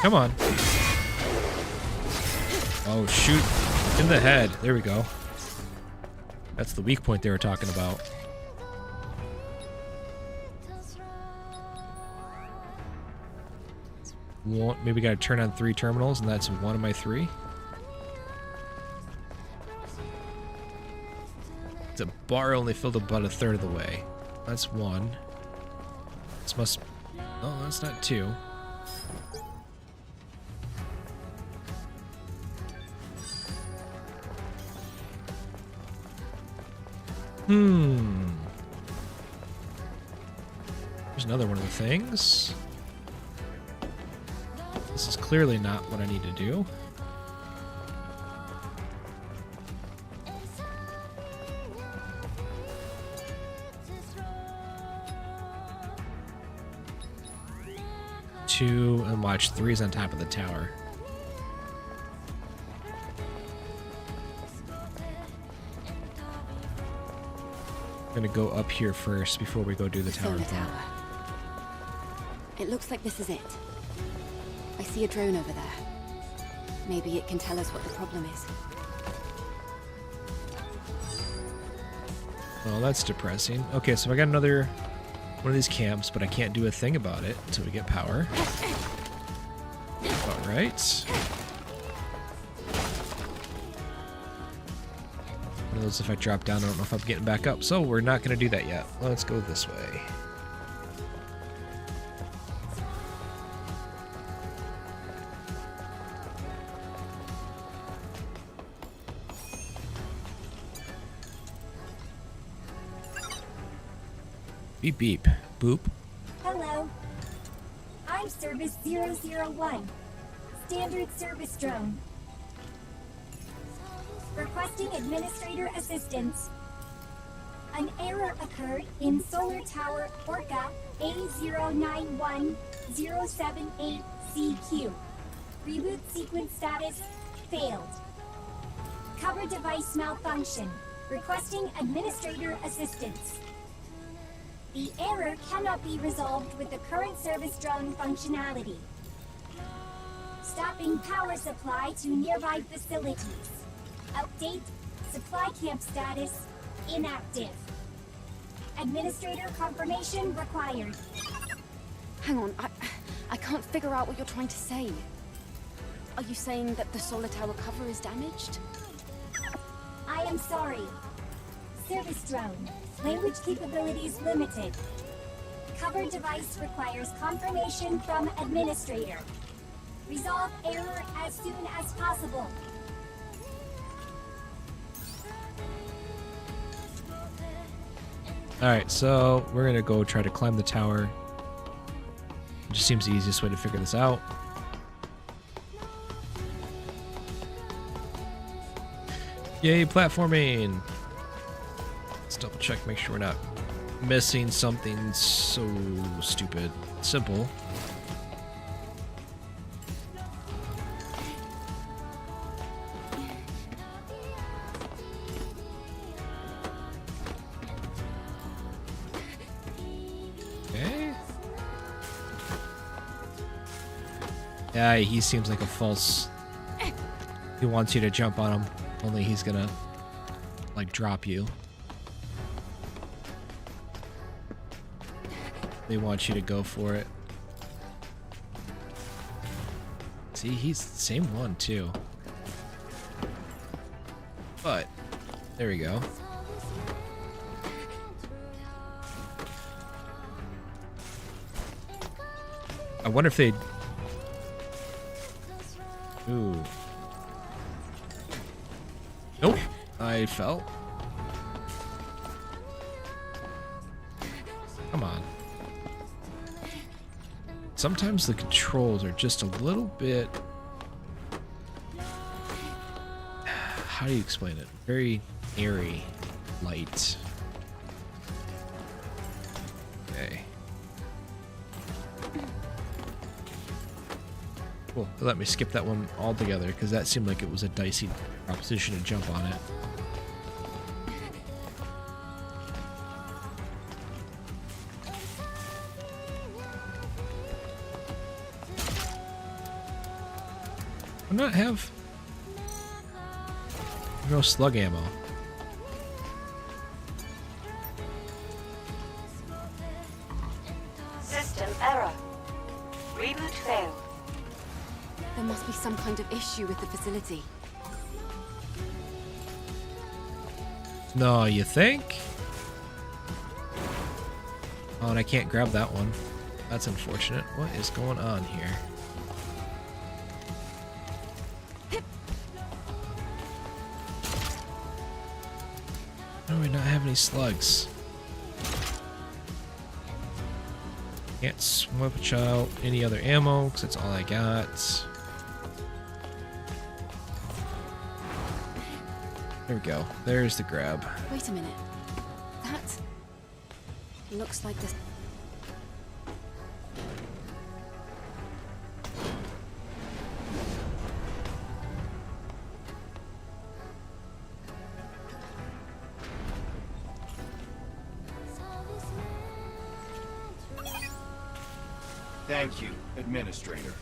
Come on. Oh, shoot. In the head. There we go. That's the weak point they were talking about. Maybe gotta turn on 3 terminals, and that's 1 of my 3. The bar only filled about 1/3 of the way. That's 1. This must... No, that's not 2. There's another one of the things. This is clearly not what I need to do. Two, and watch 3's on top of the tower. I'm gonna go up here first before we go do the tower. It looks like this is it. I see a drone over there. Maybe it can tell us what the problem is. Well, that's depressing. Okay, so I got another one of these camps, but I can't do a thing about it until we get power. All right. One of those, if I drop down, I don't know if I'm getting back up. So we're not going to do that yet. Let's go this way. Beep beep. Boop. Hello. I'm Service 001. Standard service drone. Requesting administrator assistance. An error occurred in Solar Tower Orca A091078CQ. Reboot sequence status failed. Cover device malfunction. Requesting administrator assistance. The error cannot be resolved with the current service drone functionality. Stopping power supply to nearby facilities. Update, supply camp status, inactive. Administrator confirmation required. Hang on, I can't figure out what you're trying to say. Are you saying that the solar tower cover is damaged? I am sorry. Service drone. Language capabilities limited. Cover device requires confirmation from administrator. Resolve error as soon as possible. Alright, so we're gonna go try to climb the tower. It just seems the easiest way to figure this out. Yay, platforming! Let's double check, make sure we're not missing something so stupid. Simple. Okay. Yeah, he seems like a false... He wants you to jump on him, only he's gonna, like, drop you. They want you to go for it. See, he's the same one, too. But, there we go. I wonder if they'd... Ooh. Nope. I fell. Come on. Sometimes the controls are just a little bit... How do you explain it? Very airy, light. Okay. Cool. Let me skip that one altogether because that seemed like it was a dicey proposition to jump on it. I not have no slug ammo. System error. Reboot failed. There must be some kind of issue with the facility. No, you think? Oh, and I can't grab that one. That's unfortunate. What is going on here? How do we not have any slugs? Can't switch out any other ammo because that's all I got. There we go. There's the grab. Wait a minute. That looks like this. Thank you, Administrator.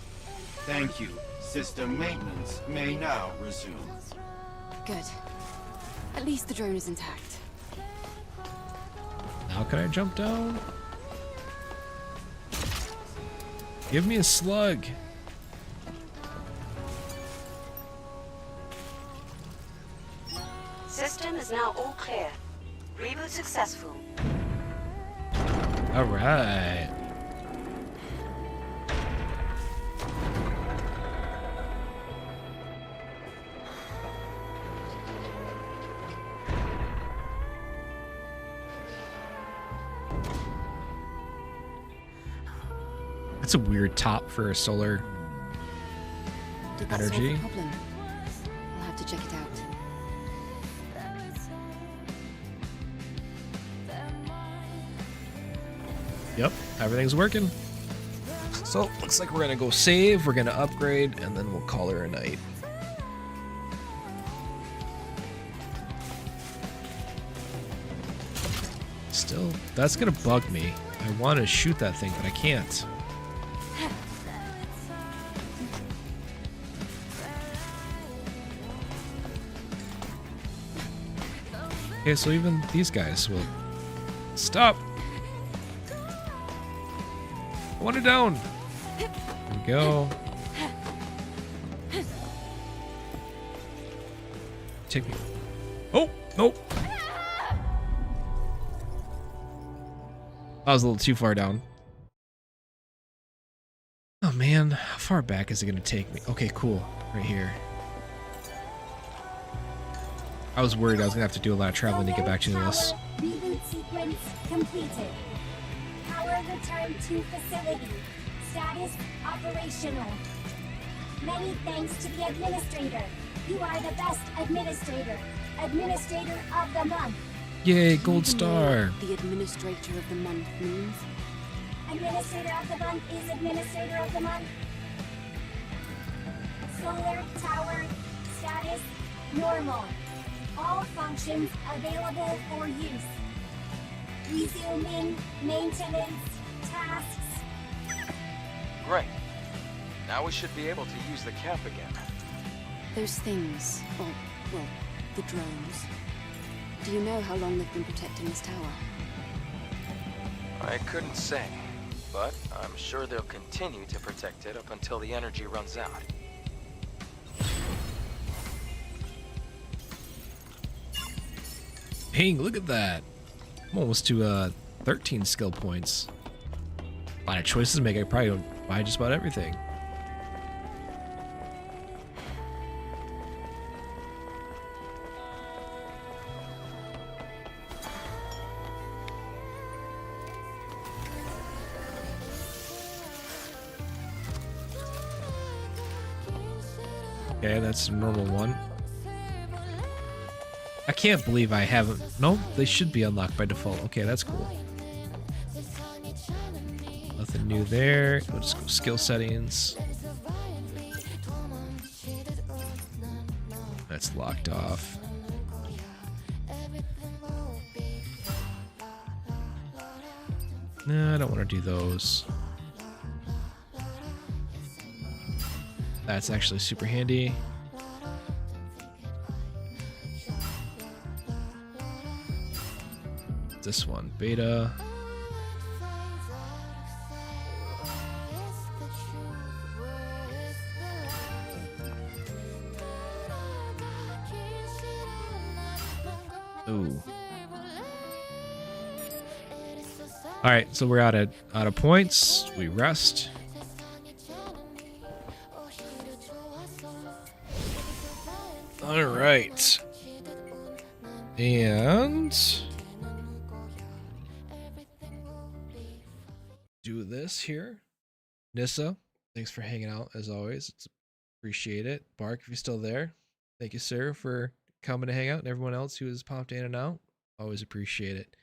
Thank you. System maintenance may now resume. Good. At least the drone is intact. Now can I jump down? Give me a slug. System is now all clear. Reboot successful. All right. That's a weird top for a solar Did that energy. solve the problem? I'll have to check it out. Yep, everything's working. So, looks like we're gonna go save, we're gonna upgrade, and then we'll call her a night. Still, that's gonna bug me. I want to shoot that thing, but I can't. Okay, so even these guys will stop. I want it down. There we go. Take me. Oh, nope. I was a little too far down. Oh man, how far back is it gonna take me? Okay, cool. Right here. I was worried I was gonna have to do a lot of traveling to get back to this. Reboot sequence completed. Power return to facility. Status operational. Many thanks to the administrator. You are the best administrator. Administrator of the month. Yay, gold star. The administrator of the month means? Administrator of the month is administrator of the month. Solar tower status normal. All functions available for use. Resuming maintenance tasks. Great. Now we should be able to use the cap again. Those things, or, well, the drones. Do you know how long they've been protecting this tower? I couldn't say, but I'm sure they'll continue to protect it up until the energy runs out. Ping, look at that. I'm almost to 13 skill points. A lot of choices to make. I probably don't buy just about everything. Okay, that's a normal one. I can't believe I haven't... No, they should be unlocked by default. Okay, that's cool. Nothing new there. We'll just go skill settings. That's locked off. No, I don't want to do those. That's actually super handy. This one, beta. Ooh. All right, so we're out of points. We rest. All right. And do this here. Nissa, thanks for hanging out as always. Appreciate it. Bark, if you're still there, thank you, sir, for coming to hang out, and everyone else who has popped in and out. Always appreciate it.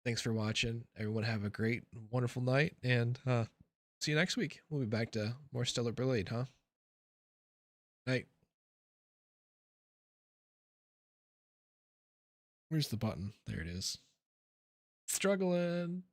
Thanks for watching. Everyone have a great, wonderful night, and see you next week. We'll be back to more Stellar Blade, huh? Night. Where's the button? There it is. Struggling.